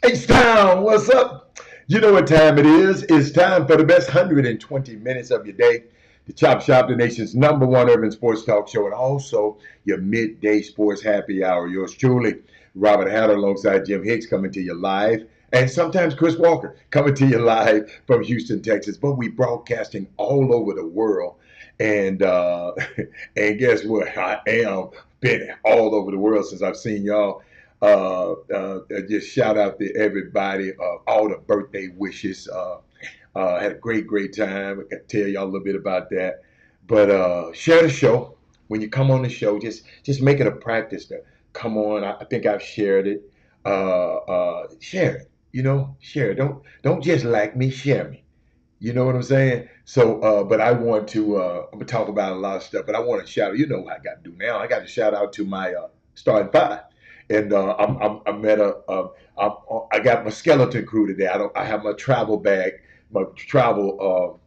H-Town, what's up? You know what time it is. It's time for the best 120 minutes of your day. The Chop Shop, the nation's number one urban sports talk show, and also your midday sports happy hour. Yours truly, Robert Hatter, alongside Jim Hicks, coming to you live. And sometimes Chris Walker coming to you live from Houston, Texas. But we broadcasting all over the world. And and guess what? I am been all over the world since I've seen y'all. Just shout out to everybody, all the birthday wishes. Had a great time. I can tell y'all a little bit about that. But share the show. When you come on the show, just make it a practice to come on. I think I've shared it. Share it. Share it. Don't just like me. Share me. You know what I'm saying? So, but I want to. I'm gonna talk about a lot of stuff, but I want to shout out. You know what I got to do now? I got to shout out to my starting five, and I met I got my skeleton crew today. I have my travel bag, my travel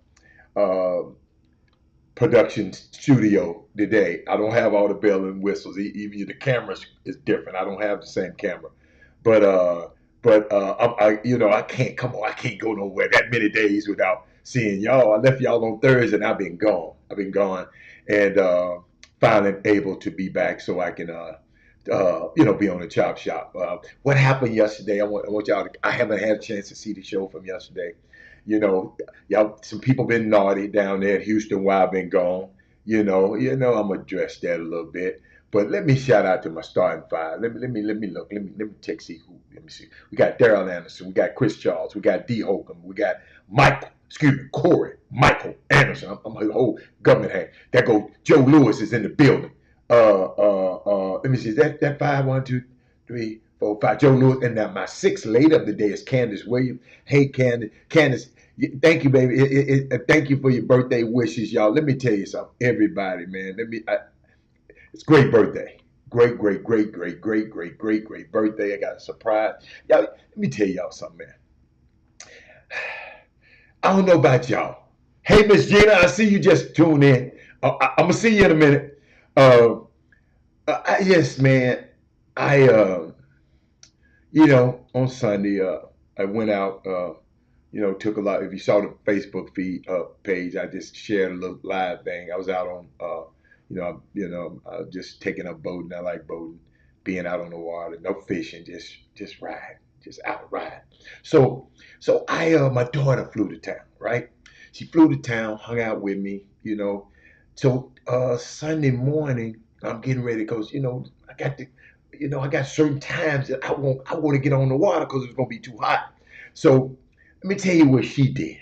production studio today. I don't have all the bell and whistles. Even the camera is different. I don't have the same camera, but I can't come on. I can't go nowhere that many days without seeing y'all. I left y'all on Thursday, and I've been gone. And finally able to be back so I can be on the Chop Shop. What happened yesterday? I want y'all to. I haven't had a chance to see the show from yesterday. Y'all, some people been naughty down there in Houston while I've been gone. I'm gonna address that a little bit. But let me shout out to my starting five. Let me look. Let me check see who. Let me see. We got Daryl Anderson. We got Chris Charles. We got D Holcomb. We got Corey Michael Anderson. I'm a whole government hand. That go. Joe Lewis is in the building. Let me see. Is that five? One, two, three, four, five. Joe Lewis, and now my sixth lady of the day is Candace Williams. Hey, Candace, thank you, baby. Thank you for your birthday wishes, y'all. Let me tell you something, everybody, man. It's a great birthday. Great birthday. I got a surprise. Y'all, let me tell y'all something, man. I don't know about y'all. Hey, Miss Gina, I see you just tuned in. I'm gonna see you in a minute. Uh, yes, man. I on Sunday, I went out, took a lot. If you saw the Facebook feed page, I just shared a little live thing. I was out on, just taking up boating. I like boating, being out on the water, no fishing, just ride, just out ride. So my daughter flew to town, right? She flew to town, hung out with me, So Sunday morning, I'm getting ready because I got to I got certain times that I want to get on the water because it's gonna be too hot. So let me tell you what she did.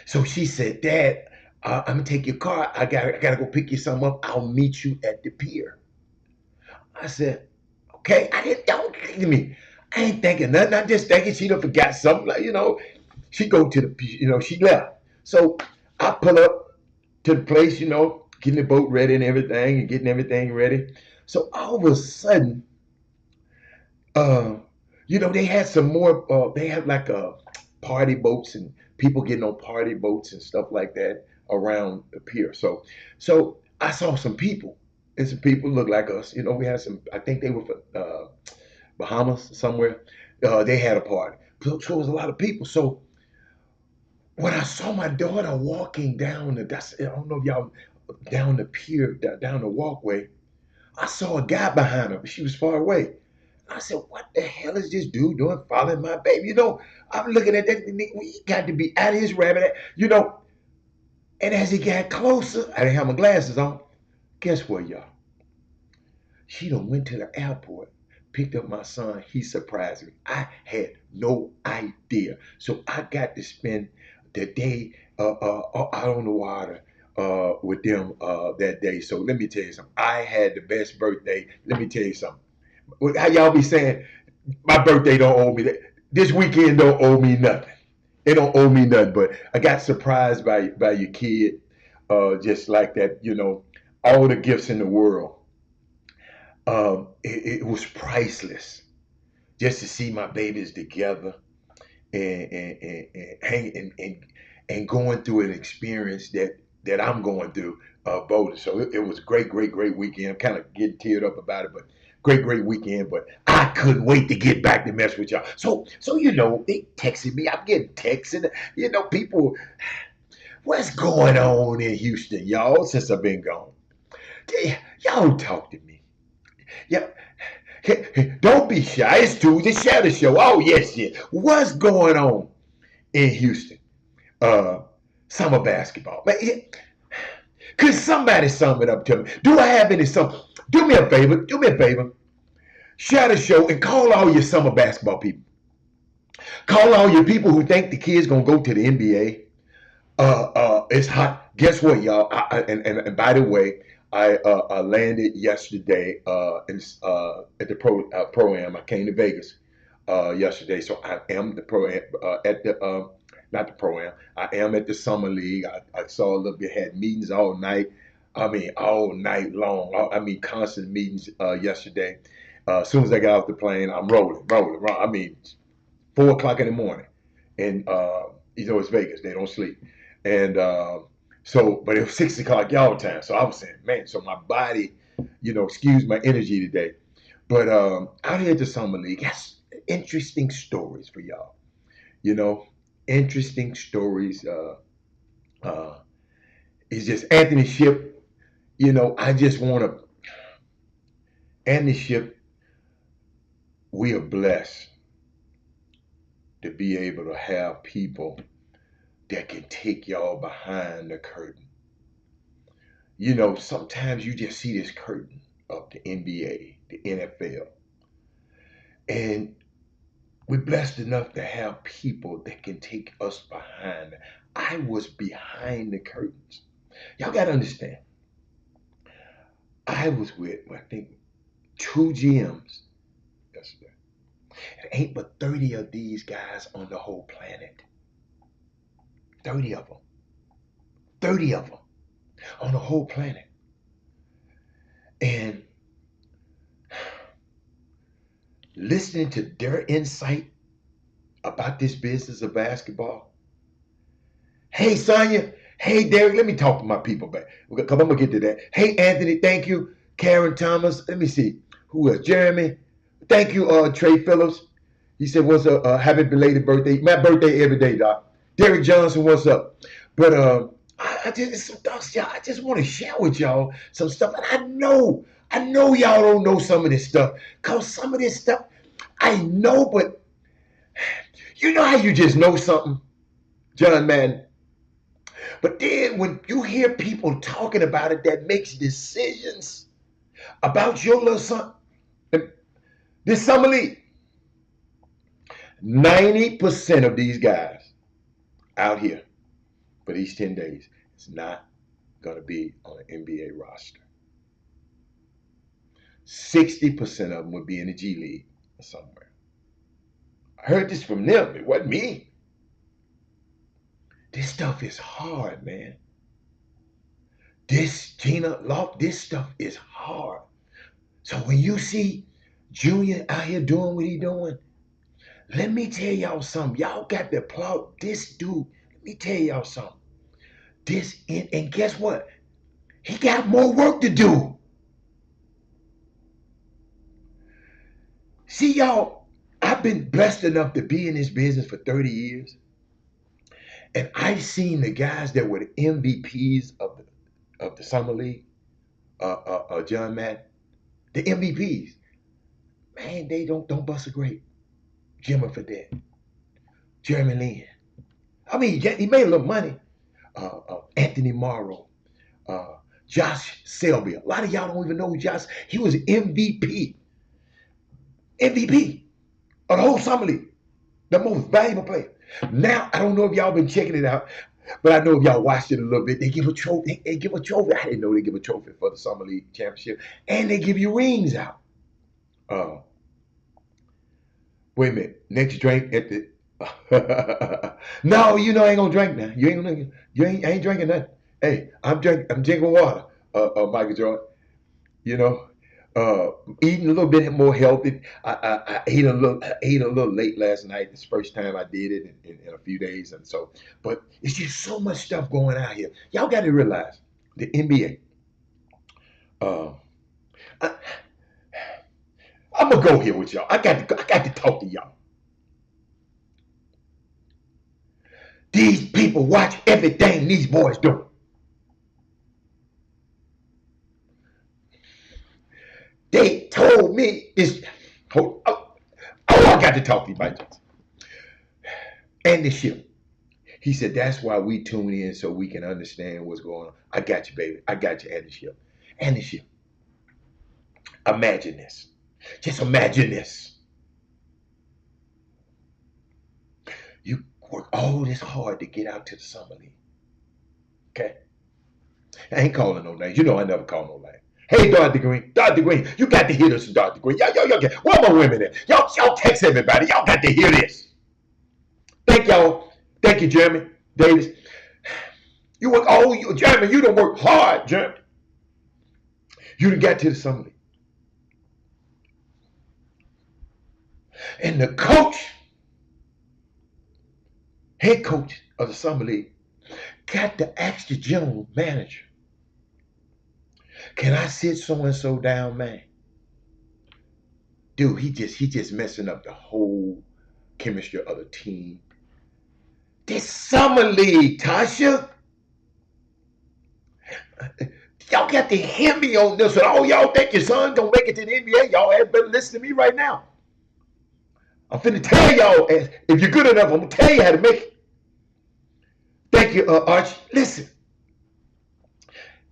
So she said, "Dad, I'm gonna take your car. I gotta go pick you some up. I'll meet you at the pier." I said, "Okay." I didn't don't think to me. I ain't thinking nothing. I'm just thinking she done forgot something. She go to the she left. So I pull up to the place, getting the boat ready and everything, and getting everything ready. So all of a sudden, uh, they had some more. They have like party boats and people getting on party boats and stuff like that around the pier. So I saw some people, and some people look like us. We had some. I think they were from Bahamas somewhere. They had a party, so it was a lot of people. So when I saw my daughter walking down I don't know if y'all down the pier, down the walkway, I saw a guy behind her, but she was far away. I said, "What the hell is this dude doing following my baby?" I'm looking at that. He got to be out of his rabbit. And as he got closer, I didn't have my glasses on. Guess what, y'all? She done went to the airport, picked up my son. He surprised me. I had no idea. So I got to spend the day out on the water with them that day. So let me tell you something. I had the best birthday. Let me tell you something. How y'all be saying my birthday don't owe me that? This weekend don't owe me nothing. It don't owe me nothing. But I got surprised by your kid, just like that. All the gifts in the world. It was priceless just to see my babies together and hang and going through an experience that I'm going through boating. So it was a great weekend. I'm kind of getting teared up about it, but great weekend, but I couldn't wait to get back to mess with y'all. So they texted me. I'm getting texted. People, what's going on in Houston, y'all? Since I've been gone, y'all talk to me. Yeah, don't be shy. It's Tuesday. Share the show. Oh yes. What's going on in Houston? Uh, Summer basketball. Man, could somebody sum it up to me? Do I have any sum? Do me a favor. Do me a favor. Share the show and call all your summer basketball people. Call all your people who think the kids gonna go to the NBA. It's hot. Guess what, y'all? And by the way, I landed yesterday at the pro am. I came to Vegas yesterday, so I am the pro at the not the pro am. I am at the summer league. I saw a little bit. Had meetings all night. I mean, all night long. I mean, constant meetings yesterday. As soon as I got off the plane, I'm rolling. I mean, 4 o'clock in the morning, and it's Vegas. They don't sleep, and but it was 6 o'clock y'all time. So I was saying, man, so my body, excuse my energy today. But out here at the summer league, that's interesting stories for y'all. You know, interesting stories. Uh, it's just Anthony Ship. I just want to Anthony Ship. We are blessed to be able to have people that can take y'all behind the curtain. Sometimes you just see this curtain of the NBA, the NFL, and we're blessed enough to have people that can take us behind. I was behind the curtains. Y'all got to understand, I was with, I think, 2 GMs yesterday. It ain't but 30 of these guys on the whole planet. 30 of them. 30 of them on the whole planet. And listening to their insight about this business of basketball. Hey, Sonia. Hey, Derek. Let me talk to my people back. Because I'm going to get to that. Hey, Anthony. Thank you. Karen Thomas. Let me see. Who else? Jeremy. Thank you, Trey Phillips. He said, what's up? Happy belated birthday. My birthday every day, Doc. Derek Johnson, what's up? But I just some thoughts, y'all. I just want to share with y'all some stuff. And I know y'all don't know some of this stuff. Because some of this stuff I know, but you know how you just know something, John Madden? But then when you hear people talking about it that makes decisions about your little son, this summer league, 90% of these guys out here for these 10 days is not going to be on an NBA roster. 60% of them would be in the G League or somewhere. I heard this from them. It wasn't me. This stuff is hard, man. This stuff is hard. So when you see Junior out here doing what he doing, let me tell y'all something. Y'all got to applaud this dude. Let me tell y'all something. And guess what? He got more work to do. See, y'all, I've been blessed enough to be in this business for 30 years. And I've seen the guys that were the MVPs of the Summer League, John Madden, the MVPs. Man, they don't bust a grape. Jimmy Fredette, Jeremy Lin. I mean, he made a little money. Anthony Morrow, Josh Selby. A lot of y'all don't even know who Josh. He was MVP of the whole Summer League, the most valuable player. Now I don't know if y'all been checking it out, but I know if y'all watched it a little bit. They give a trophy. They give a trophy. I didn't know they give a trophy for the Summer League championship, and they give you rings out. Wait a minute. Next drink at the. No, I ain't gonna drink now. I ain't drinking nothing. Hey, I'm drinking water. Michael Jordan. You know, eating a little bit more healthy. I ate a little late last night. It's the first time I did it in a few days, and so. But it's just so much stuff going out here. Y'all got to realize the NBA. Uh, I'm gonna go here with y'all. I got to talk to y'all. These people watch everything these boys do. They told me this. Oh, I got to talk to you about this. And the ship. He said, that's why we tune in so we can understand what's going on. I got you, baby. I got you, and the ship. And the ship. Imagine this. Just imagine this. You work all this hard to get out to the summer league. Okay? I ain't calling no names. You know I never call no names. Hey, Dr. Green. Dr. Green, you got to hear this, Dr. Green. Y'all, where my women at? Y'all text everybody. Y'all got to hear this. Thank y'all. Thank you, Jeremy Davis. You work Jeremy, you done work hard, Jeremy. You done got to the summer league. And the coach, head coach of the summer league, got to ask the general manager, can I sit so-and-so down, man? Dude, he just messing up the whole chemistry of the team. This summer league, Tasha. Y'all got to hear me on this. And all y'all think your son gonna make it to the NBA, y'all better listen to me right now. I'm finna tell y'all, if you're good enough, I'm gonna tell you how to make it. Thank you, Archie. Listen,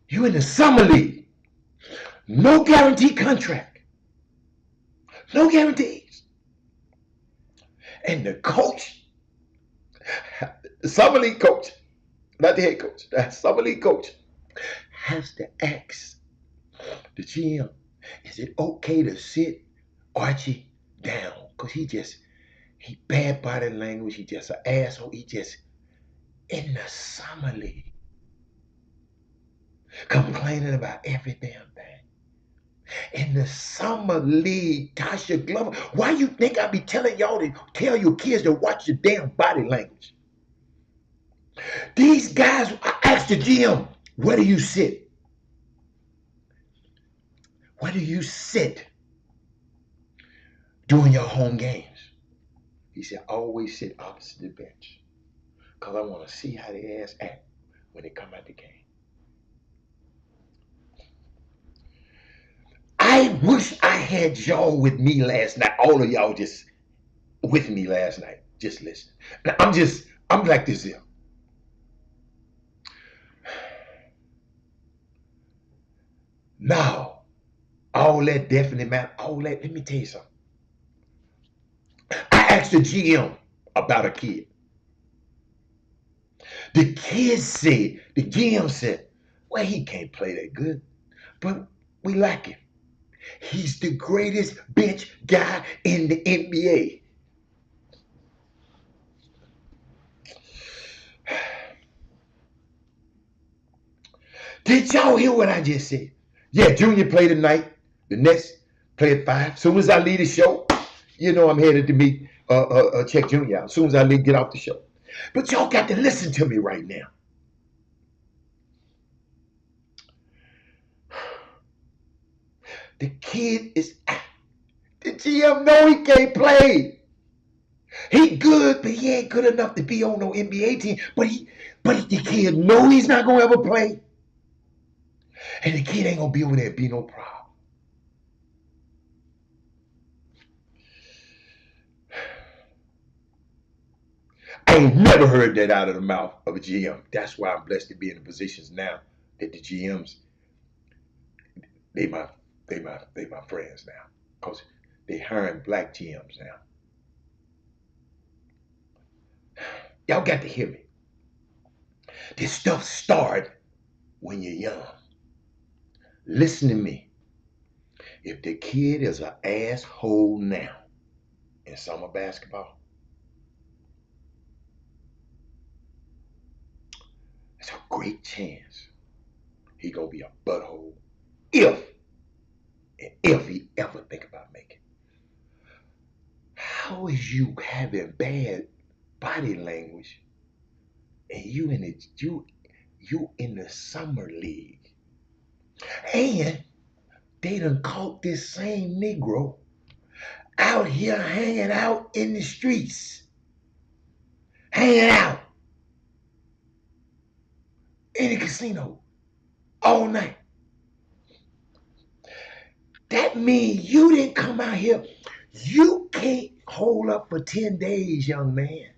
you in the summer league. No guarantee contract. No guarantees. And the coach, the summer league coach, not the head coach, the summer league coach, has to ask the GM, is it okay to sit Archie down? Because he bad body language, he just an asshole, he just in the summer league. Complaining about every damn thing. In the summer league, Tasha Glover, why you think I be telling y'all to tell your kids to watch your damn body language? These guys, I asked the GM, where do you sit? Where do you sit during your home games? He said, I always sit opposite the bench because I want to see how the ass act when they come out the game. I wish I had y'all with me last night. All of y'all just with me last night. Just listen. Now, I'm like this here. Now, all that definitely matter. Let me tell you something. I asked the GM about a kid. The GM said, well, he can't play that good, but we like him. He's the greatest bench guy in the NBA. Did y'all hear what I just said? Yeah, Junior played tonight. The Nets play at 5. As soon as I leave the show, you know I'm headed to meet check Junior out. As soon as I get off the show. But y'all got to listen to me right now. The kid is out. The GM know he can't play. He good, but he ain't good enough to be on no NBA team. But the kid know he's not gonna ever play. And the kid ain't gonna be over there and be no problem. I ain't never heard that out of the mouth of a GM. That's why I'm blessed to be in the positions now that the GMs, they my friends now. Because they hiring black GMs now. Y'all got to hear me. This stuff starts when you're young. Listen to me. If the kid is an asshole now in summer basketball, it's a great chance he gonna be a butthole if he ever think about making. How is you having bad body language and you in the summer league? And they done caught this same Negro out here hanging out in the streets, hanging out in the casino all night. That means you didn't come out here. You can't hold up for 10 days, young man.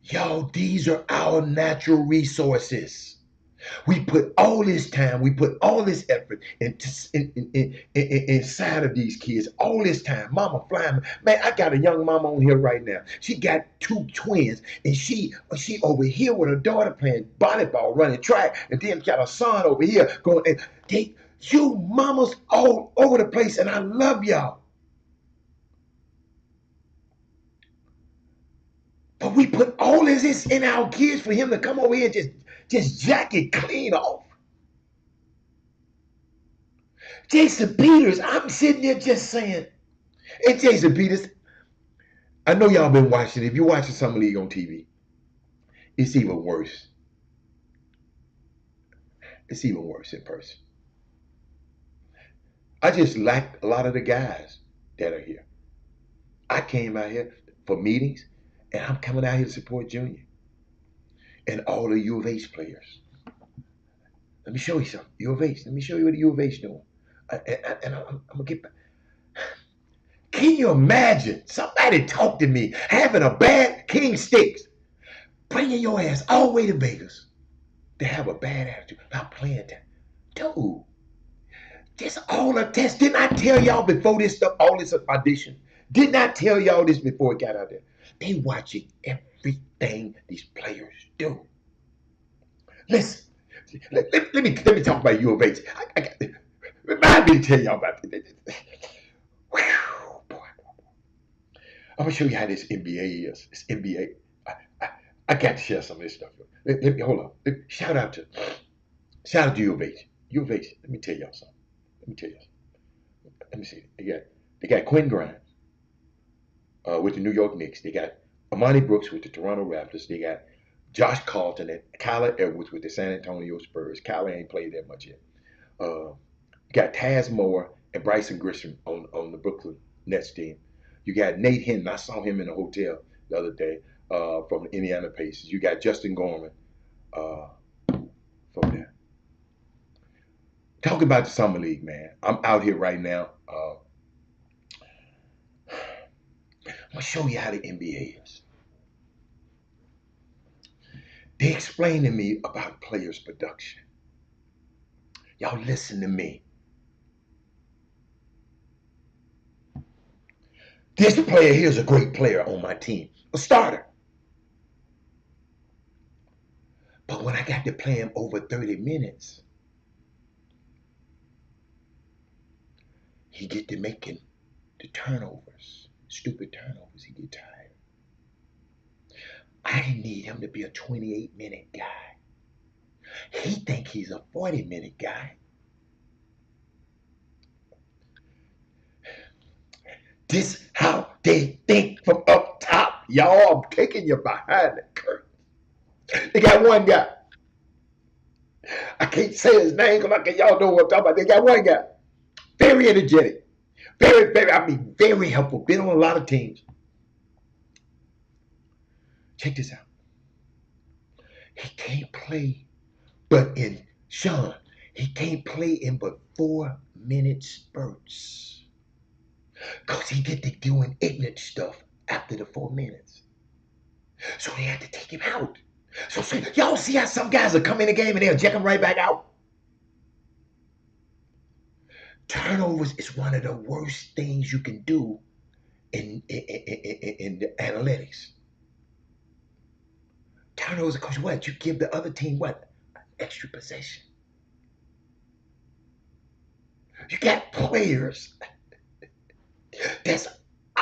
Y'all, these are our natural resources. We put all this time, we put all this effort inside of these kids, all this time. Mama flying. Man, I got a young mama on here right now. She got two twins, and she over here with her daughter playing volleyball, running track, and then got a son over here going. And you mamas all over the place, and I love y'all. But we put all of this in our kids for him to come over here and just jack it clean off. Jason Peters, I'm sitting there just saying, and Jason Peters, I know y'all been watching. If you're watching Summer League on TV, it's even worse. It's even worse in person. I just like a lot of the guys that are here. I came out here for meetings, and I'm coming out here to support Junior and all the U of H players. Let me show you something. U of H. Let me show you what the U of H doing. And I'm gonna get back. Can you imagine somebody talk to me having a bad King Sticks, bringing your ass all the way to Vegas to have a bad attitude, not playing that? Dude, this all a test. Didn't I tell y'all before this stuff, all this audition? Didn't I tell y'all this before it got out there? They watching everything these players do. Listen, let me talk about U of H. Remind me to tell y'all about it. Whew, boy. I'm gonna show you how this NBA is. This NBA. I got to share some of this stuff. Let me hold on. Shout out to U of H. U of H. Let me tell y'all something. Let me see. They got Quinn Grimes with the New York Knicks. They got Amani Brooks with the Toronto Raptors. They got Josh Carlton and Kyler Edwards with the San Antonio Spurs. Kyler ain't played that much yet. You got Taz Moore and Bryson Grisham on the Brooklyn Nets team. You got Nate Hinton. I saw him in the hotel the other day from the Indiana Pacers. You got Justin Gorman from there. Talk about the Summer League, man. I'm out here right now. I'm going to show you how the NBA is. They explain to me about players' production. Y'all listen to me. This player here is a great player on my team, a starter. But when I got to play him over 30 minutes, he get to making the turnovers, stupid turnovers. He get tired. I need him to be a 28-minute guy. He think he's a 40-minute guy. This how they think from up top. Y'all, I'm taking you behind the curtain. They got one guy. I can't say his name because y'all know what I'm talking about. They got one guy. Very energetic. Very helpful. Been on a lot of teams. Check this out. He can't play but in Sean. He can't play in but 4-minute spurts. Because he get to doing ignorant stuff after the 4 minutes. So they had to take him out. So y'all see how some guys will come in the game and they'll check him right back out? Turnovers is one of the worst things you can do in the analytics. Turnovers, because what? You give the other team what? Extra possession. You got players that's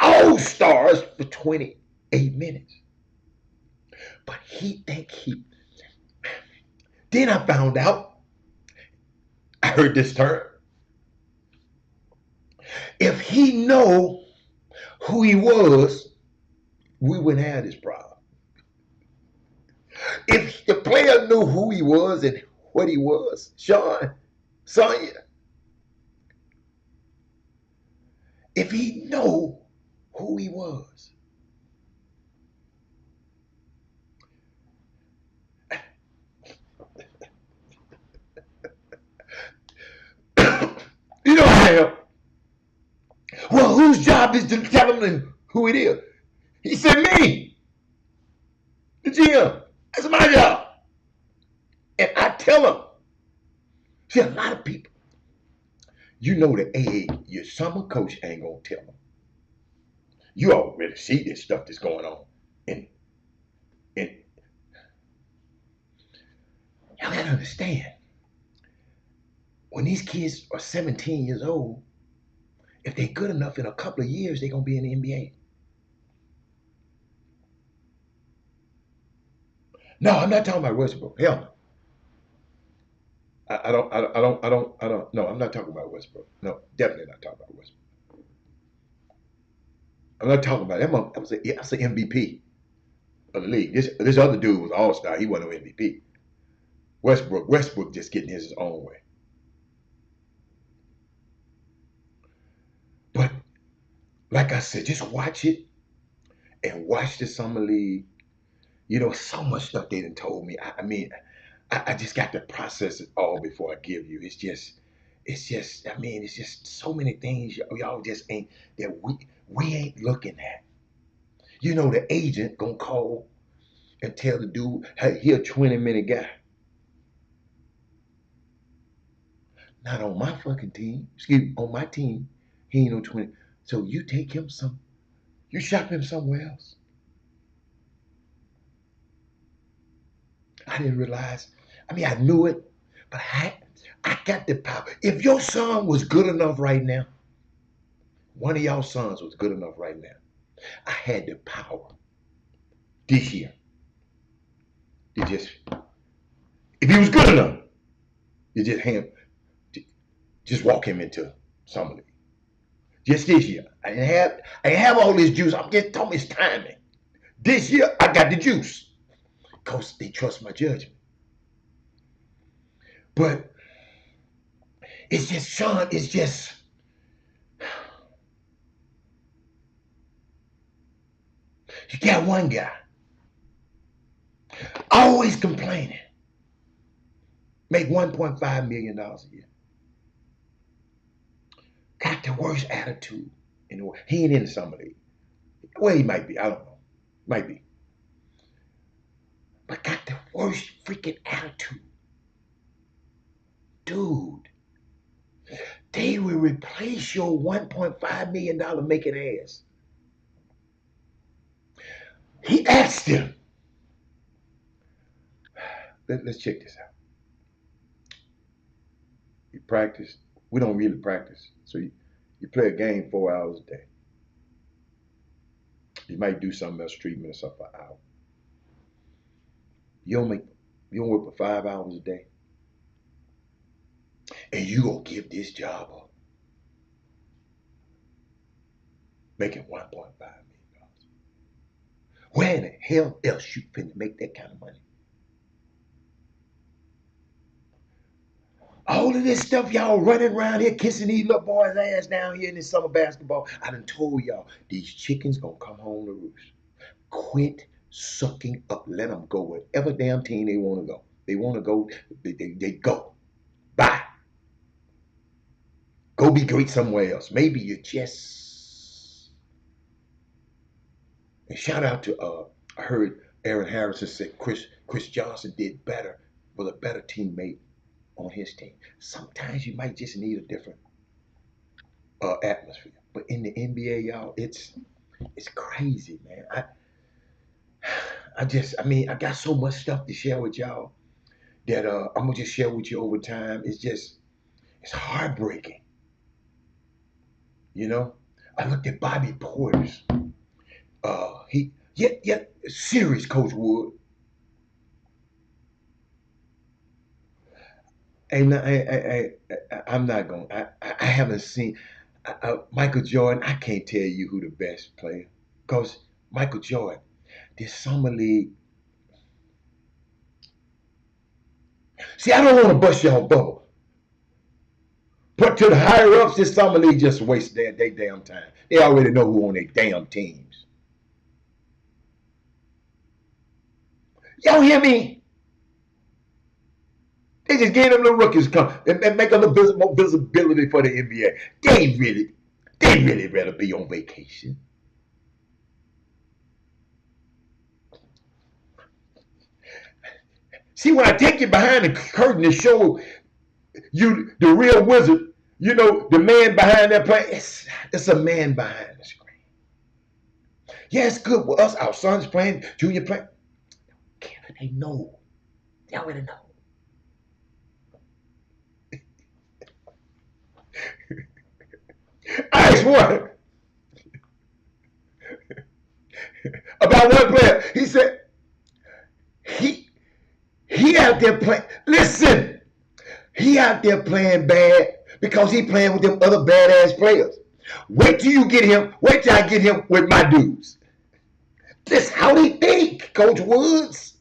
all stars for 28 minutes. But he think he. Then I found out, I heard this term. If he know who he was, we wouldn't have this problem. If the player knew who he was and what he was, Sean, Sonya, if he know who he was, you know, Sam, well, whose job is to tell him who it is? He said, me, the GM. That's my job. And I tell him, see, a lot of people, you know that your summer coach ain't gonna tell them. You already see this stuff that's going on. And y'all gotta understand, when these kids are 17 years old, if they're good enough in a couple of years, they're gonna be in the NBA. No, I'm not talking about Westbrook. Hell no. No, I'm not talking about Westbrook. No, definitely not talking about Westbrook. I'm not talking about him. That's an MVP of the league. This other dude was all star. He wasn't no MVP. Westbrook just getting his own way. But like I said, just watch it and watch the summer league. You know, so much stuff they done told me. I mean, I just got to process it all before I give you. I mean, it's just so many things y'all just ain't that we ain't looking at. You know, the agent gonna call and tell the dude, hey, he a 20-minute guy. Not on my fucking team. Excuse me, on my team, he ain't no 20. So you take him you shop him somewhere else. I didn't realize. I mean, I knew it, but I got the power. If your son was good enough right now, one of y'all sons was good enough right now, I had the power this year to if he was good enough, you just walk him into somebody. Just this year. I didn't have all this juice. I'm just talking his timing. This year, I got the juice. Because they trust my judgment. But it's just, Sean, you got one guy always complaining, make $1.5 million a year. Got the worst attitude in the world. He ain't in the summer league. Well, he might be. I don't know. Might be. But got the worst freaking attitude. Dude, they will replace your $1.5 million making ass. He asked him. Let's check this out. You practice. We don't really practice. So you play a game 4 hours a day. You might do something else, treatment or something for an hour. You don't make you don't work for 5 hours a day. And you gonna give this job up. Making $1.5 million. Where in the hell else you finna make that kind of money? All of this stuff y'all running around here kissing these little boys' ass down here in this summer basketball. I done told y'all, these chickens gonna come home to roost. Quit sucking up. Let them go whatever damn team they want to go. They want to go, they go. Bye. Go be great somewhere else. Maybe you just. And shout out to I heard Aaron Harrison said Chris Johnson did better, was a better teammate on his team. Sometimes you might just need a different atmosphere. But in the NBA, y'all, it's crazy, man. I got so much stuff to share with y'all that I'm gonna just share with you over time. It's heartbreaking. You know, I looked at Bobby Porter's. Series, Coach Wood. And I'm not going. I haven't seen Michael Jordan. I can't tell you who the best player, because Michael Jordan, this summer league, See, I don't want to bust your bubble. But to the higher ups, this summer league just waste their damn time. They already know who on their damn teams. Y'all hear me? They just gave them the rookies come and make a little more visibility for the NBA. They really rather be on vacation. See, when I take you behind the curtain to show you the real wizard, you know, the man behind that play, it's a man behind the screen. Yeah, it's good with us. Our sons playing, junior playing. They know. They already know. I asked one about one player. He said he out there playing. Listen, he out there playing bad because he playing with them other badass players. Wait till you get him. Wait till I get him with my dudes. That's how they think, Coach Woods.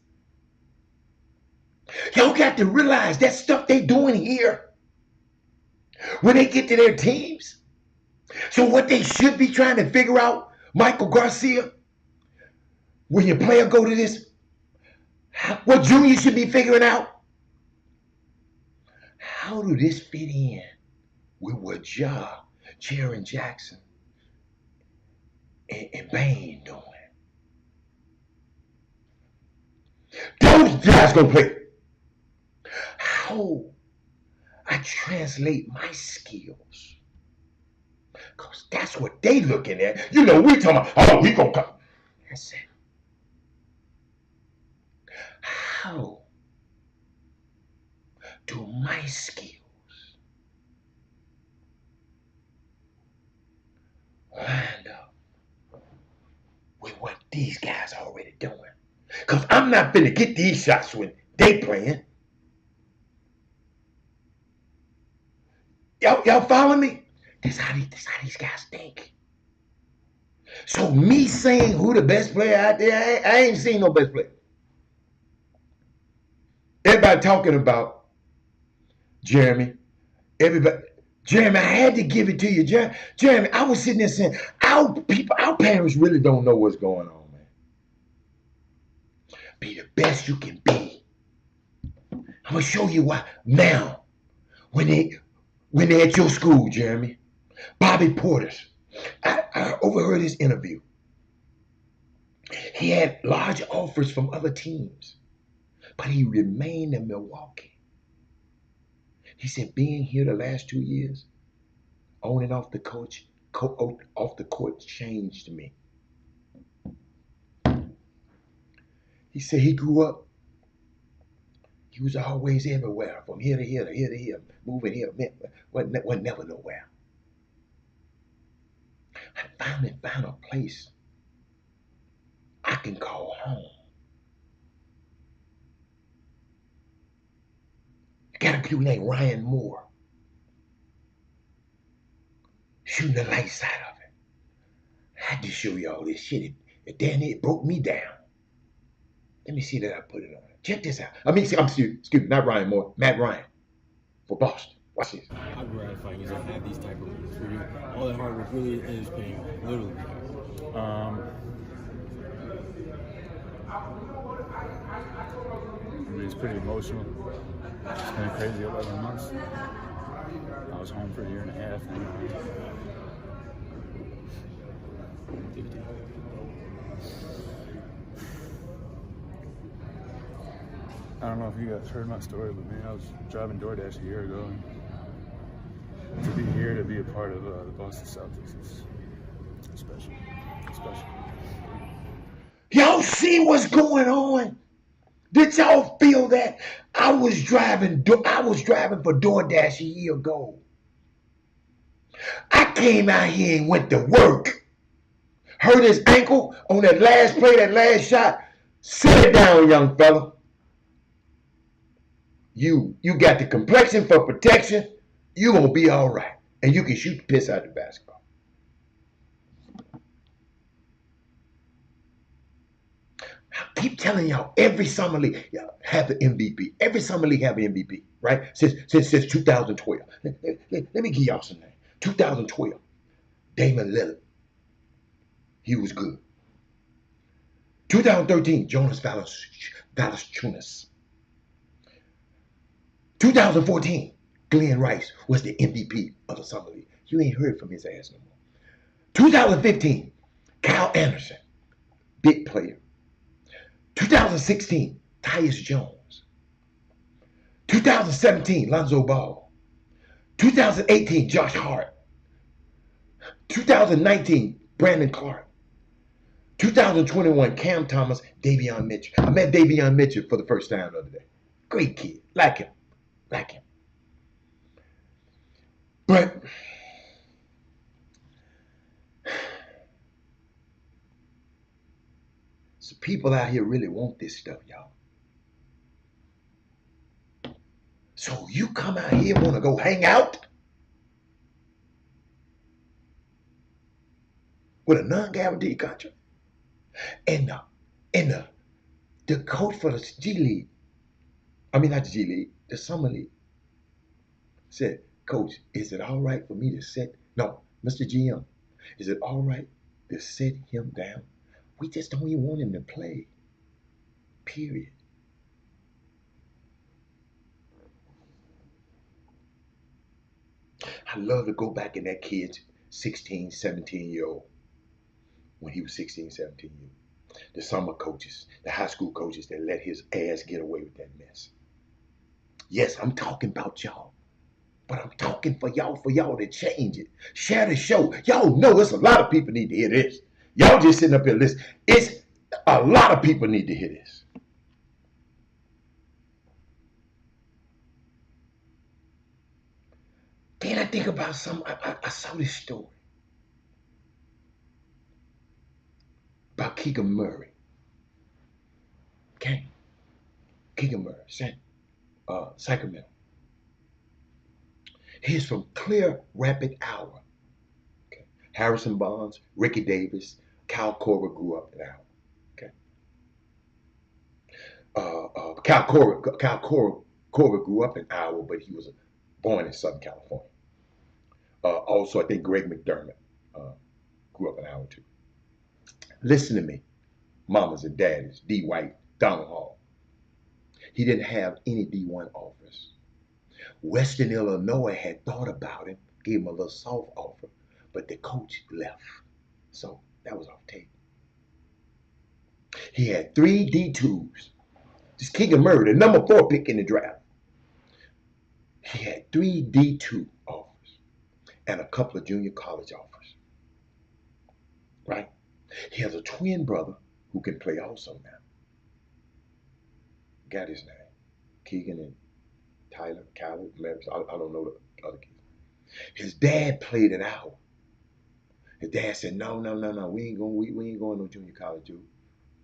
Y'all got to realize that stuff they doing here when they get to their teams. So what they should be trying to figure out, Michael Garcia, when your player go to this, what Junior should be figuring out, how do this fit in with what Jaren Jackson, and Bane doing? Those guys gonna play. How I translate my skills, because that's what they looking at. You know, we talking about, oh, we gonna come. That's it. How do my skills line up with what these guys are already doing? Because I'm not finna get these shots when they playing. Y'all follow me? That's how these guys think. So me saying who the best player out there, I ain't seen no best player. Everybody talking about Jeremy. Jeremy, I had to give it to you. Jeremy, I was sitting there saying, our parents really don't know what's going on, man. Be the best you can be. I'm gonna show you why. Now, when they're at your school, Jeremy, Bobby Portis, I overheard his interview. He had large offers from other teams, but he remained in Milwaukee. He said, being here the last 2 years, on and off the off the court changed me. He said he grew up. He was always everywhere, from here to here to here to here, moving here, went never nowhere. I finally found a place I can call home. I got a dude named Ryan Moore shooting the light side of it. I had to show you all this shit. It broke me down. Let me see that I put it on. Check this out. Excuse me, not Ryan Moore, Matt Ryan for Boston. Watch this. How gratifying is it to have these type of moments where all that hard work really is paying literally? It's pretty emotional. It's been a crazy 11 months. I was home for a year and a half. I don't know if you guys heard my story, but man, I was driving DoorDash a year ago. And to be here, to be a part of the Boston Celtics is special. It's special. Y'all see what's going on? Did y'all feel that? I was driving for DoorDash a year ago. I came out here and went to work. Hurt his ankle on that last play, that last shot. Sit down, young fella. You got the complexion for protection. You gonna be all right, and you can shoot the piss out of the basketball. keep telling y'all, every summer league have the MVP. Every summer league have an MVP, right? Since 2012. Let me give y'all some names. 2012, Damian Lillard. He was good. 2013, Jonas Valanciunas. 2014, Glenn Rice was the MVP of the summer league. You ain't heard from his ass no more. 2015, Kyle Anderson, big player. 2016, Tyus Jones. 2017, Lonzo Ball. 2018, Josh Hart. 2019, Brandon Clark. 2021, Cam Thomas, Davion Mitchell. I met Davion Mitchell for the first time the other day. Great kid. Like him. But so people out here really want this stuff, y'all. So you come out here want to go hang out with a non-guaranteed contract, and the coach for the G League, I mean not the G League, the Summer League, said, Coach, is it all right for me to Mr. GM, is it all right to sit him down? We just don't even want him to play. Period. I love to go back in that kid's 16, 17-year-old, when he was 16, 17 years old. The summer coaches, the high school coaches that let his ass get away with that mess. Yes, I'm talking about y'all. But I'm talking for y'all to change it. Share the show. Y'all know there's a lot of people need to hear this. Y'all just sitting up here listening. It's a lot of people need to hear this. Then I think about I saw this story about Keegan Murray. Okay? Keegan Murray, Sacramento. He's from Clear Rapid, Iowa. Okay. Harrison Barnes, Ricky Davis, Kyle Korver grew up in Iowa. Okay. Kyle Korver grew up in Iowa, but he was born in Southern California. Also, I think Greg McDermott grew up in Iowa too. Listen to me, mamas and daddies, D. White, Donald Hall. He didn't have any D1 offers. Western Illinois had thought about him, gave him a little soft offer, but the coach left. So that was off tape. He had 3 D2s. This Keegan Murray, the number 4 pick in the draft. He had 3 D2 offers and a couple of junior college offers. Right? He has a twin brother who can play also now. Got his name. Keegan and Tyler, Khaled, I don't know the other kids. His dad played in Iowa. His dad said, no, we ain't going no junior college, dude.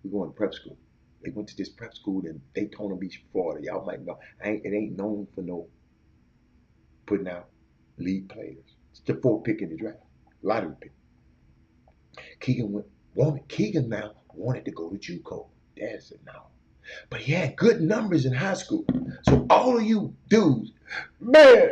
We're going to prep school. They went to this prep school in Daytona Beach, Florida. Y'all might know. It ain't known for no putting out league players. It's the 4th pick in the draft. Lottery pick. Keegan now wanted to go to JUCO. Dad said no. But he had good numbers in high school. So all of you dudes, man,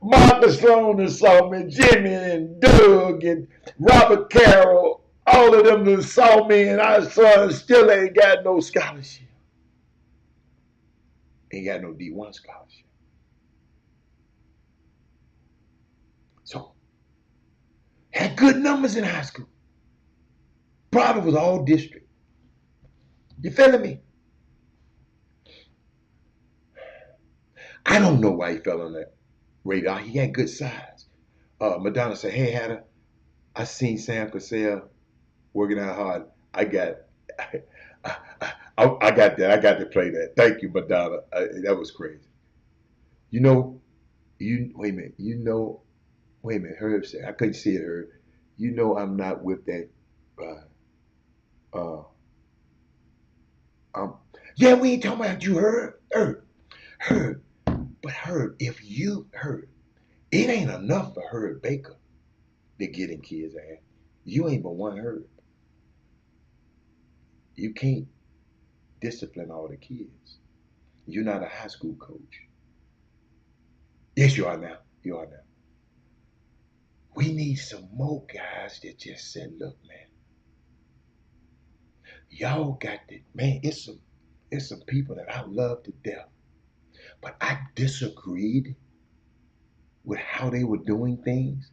Marcus Sloan saw me, Jimmy and Doug and Robert Carroll, all of them that saw me, and I saw still ain't got no scholarship. Ain't got no D1 scholarship. So, had good numbers in high school. Probably was all district. You feeling me? I don't know why he fell on that radar. He had good size. Madonna said, hey, Hannah, I seen Sam Cassell working out hard. I got that. I got to play that. Thank you, Madonna. That was crazy. Wait a minute. Herb said, I couldn't see it, Herb. I'm not with that. Yeah, we ain't talking about you, Herb. But Herb, it ain't enough for Herb Baker to get in kids' ass. You ain't but one Herb. You can't discipline all the kids. You're not a high school coach. Yes, you are now. You are now. We need some more guys that just said, look, man, y'all got the man, it's some people that I love to death. But I disagreed with how they were doing things.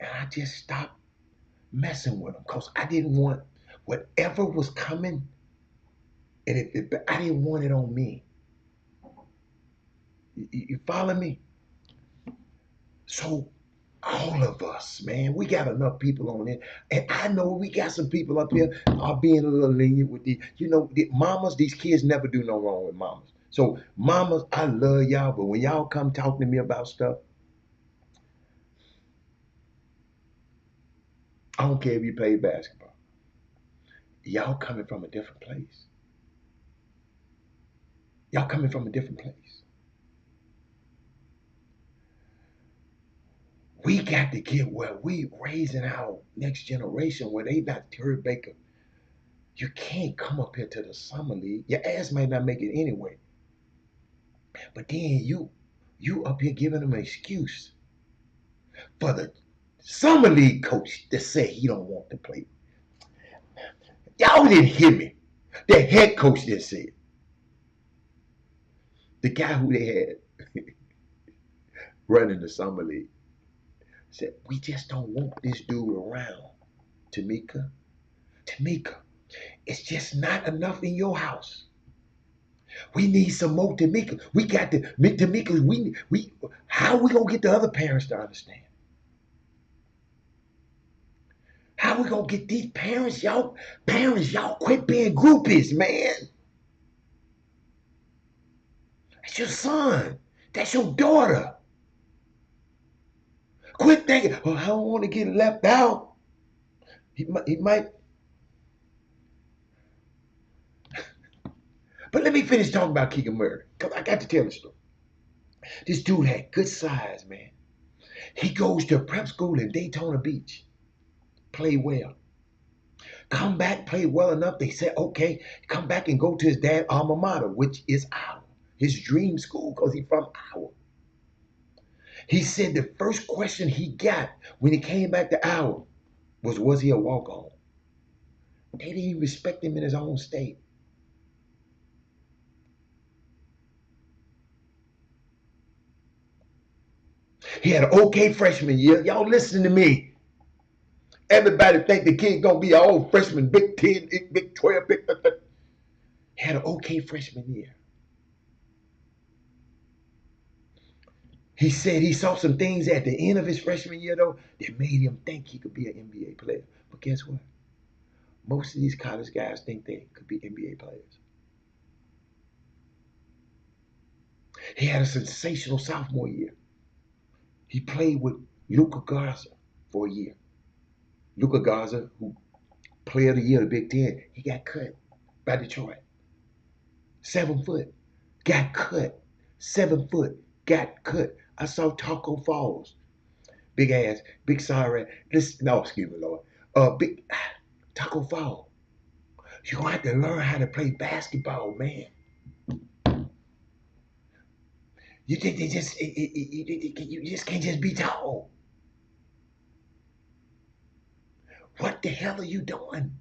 And I just stopped messing with them because I didn't want whatever was coming, and I didn't want it on me. You follow me? So all of us, man, we got enough people on it. And I know we got some people up here are being a little lenient with the mamas, these kids never do no wrong with mamas. So mamas, I love y'all, but when y'all come talking to me about stuff, I don't care if you play basketball. Y'all coming from a different place. Y'all coming from a different place. We got to get where we raising our next generation where they not Terry Baker. You can't come up here to the summer league. Your ass might not make it anyway. But then you up here giving them an excuse for the summer league coach to say he don't want to play. Y'all didn't hear me. The head coach did say it. The guy who they had running the summer league said, we just don't want this dude around. Tamika, it's just not enough in your house. We need some more Tamika. We got the Tamika. We how we gonna get the other parents to understand? How we gonna get these parents, y'all quit being groupies, man. That's your son. That's your daughter. Quit thinking, oh, I don't want to get left out. He might. But let me finish talking about Keegan Murray, because I got to tell the story. This dude had good size, man. He goes to prep school in Daytona Beach. Play well. Come back, play well enough. They said, okay, come back and go to his dad's alma mater, which is Iowa. His dream school, because he's from Iowa. He said the first question he got when he came back to Iowa was he a walk-on? They didn't even respect him in his own state. He had an okay freshman year. Y'all listen to me. Everybody think the kid gonna be an old freshman, Big 10, Big 12, Big 13. He had an okay freshman year. He said he saw some things at the end of his freshman year, though, that made him think he could be an NBA player. But guess what? Most of these college guys think they could be NBA players. He had a sensational sophomore year. He played with Luka Garza for a year. Luka Garza, who player of the year of the Big Ten, he got cut by Detroit. 7 foot, got cut. 7 foot, got cut. I saw Taco Falls. Big ass, big sorry. Excuse me, Lord. Big Taco Fall. You gonna have to learn how to play basketball, man. You just can't just be tall. What the hell are you doing?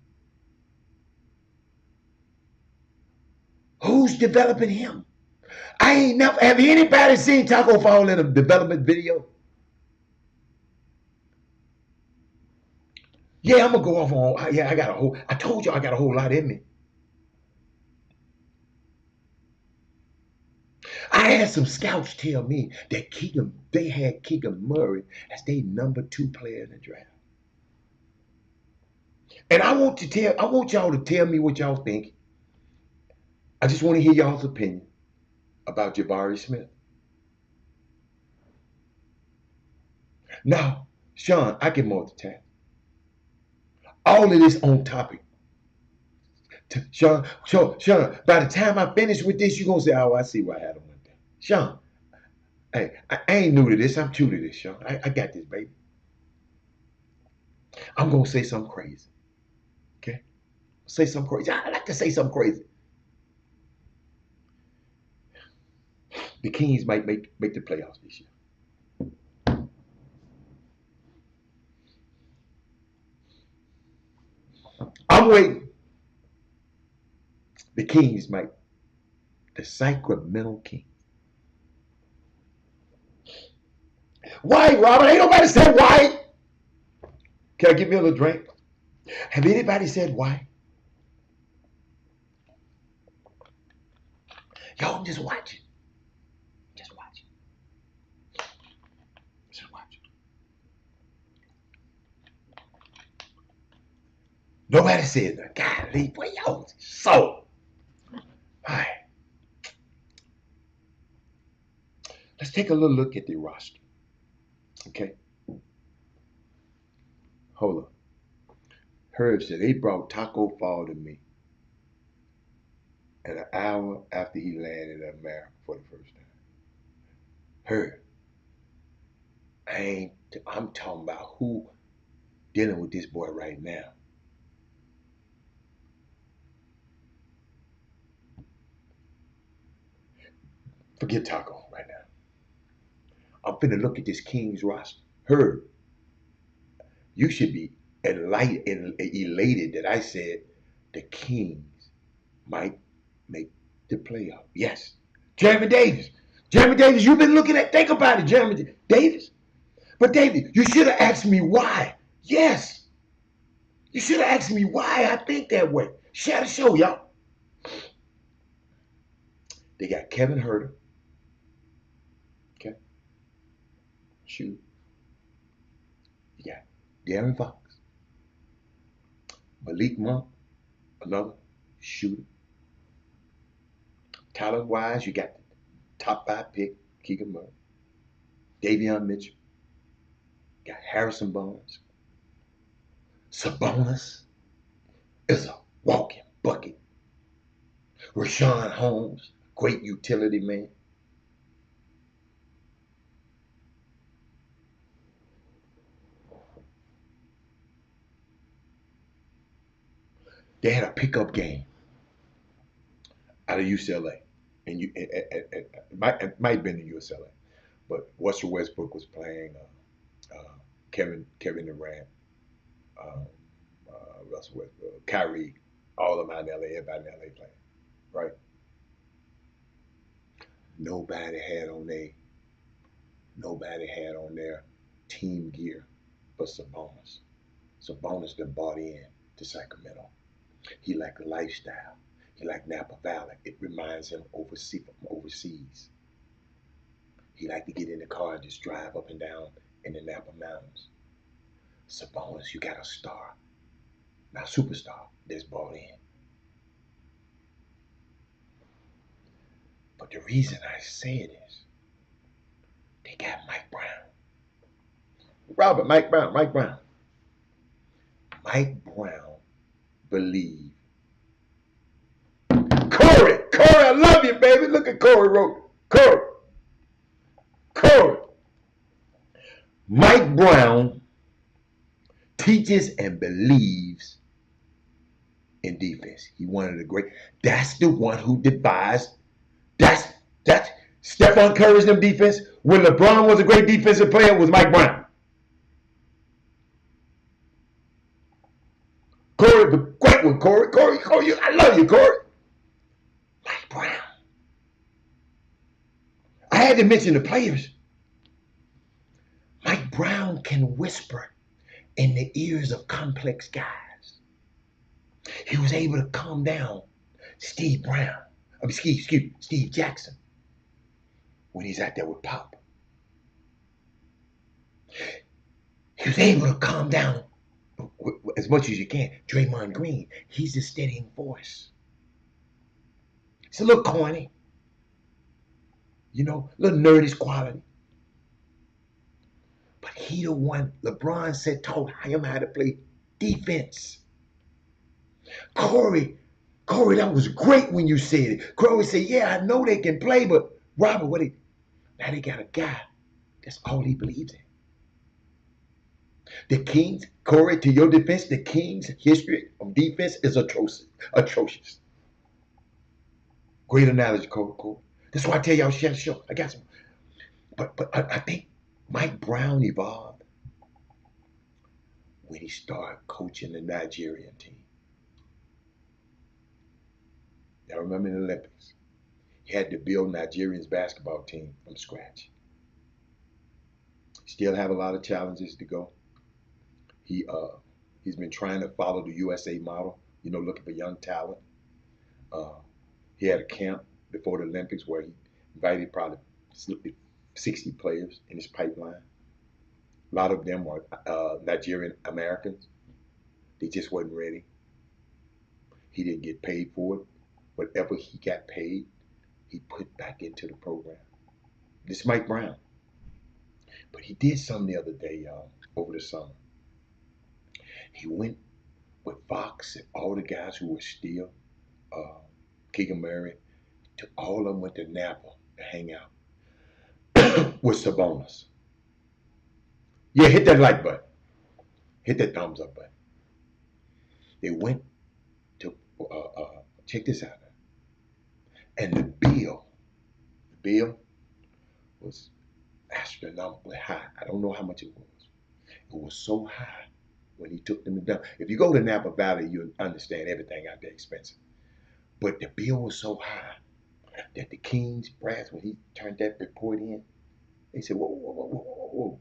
Who's developing him? I ain't never have anybody seen Taco Fall in a development video. Yeah, I'm gonna go off on. I told you I got a whole lot in me. I had some scouts tell me that they had Keegan Murray as their number 2 player in the draft. And I want y'all to tell me what y'all think. I just want to hear y'all's opinion about Jabari Smith. Now, Sean, I can multitask. All of this on topic. Sean, by the time I finish with this, you're going to say, oh, I see why Adam went there. Sean, hey, I ain't new to this. I'm true to this, Sean. I got this, baby. I'm going to say something crazy. Okay? Say something crazy. I like to say something crazy. The Kings might make the playoffs this year. I'm waiting. The Kings might. The Sacramento Kings. Why, Robert? Ain't nobody said why. Can I give me a little drink? Have anybody said why? Y'all just watch it. Just watch it. Just watch it. Nobody said that. Golly, boy, y'all so. All right. Let's take a little look at the roster. Okay. Hold up. Herb said they brought Taco Fall to me an hour after he landed in America for the first time. Herb, I'm talking about who dealing with this boy right now. Forget Taco right now. I'm finna look at this Kings roster. Herb, you should be elated that I said the Kings might make the playoff. Yes. Jeremy Davis. Jeremy Davis, you've been looking at, think about it, Jeremy Davis. But David, you should have asked me why. Yes. You should have asked me why I think that way. Share the show, y'all. They got Kevin Huerter. Okay. Shoot. You got De'Aaron Fox. Malik Monk, another shooter. Talent-wise, you got the top 5 pick, Keegan Murray. Davion Mitchell. You got Harrison Barnes. Sabonis is a walking bucket. Rashawn Holmes, great utility man. They had a pickup game out of UCLA. And it might have been in UCLA. But Russell Westbrook was playing Kevin Durant, Russell Westbrook, Kyrie, all of them out in LA, everybody in LA playing, right? Nobody had on their team gear but Sabonis. Sabonis been bought in to Sacramento. He liked the lifestyle. He liked Napa Valley. It reminds him from overseas. He liked to get in the car and just drive up and down in the Napa Mountains. Sabonis, you got a star. Now, superstar that's bought in. But the reason I say it is they got Mike Brown. Mike Brown. Mike Brown believed. Corey, I love you, baby. Look at Corey wrote. Corey. Mike Brown teaches and believes in defense. He one of the great. That's the one who devised. That's Stephen Curry's them defense. When LeBron was a great defensive player, it was Mike Brown. Corey, the great one, Corey, I love you, Corey. Mike Brown. I had to mention the players. Mike Brown can whisper in the ears of complex guys. He was able to calm down Steve Jackson when he's out there with Pop. He was able to calm down as much as you can Draymond Green. He's a steadying force. It's a little corny, a little nerdish quality. But he the one LeBron said taught him how to play defense. Corey, that was great when you said it. Corey said, yeah, I know they can play, but Robert, now they got a guy. That's all he believes in. The Kings, Corey, to your defense, the Kings' history of defense is atrocious. Great analogy, Corey. That's why I tell y'all share the show. I got some. But I think Mike Brown evolved when he started coaching the Nigerian team. Y'all remember the Olympics? He had to build Nigerian's basketball team from scratch. Still have a lot of challenges to go. He's been trying to follow the USA model, looking for young talent. He had a camp before the Olympics where he invited probably 60 players in his pipeline. A lot of them were Nigerian Americans. They just wasn't ready. He didn't get paid for it. Whatever he got paid, he put back into the program. This is Mike Brown. But he did something the other day, over the summer. He went with Fox and all the guys who were still, Keegan Murray, all of them went to Napa to hang out with Sabonis. Yeah, hit that like button. Hit that thumbs up button. They went to, check this out. And the bill was astronomically high. I don't know how much it was. It was so high when he took them to dinner. If you go to Napa Valley, you'll understand everything out there expensive. But the bill was so high that the Kings brass, when he turned that report in, they said, whoa.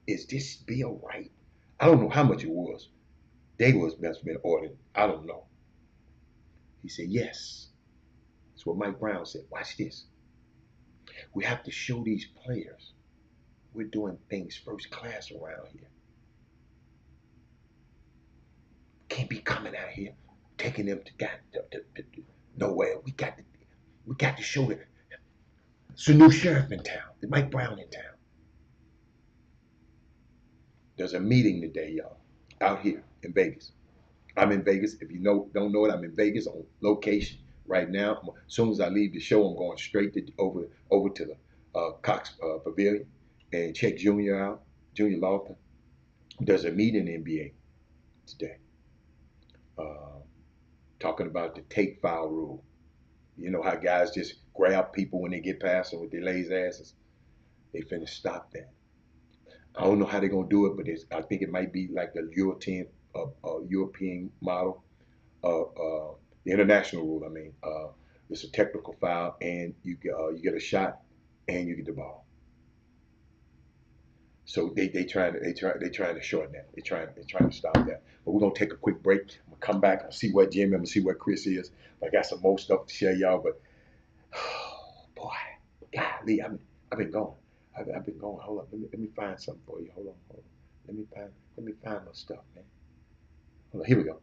Is this bill right? I don't know how much it was. They must have been ordering. I don't know. He said, yes. That's what Mike Brown said. Watch this. We have to show these players we're doing things first class around here. Can't be coming out here taking them to nowhere. We got to show that it's a new sheriff in town. It's Mike Brown in town. There's a meeting today, y'all, out here in Vegas. I'm in Vegas. If you don't know it, I'm in Vegas on location right now. As soon as I leave the show, I'm going straight over to the Cox Pavilion and check Junior out, Junior Lawton. There's a meeting in the NBA today talking about the take foul rule. You know how guys just grab people when they get past them with their lazy asses? They finna stop that. I don't know how they're gonna do it, but I think it might be like the European model, the international rule. I mean, it's a technical foul, and you get a shot, and you get the ball. So they trying to shorten that. They trying to stop that. But we're gonna take a quick break. I'm gonna come back. I'll see where Jim. I'm gonna see where Chris is. I got some more stuff to share, y'all. But oh, boy, golly, I've been going. I've been going. Hold up. Let me find something for you. Hold on. Let me find my stuff, man. Hold on. Here we go.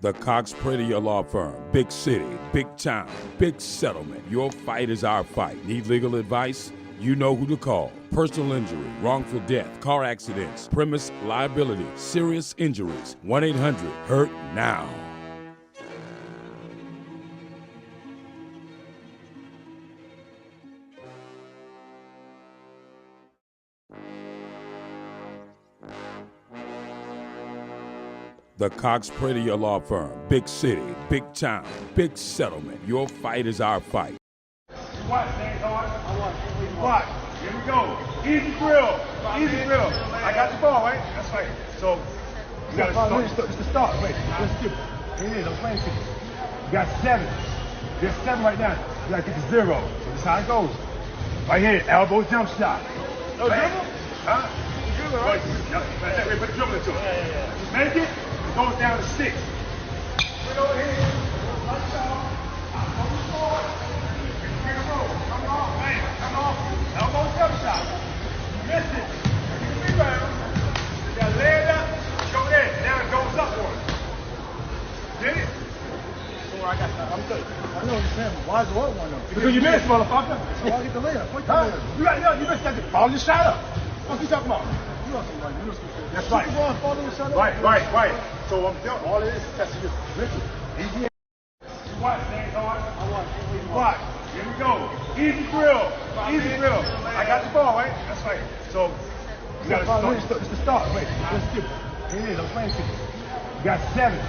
The Cox Prettier Law Firm. Big city, big town, big settlement. Your fight is our fight. Need legal advice? You know who to call. Personal injury, wrongful death, car accidents, premise liability, serious injuries. 1-800-HURT-NOW. The Cox Prettier Law Firm. Big city, big town, big settlement. Your fight is our fight. What, What? Here we go. Easy drill. Easy drill. I got the ball, right? That's right. So, you got to start. It's the start. Wait, let's skip it. Here it is. I'm playing to you. You got 7. There's 7 right now. You got to get to 0. So this is how it goes. Right here, elbow jump shot. No dribble? Huh? Dribble, right? Wait, put the dribble into it. Yeah. Make it. It goes down to 6. Put over here. Touchdown. On the floor. Get a roll. Come on. Bang. Come on. Elbow jump shot. You missed it. You can rebound. You got to lay it up. Go there. Now it goes up for it. Get it? I got that. I'm good. I know what you're saying. Why is it what one though? Because you missed, motherfucker. So I get the layup. What the layup? You missed that. Follow your shot up. What's he talking about? You know something right. You know something. That's right. Follow the shot up. Right. So I'm doing all it is testing your mental. Easy. Watch, man. Watch. Here we go. Easy drill. Easy drill. I got the ball, right? That's right. So you got to start. It's the start. Wait, let's skip it. Here it is. I'm playing to you. You got 7.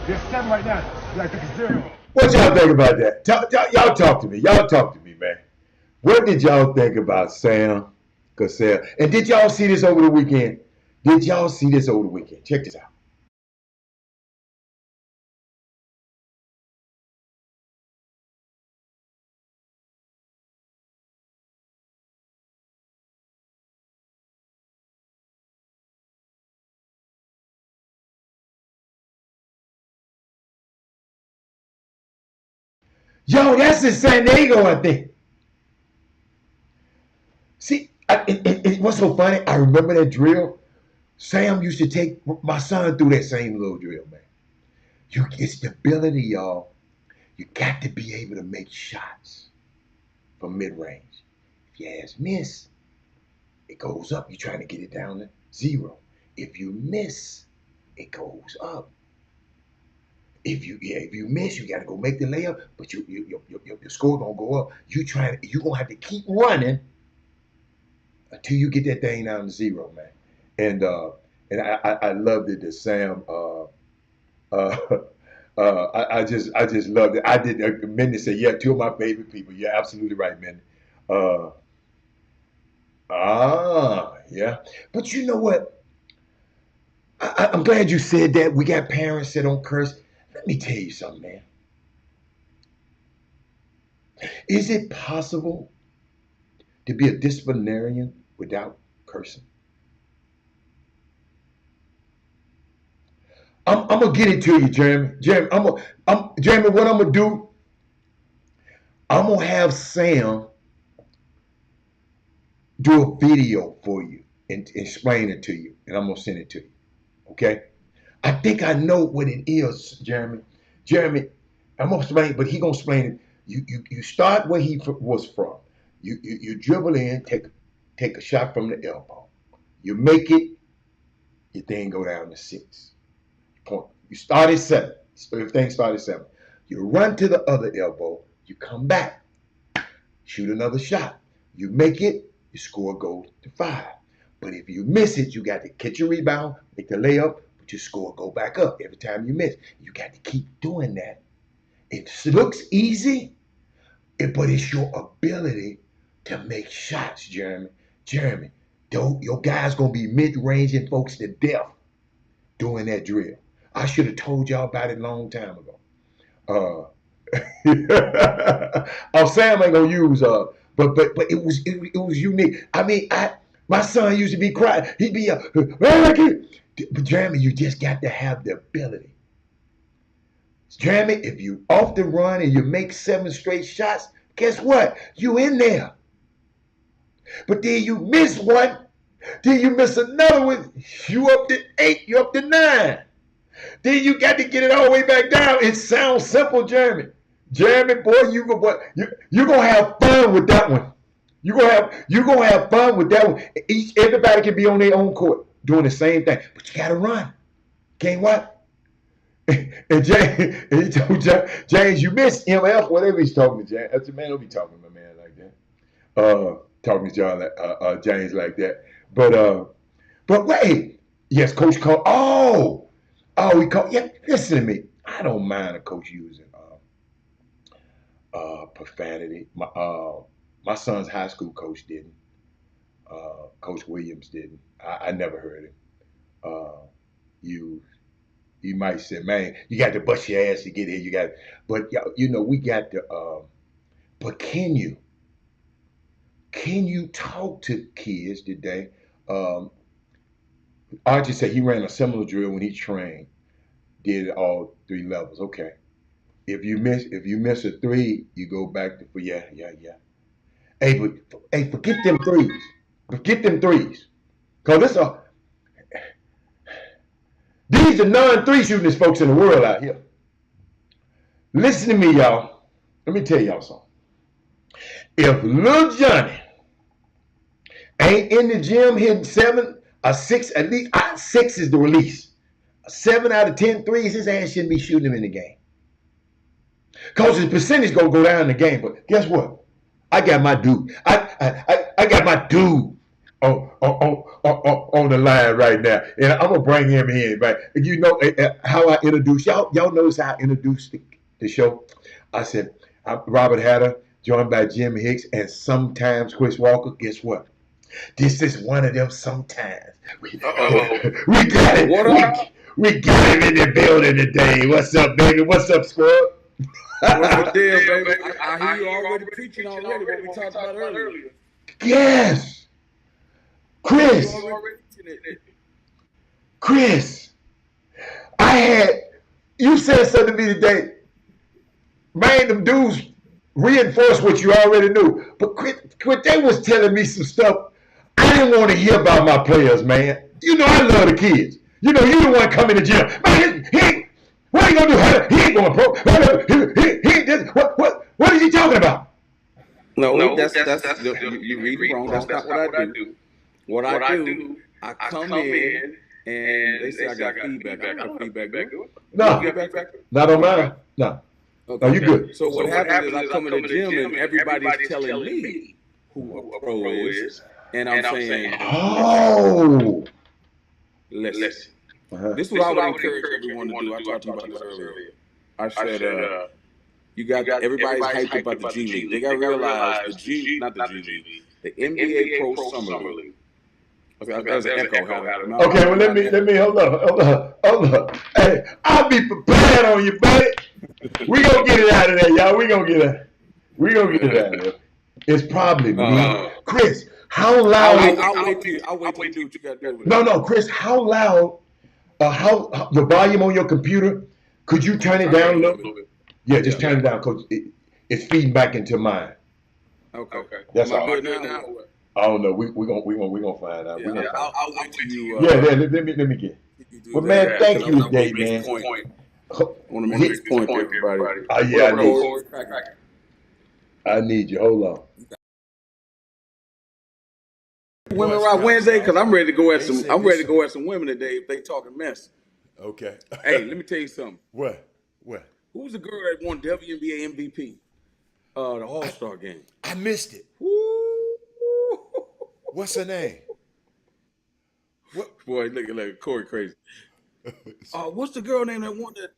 There's 7 right now. You gotta take a 0. What y'all think about that? Y'all talk to me. Y'all talk to me, man. What did y'all think about Sam Cassell? And did y'all see this over the weekend? Did y'all see this over the weekend? Check this out. Yo, that's in San Diego, I think. See, what's so funny? I remember that drill. Sam used to take my son through that same little drill, man. You get stability, y'all. You got to be able to make shots from mid-range. If your ass miss, it goes up. You're trying to get it down to 0. If you miss, it goes up. If you miss, you got to go make the layup, but your score gonna go up. You gonna have to keep running until you get that thing down to 0, man. And I loved it that Sam. I just loved it. I did. Minnie said, "Yeah, 2 of my favorite people." You're absolutely right, Minnie. Yeah. But you know what? I'm glad you said that. We got parents that don't curse. Let me tell you something, man. Is it possible to be a disciplinarian without cursing? I'm gonna get it to you, Jeremy. Jeremy, Jeremy, what I'm gonna do? I'm gonna have Sam do a video for you and explain it to you, and I'm gonna send it to you. Okay? I think I know what it is, Jeremy. Jeremy, I'm gonna explain, but he gonna explain it. You start where he was from. You dribble in, take a shot from the elbow. You make it, your thing go down to 6. Point. You start at 7. So everything started at 7. You run to the other elbow. You come back, shoot another shot. You make it, your score goes to 5. But if you miss it, you got to catch a rebound, make the layup, but your score go back up every time you miss. You got to keep doing that. It looks easy, but it's your ability to make shots, Jeremy. Jeremy, your guys gonna be mid-ranging folks to death doing that drill. I should have told y'all about it a long time ago. Sam ain't gonna use but it was unique. I mean, my son used to be crying. He'd be but Jeremy, you just got to have the ability. Jeremy, if you off the run and you make 7 straight shots, guess what? You in there. But then you miss one, then you miss another one. You up to 8, you up to 9. Then you got to get it all the way back down. It sounds simple, Jeremy. Jeremy, boy, you gonna have fun with that one. You gonna have fun with that one. Everybody can be on their own court doing the same thing, but you gotta run. Can't what? And he told James, you missed MF, whatever he's talking to James. That's the man don't be talking to my man like that. Talking to John James like that. But wait, yes, Coach called. He called. Yeah, listen to me. I don't mind a coach using profanity. My son's high school coach didn't. Coach Williams didn't. I never heard him. You might say, man, you got to bust your ass to get here. But we got to. But can you talk to kids today? Archie said he ran a similar drill when he trained. Did it all 3 levels. Okay. If you miss a 3, you go back to yeah. Hey, forget them 3s. Forget them 3s. Cause these are non-3 shooting folks in the world out here. Listen to me, y'all. Let me tell y'all something. If Lil Johnny ain't in the gym hitting 7 or 6, at least 6 is the release. 7 out of 10 threes, his ass shouldn't be shooting them in the game. Cause his percentage gonna go down in the game. But guess what? I got my dude. I got my dude on the line right now, and I'm gonna bring him in. Right, you know how I introduced y'all. Y'all notice how I introduced the show. I said I'm Robert Hatter, joined by Jim Hicks, and sometimes Chris Walker. Guess what? This is one of them. Sometimes we got it. What up? We got him in the building today. What's up, baby? What's up, squad? What's the deal, baby? I hear you already preaching already what we talked about earlier. Yes, Chris. Chris, you said something to me today. Man, them dudes reinforced what you already knew. But Chris, they was telling me some stuff I didn't want to hear about my players, man. You know I love the kids. You know you the one coming to the gym. Man, what are you gonna do? He ain't going pro. What is he talking about? No, that's you read it wrong. That's not what I do. What I do, I come in and they say I got feedback. I got feedback. No, not on mine. No. Okay. No, you good. So what happens is I come in the gym and everybody's telling me who a pro is, and I'm saying, oh, listen. This is what I would encourage everyone to do. I talked to you about this earlier. I said, you got everybody's hyped about the G League. They got to realize the NBA Pro Summer League. Okay, there's an echo. Okay, well let me hold up. Hey, I'll be prepared on you, buddy. We gonna get it out of there, y'all. We gonna get it out of there. It's probably me, Chris. How loud? I'll wait till you do what you got to do. No, Chris. How loud? How the volume on your computer? Could you turn it down a little bit? Yeah, just turn it down because it's feeding back into mine. Okay. That's all. Good now? I don't know. We gonna find out. Yeah, I'll wait till you. Let me get. Well, man, thank you today, man. I want to make this point to everybody. I need you. Hold on. Women Rock Wednesday, because I'm ready to go at some. I'm ready to go at some women today if they talking mess. Okay. Hey, let me tell you something. What? Who's the girl that won WNBA MVP? The All-Star game. I missed it. Woo. What's her name? What? Boy, look at Corey crazy. What's the girl name that won that?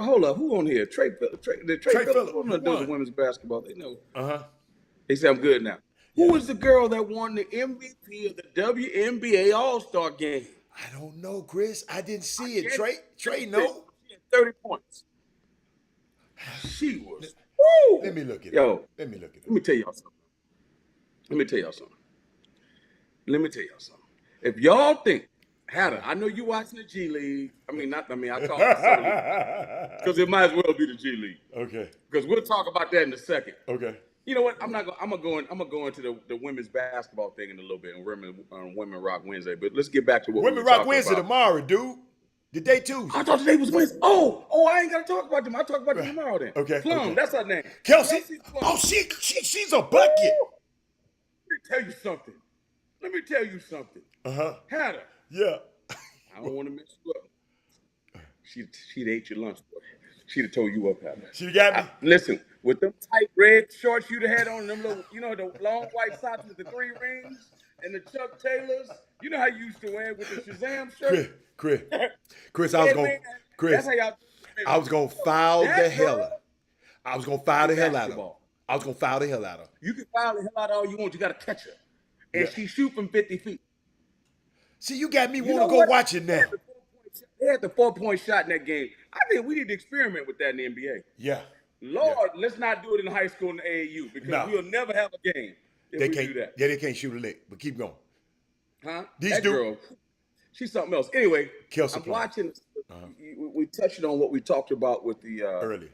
Hold up, who on here? Trey Phillips. Trey Phillips. Who does the women's basketball? They know. They say I'm good now. Who was the girl that won the MVP of the WNBA All-Star game? I don't know, Chris. I didn't see it. Trey, no. She had 30 points. She was. Woo! Let me look at it. Yo, let me look at it. Let me tell y'all something. If y'all think, Hatter, I know you watching the G League. I call it Summer League because it might as well be the G League. Okay. Because we'll talk about that in a second. Okay. You know what? I'm gonna go into the women's basketball thing in a little bit and Women Rock Wednesday. But let's get back to what Women Rock Wednesday tomorrow, dude. The day Tuesday. I thought today was Wednesday. Oh, I ain't gotta talk about them. I'll talk about them tomorrow then. Okay. Plum, that's her name. Kelsey. Oh, she's a bucket. Let me tell you something. Hatter. Yeah. I don't want to mess you up. She'd ate your lunch, boy. She'd have told you up, Hatter. She got me. Listen, with them tight red shorts you'd have had on, them little, the long white socks with the 3 rings and the Chuck Taylors. You know how you used to wear it with the Shazam shirt? Chris, I was gonna foul the hell out. I was gonna foul the hell out of her. You can foul the hell out of all you want. You got to catch her, and she shoot from 50 feet. See, you got me want to go watch it now. They had the 4-point shot in that game. I think we need to experiment with that in the NBA. Yeah. Lord, let's not do it in high school and the AAU because we'll never have a game if we do that. Yeah, they can't shoot a lick, but keep going. Huh? That girl, she's something else. Anyway, Kelsey I'm watching. We touched on what we talked about with the earlier.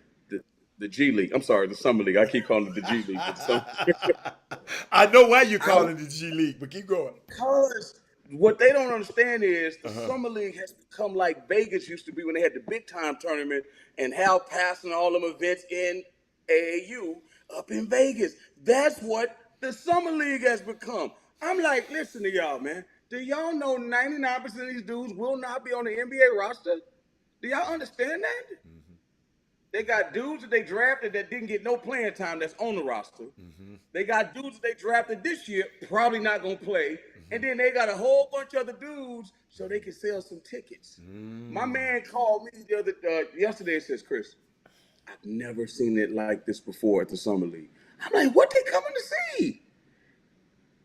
The G League. I'm sorry, the Summer League. I keep calling it the G League. I know why you're calling it the G League, but keep going. Because what they don't understand is the Summer League has become like Vegas used to be when they had the big time tournament and Hal passing all them events in AAU up in Vegas. That's what the Summer League has become. I'm like, listen to y'all, man. Do y'all know 99% of these dudes will not be on the NBA roster? Do y'all understand that? Mm-hmm. They got dudes that they drafted that didn't get no playing time that's on the roster. Mm-hmm. They got dudes that they drafted this year, probably not going to play. Mm-hmm. And then they got a whole bunch of other dudes so they can sell some tickets. My man called me yesterday and says, Chris, I've never seen it like this before at the Summer League. I'm like, what they coming to see?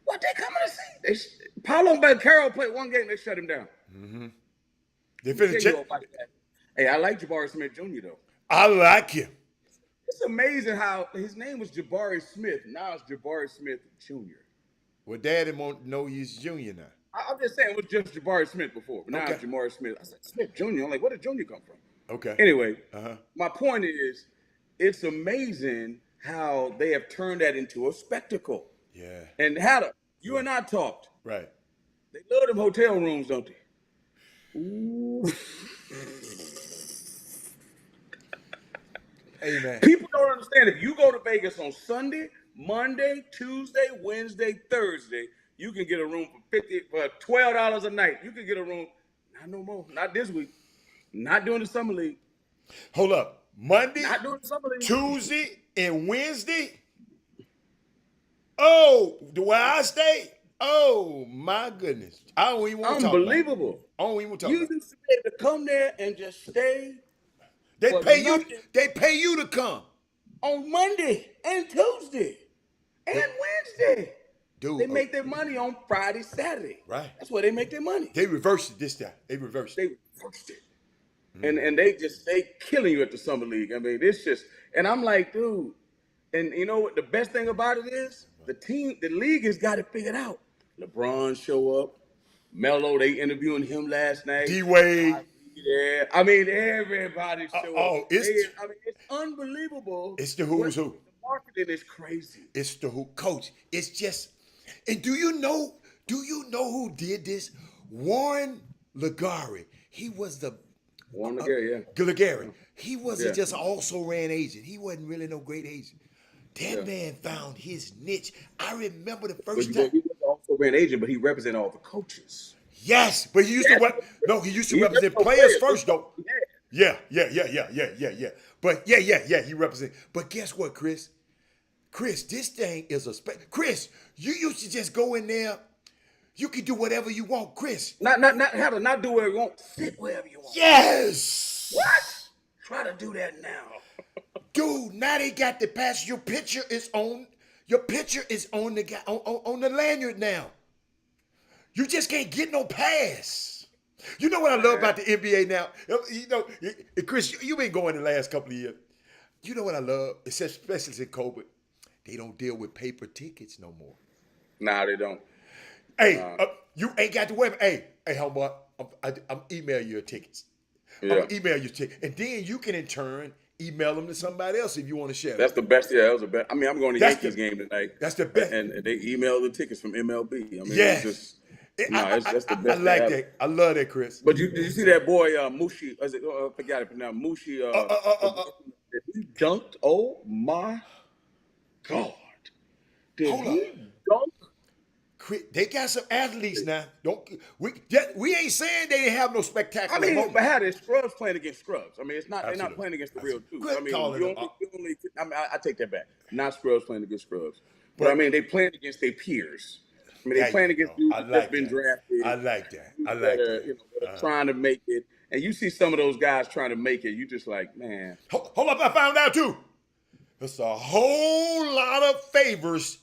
What they coming to see? Paulo Banchero played one game, they shut him down. They finished check. Hey, I like Jabari Smith Jr. though. I like him. It's amazing how his name was Jabari Smith. Now it's Jabari Smith Jr. Well, Daddy won't know he's junior now. I'm just saying it was just Jabari Smith before, but now it's Jabari Smith. I said Smith Jr. I'm like, where did Jr. come from? Okay. Anyway, my point is, it's amazing how they have turned that into a spectacle. Yeah. And Hatter, you and I talked. Right. They love them hotel rooms, don't they? Ooh. Hey, man. People don't understand. If you go to Vegas on Sunday, Monday, Tuesday, Wednesday, Thursday, you can get a room for $12 a night. You can get a room, not no more, not this week, not during the Summer League. Hold up. Monday, Not during the Summer League. Tuesday, and Wednesday? Oh, where I stay? Oh, my goodness. I don't even want to talk about it. Unbelievable. I don't even want to talk You about it. used to be able to come there and just stay They for pay you. nothing. They pay you to come. On Monday and Tuesday and Wednesday. Dude, They make their money on Friday, Saturday. Right. That's where they make their money. They reversed it this time. They reversed it. They reversed it. And they killing you at the Summer League. I mean, it's just, and I'm like, dude, and you know what the best thing about it is? The league has got it figured out. LeBron show up. Melo, they interviewing him last night. D-Wade. Yeah, I mean, everybody show up. It's unbelievable. It's the who's who. The marketing is crazy. It's the who. Coach, it's just, and do you know who did this? Warren Legare. He was the Warren Legare, yeah. Legare. He wasn't Yeah. just an also-ran agent. He wasn't really no great agent. That man found his niche. I remember the first time. He was also an agent, but he represented all the coaches. Yes, but he used to he used to represent players first though. Yeah. But he represent. But guess what, Chris? Chris, this thing is a Chris, you used to just go in there. You can do whatever you want, Chris. Not how to not do whatever you want. Sit wherever you want. Yes. What? Try to do that now. Dude, now they got the pass. Your picture is on the guy on the lanyard now. You just can't get no pass. You know what I love about the NBA now? You know, Chris, you've been going the last couple of years. You know what I love? Especially since COVID. They don't deal with paper tickets no more. Nah, they don't. Hey, you ain't got to worry. Hey, homeboy, I'm emailing you your tickets. Yeah. I'm gonna email you tickets. And then you can in turn email them to somebody else if you want to share. That's the best. Yeah, that was the best. I mean, I'm going to Yankees game tonight. That's the best. And they email the tickets from MLB. I mean, yes. It's that's the best. I like that. I love that, Chris. But did you see that boy Mushi? I forgot it now. Mushi. He dunked. Oh my God! Did he dunk? They got some athletes now. We ain't saying they didn't have no spectacular. I mean, moments. but how is Scrubs playing against Scrubs? I mean, it's not. They're not playing against the real two. Good I mean, calling them. I take that back. Not Scrubs playing against Scrubs, but I mean, they playing against their peers. I mean, they playing against dudes that's been drafted. I like that. I like that. You know, that are trying to make it, and you see some of those guys trying to make it. You just like, man. Hold up! I found out too. There's a whole lot of favors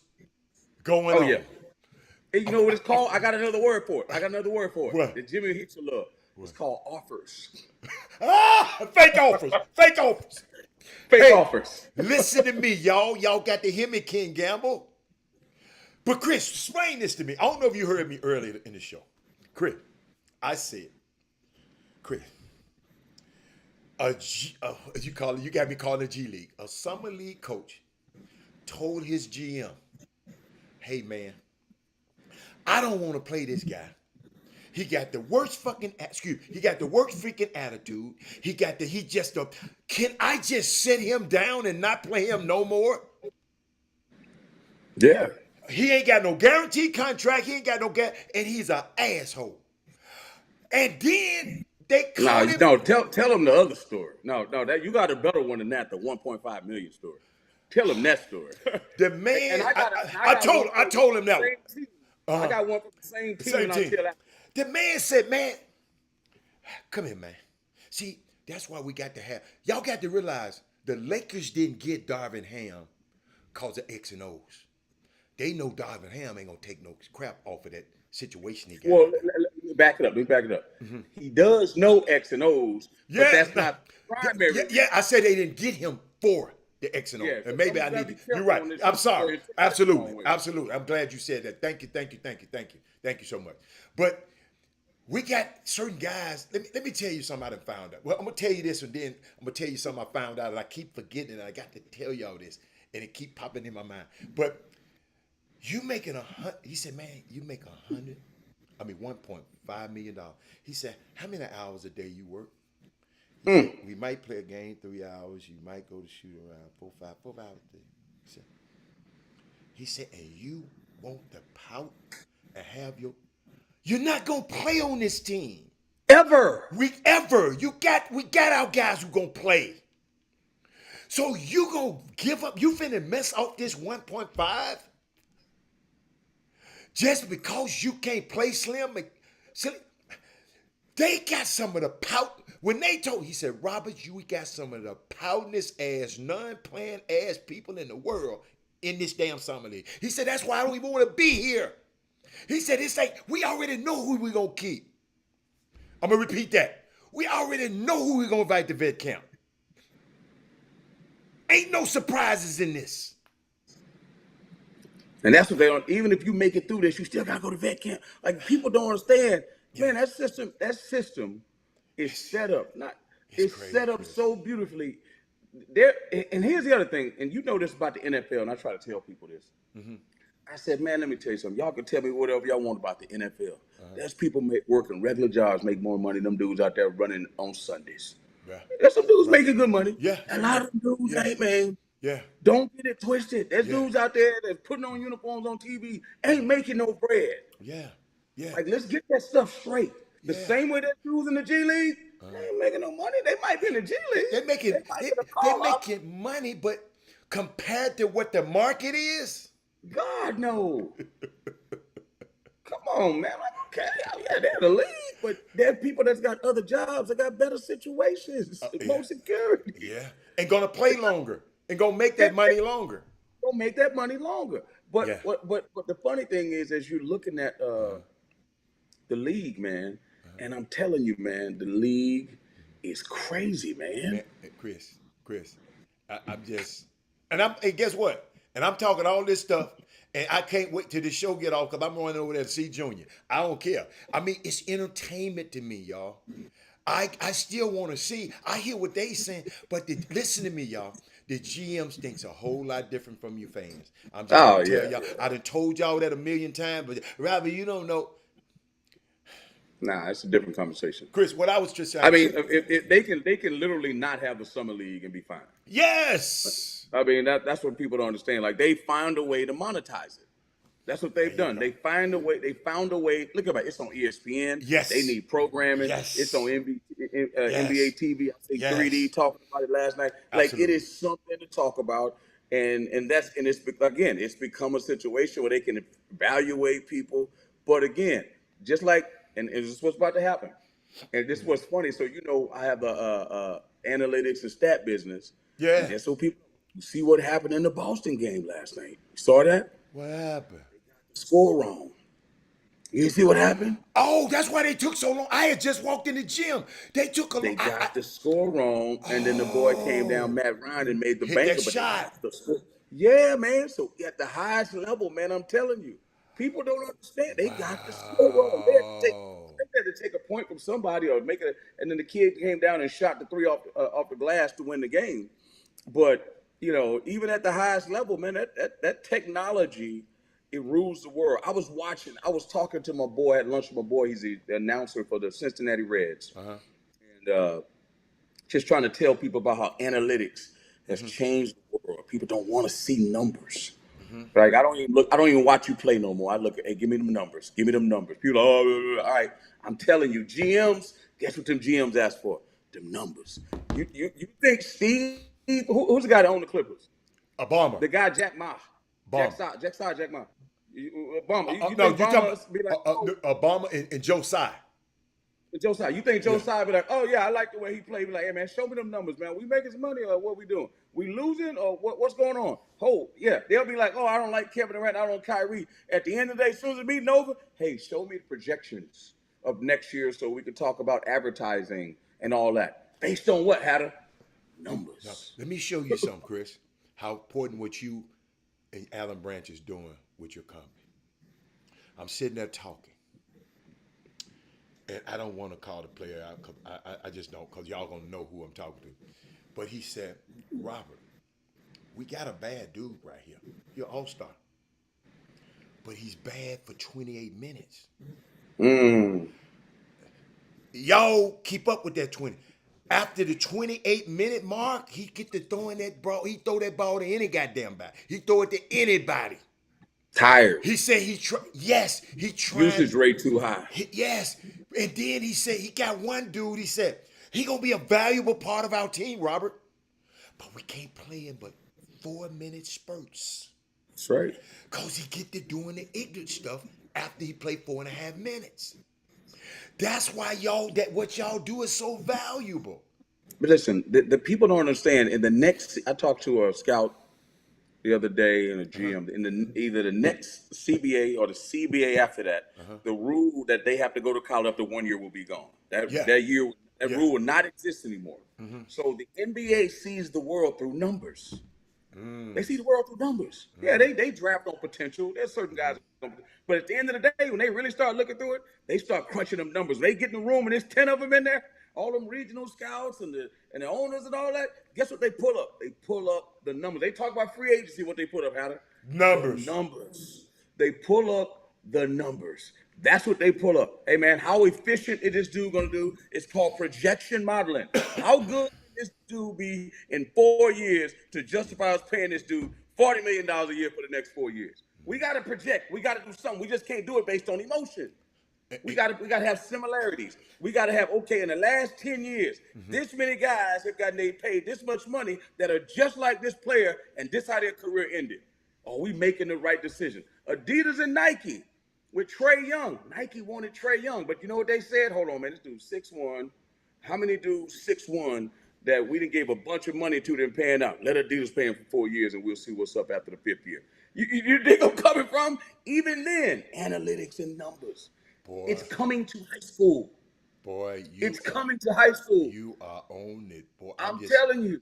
going on. Oh yeah. And you know what it's called? I got another word for it. What? That Jimmy Hicks will love. It's called offers. Fake offers. Fake offers. Fake offers. Listen to me, y'all. Y'all got to hear me, King Gamble. But Chris, explain this to me. I don't know if you heard me earlier in the show. Chris, I said, Chris, you got me calling a G League. A summer league coach told his GM, hey man, I don't want to play this guy. He got the worst freaking attitude. Can I just sit him down and not play him no more? Yeah. He ain't got no guaranteed contract. He ain't got no and he's an asshole. And then they called him. No, tell him the other story. No, that you got a better one than that, the 1.5 million story. Tell him that story. The man, And I told him that one. I got one from the same team, Same and I'll team. tell that. The man said, man, come here, man. See, that's why we got to have, y'all got to realize the Lakers didn't get Darvin Ham because of X and O's. They know Darvin Ham ain't going to take no crap off of that situation he got. Well, let me back it up. He does know X and O's, but that's not primary. Yeah, I said they didn't get him for the X and O. Yeah, And maybe I need to. You're right. I'm sorry. Absolutely. I'm glad you said that. Thank you so much. But we got certain guys. Let me tell you something I done found out. Well, I'm gonna tell you this, and then I'm gonna tell you something I found out, and I keep forgetting, and I got to tell y'all this, and it keep popping in my mind. But you making he said, man, you make $1.5 million. He said, how many hours a day you work? He said, we might play a game 3 hours. You might go to shoot around 4 hours a day. He said, and you want to pout and have you're not gonna play on this team Ever. We got our guys who gonna play. So you gonna give up? You finna mess off this 1.5 just because you can't play Slim? They got some of the pout. When they told, he said, Robert, we got some of the poutinest ass, non-playing ass people in the world in this damn summer league. He said, that's why I don't even want to be here. He said, it's like, we already know who we gonna keep. I'm gonna repeat that. We already know who we gonna invite to vet camp. Ain't no surprises in this. And that's what they don't. Even if you make it through this, you still gotta go to vet camp. Like, people don't understand. Man, that system is set up. It's crazy, set up Chris. so beautifully. There, and here's the other thing, and you know this about the NFL, and I try to tell people this. I said, man, let me tell you something. Y'all can tell me whatever y'all want about the NFL. There's people working regular jobs, make more money than them dudes out there running on Sundays. Yeah. There's some dudes making good money. Yeah. A lot of them dudes ain't, man. Yeah. Don't get it twisted. There's dudes out there that's putting on uniforms on TV, ain't making no bread. Yeah. Yeah. Like, let's get that stuff straight. The Yeah. same way that dudes in the G League, they ain't making no money. They might be in the G League. They're making might get a call up. money, but compared to what the market is, God, no. Come on, man. Like, okay, yeah, they're the league, but there are people that's got other jobs that got better situations, more security. yeah, and gonna play longer and gonna make that money longer. Gonna make that money longer. But Yeah. but the funny thing is, as you're looking at the league, man, and I'm telling you, man, the league is crazy, man. Chris, I'm just, and guess what? And I'm talking all this stuff, and I can't wait till the show get off because I'm running over there to see Junior. I don't care. I mean, it's entertainment to me, y'all. I still want to see. I hear what they saying, but listen to me, y'all. The GMs thinks a whole lot different from you fans. I'm just gonna tell y'all. I done told y'all that a million times, but Robbie, you don't know. Nah, it's a different conversation. Chris, what I was just saying. I mean, if they can literally not have the summer league and be fine. Yes. I mean, that's what people don't understand. Like, they found a way to monetize it. That's what they've done. They found a way. Look at it. It's on ESPN. Yes. They need programming. Yes. It's on NBA TV. I think Yes. 3D talking about it last night. Like, Absolutely. it is something to talk about. And it's become a situation where they can evaluate people. But again, just like, and this is what's about to happen. And this was funny. So, I have a analytics and stat business. Yeah. And so people see what happened in the Boston game last night. You saw that? What happened? Score wrong. You see what happened? Oh, that's why they took so long. I had just walked in the gym. They took a They long. got the score wrong, and then the boy came down, Matt Ryan, and made the Hit banker. that but they shot. got the score. Yeah, man. So at the highest level, man, I'm telling you, people don't understand. They got the score wrong. They had to take a point from somebody or make it, and then the kid came down and shot the three off the glass to win the game. But even at the highest level, man, that technology, it rules the world. I was talking to my boy at lunch with my boy. He's the announcer for the Cincinnati Reds. And just trying to tell people about how analytics has changed the world. People don't want to see numbers. Like, I don't even watch you play no more. I look at, hey, give me them numbers. Give me them numbers. People are, oh, all right. I'm telling you, GMs, guess what them GMs ask for? Them numbers. You think Steve, who's the guy that owned the Clippers? A bomber. The guy Jack Ma. Bomb. Jack Ma. Obama. You No, think you talking Obama be like, Obama and Joe Tsai. Josiah, you think Yeah. Josiah be like, oh yeah, I like the way he played. Be like, hey man, show me them numbers, man. We making some money or what we doing? We losing or what's going on? Oh yeah, they'll be like, oh, I don't like Kevin Durant, I don't like Kyrie. At the end of the day, as soon as the meeting over, hey, show me the projections of next year so we can talk about advertising and all that. Based on what, Hatter? Numbers. Now, let me show you something, Chris. How important what you and Alan Branch is doing with your company. I'm sitting there talking. And I don't want to call the player out because I just don't, because y'all going to know who I'm talking to. But he said, Robert, we got a bad dude right here. You're an all-star. But he's bad for 28 minutes. Y'all keep up with that 20. After the 28-minute mark, he get to throwing that ball. He throw that ball to any goddamn body. He throw it to anybody. Tired. He said he tried. Yes, he tried. Usage rate too high. Yes. And then he said he got one dude, he said, he gonna be a valuable part of our team, Robert. But we can't play him but 4-minute spurts. That's right. Cause he get to doing the ignorant stuff after he played 4.5 minutes. That's why what y'all do is so valuable. But listen, the people don't understand. In the next, I talked to a scout the other day and a GM. In either the next CBA or the CBA after that, the rule that they have to go to college after 1 year will be gone. That rule will not exist anymore. So the NBA sees the world through numbers. They see the world through numbers. Yeah, they draft on potential. There's certain guys, but at the end of the day, when they really start looking through it, they start crunching them numbers. When they get in the room and there's 10 of them in there, all them regional scouts and the owners and all that. Guess what they pull up? They pull up the numbers. They talk about free agency. What they put up, Hatter? Numbers. The numbers. They pull up the numbers. That's what they pull up. Hey man, how efficient is this dude gonna do? It's called projection modeling. How good can this dude be in 4 years to justify us paying this dude $40 million a year for the next 4 years? We gotta project. We gotta do something. We just can't do it based on emotion. We gotta have similarities. We gotta have, okay, in the last 10 years, this many guys have gotten paid this much money that are just like this player, and this how their career ended. Are we making the right decision? Adidas and Nike with Trae Young. Nike wanted Trae Young, but you know what they said? Hold on, man, this dude's 6'1". How many dudes 6'1" that we didn't give a bunch of money to them paying out? Let Adidas pay him for 4 years, and we'll see what's up after the 5th year. You think I'm coming from? Even then, analytics and numbers. Boy, it's coming to high school. Boy, it's coming to high school. You are on it, boy. I'm telling you.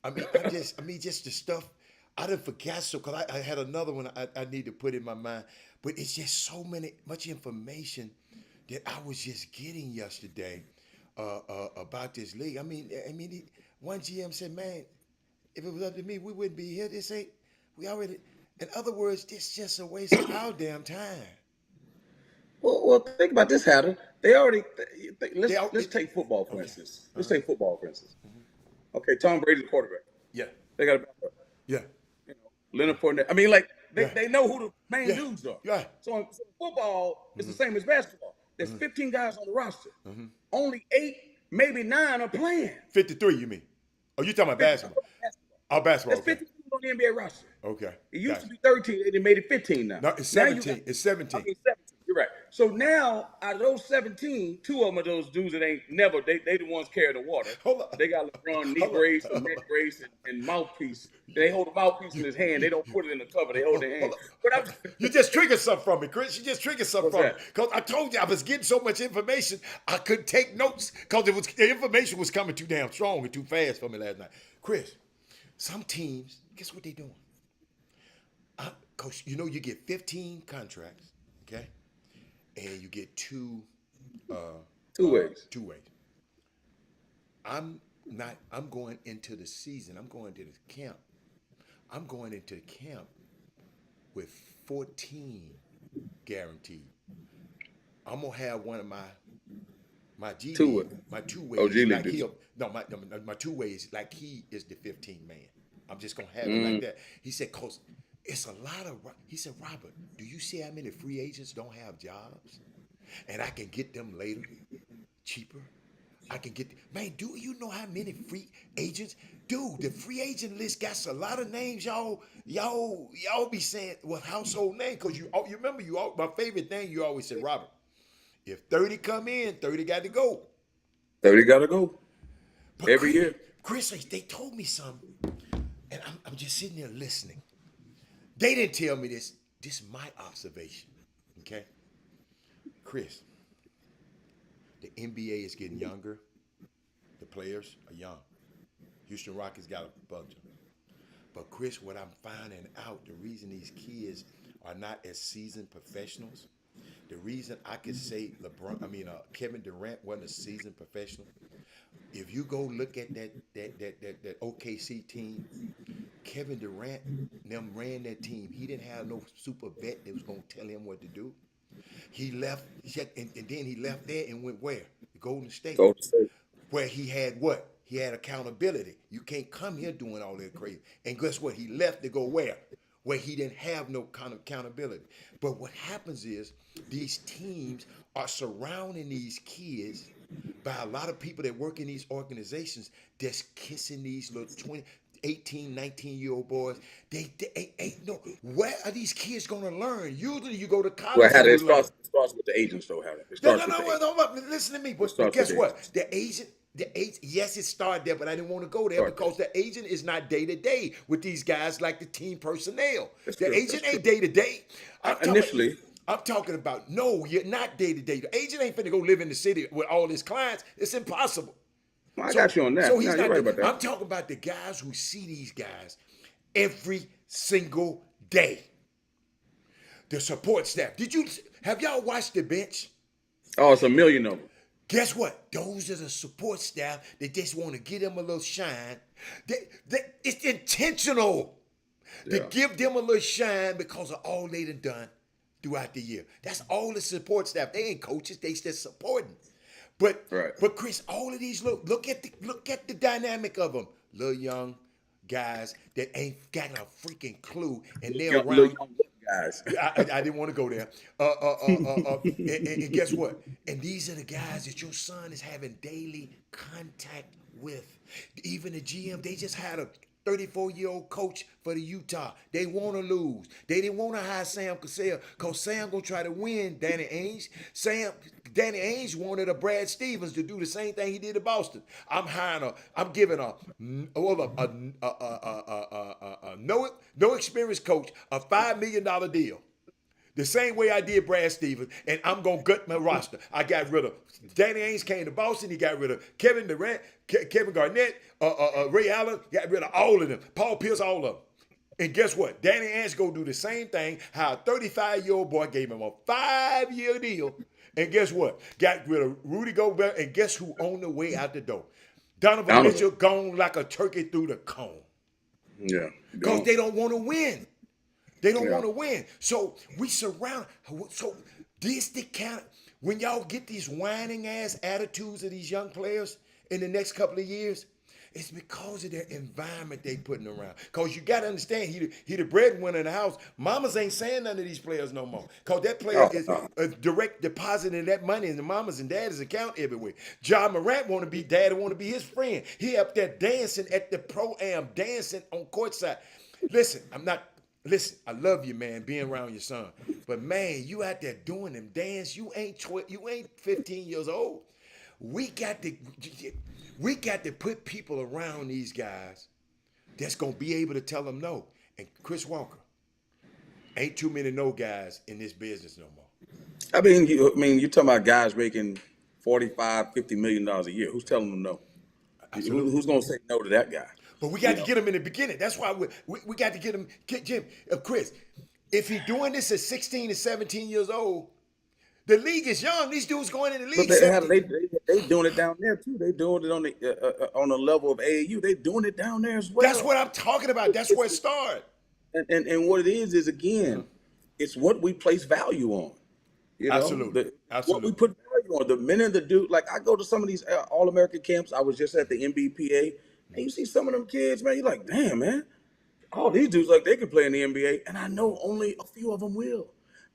I mean, just the stuff. I done forgot because I had another one I need to put in my mind. But it's just so much information that I was just getting yesterday about this league. I mean, one GM said, "Man, if it was up to me, we wouldn't be here. We already." In other words, it's just a waste of our damn time. Well, think about this, Hatter. They already. Let's take football for instance. Let's take football for instance. Okay, Tom Brady's the quarterback. Yeah. They got a backup. Yeah. Leonard Fournette. I mean, like they know who the main dudes are. Yeah. So in football, it's the same as basketball. There's 15 guys on the roster. Only 8, maybe 9 are playing. 53, you mean? Oh, you talking about basketball? Oh, basketball. There's 50 people on the NBA roster. Okay. It used to be 13. They made it 15 now. No, it's 17. It's 17. Okay, 17. You're right. So now, out of those 17, 2 of them are those dudes that ain't never. They the ones carrying the water. Hold on. They got LeBron knee brace, and neck brace, and mouthpiece. They hold the mouthpiece in his hand. They don't put it in the cover. They hold their hand. But you just triggered something from me, Chris. You just triggered something What's from me. Because I told you I was getting so much information, I couldn't take notes because the information was coming too damn strong and too fast for me last night. Chris, some teams, guess what they doing? Coach, you get 15 contracts, okay? And you get two ways. I'm going into the season. I'm going to the camp. I'm going into camp with 14 guaranteed. I'm gonna have one of my G my two ways. Oh, G like League. My two ways like he is the 15 man. I'm just gonna have it like that. He said, "Cause it's a lot of." He said, "Robert, do you see how many free agents don't have jobs, and I can get them later, cheaper?" I can get. Man, do you know how many free agents? Dude, the free agent list got a lot of names. Y'all be saying well household name because you remember my favorite thing you always said, Robert. If 30 come in, 30 got to go. 30 got to go. But Every year. Chris, they told me something, and I'm just sitting there listening. They didn't tell me this. This is my observation. Okay, Chris. The NBA is getting younger. The players are young. Houston Rockets got a bunch of them. But Chris, what I'm finding out, the reason these kids are not as seasoned professionals, the reason I could say Kevin Durant wasn't a seasoned professional. If you go look at that OKC team, Kevin Durant them ran that team. He didn't have no super vet that was gonna tell him what to do. He left, and then he left there and went where? Golden State. Golden State. Where he had what? He had accountability. You can't come here doing all that crazy. And guess what? He left to go where? Where he didn't have no kind of accountability. But what happens is these teams are surrounding these kids by a lot of people that work in these organizations that's kissing these little 20, 18, 19-year-old boys. They ain't no. Where are these kids going to learn? Usually you go to college. Well, it starts with the agents, though, Harry. No. Listen to me. But guess what? The agent, yes, it started there, but I didn't want to go there because the agent is not day to day with these guys like the team personnel. The agent ain't day to day. Initially. I'm talking about, no, you're not day to day. The agent ain't finna go live in the city with all his clients. It's impossible. I got you on that. So he's not right about that. I'm talking about the guys who see these guys every single day. The support staff. Have y'all watched the bench? Oh, it's a million of them. Guess what? Those are the support staff that just want to give them a little shine. It's intentional to give them a little shine because of all they done throughout the year. That's all the support staff. They ain't coaches. They just supporting. But Chris, all of these look at the dynamic of them. Little young guys that ain't got a freaking clue, and they're around. Little young guys. I didn't want to go there. And guess what? And these are the guys that your son is having daily contact with. Even the GM, they just had a 34-year-old coach for the Utah. They want to lose. They didn't want to hire Sam Cassell because Sam going to try to win Danny Ainge. Danny Ainge wanted a Brad Stevens to do the same thing he did to Boston. I'm giving a no experience coach a $5 million deal. The same way I did Brad Stevens, and I'm going to gut my roster. I got rid of Danny Ainge came to Boston. He got rid of Kevin Durant, Kevin Garnett, Ray Allen. Got rid of all of them. Paul Pierce, all of them. And guess what? Danny Ainge go do the same thing. How a 35-year-old boy gave him a 5-year deal. And guess what? Got rid of Rudy Gobert. And guess who on the way out the door? Donovan Mitchell gone like a turkey through the cone. Yeah. Because they don't want to win. They don't want to win. So we surround. So this the kind. When y'all get these whining ass attitudes of these young players in the next couple of years, it's because of their environment they putting around. Because you got to understand, he the breadwinner in the house. Mamas ain't saying none of these players no more. Because that player is a direct depositing that money in the mamas and daddy's account everywhere. Ja Morant want to be daddy, want to be his friend. He up there dancing at the pro-am, dancing on courtside. Listen, I love you, man, being around your son. But man, you out there doing them dance. You ain't 15 years old. We got to put people around these guys that's gonna be able to tell them no. And Chris Walker, ain't too many no guys in this business no more. I mean, you're talking about guys making $45, $50 million a year. Who's telling them no? Who's gonna say no to that guy? But we got to get him in the beginning. That's why we got to get him. Jim, Chris, if he's doing this at 16 to 17 years old, the league is young. These dudes going in the league. But they doing it down there too. They doing it on the level of AAU. They doing it down there as well. That's what I'm talking about. That's where it started. And what it is again, it's what we place value on. You know? Absolutely. What we put value on. The minute the dude, like I go to some of these All-American camps. I was just at the NBPA. And you see some of them kids, man, you're like, damn, man, all these dudes, like, they can play in the NBA, and I know only a few of them will.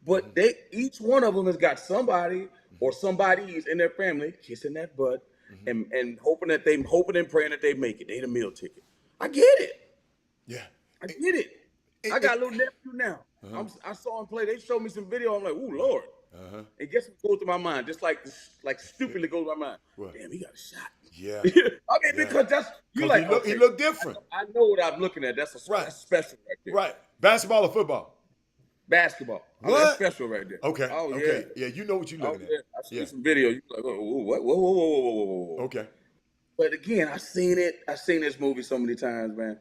But each one of them has got somebody or somebodies in their family kissing that butt, and hoping and praying that they make it. They the meal ticket. I get it. Yeah. I get it. I got a little nephew now. I saw him play. They showed me some video. I'm like, ooh, Lord. And guess what goes through my mind? Just like stupidly goes through my mind. What? Damn, he got a shot. Yeah. I mean, because that's you like. He look different. I know what I'm looking at. That's that's special right there. Right. Basketball or football? Basketball. I mean, What? that's special right there. Okay. Oh yeah. Okay. Yeah, you know what you're looking Yeah. I see some video. You like, whoa. at. Okay. But again, I seen it. I seen this movie so many times, man.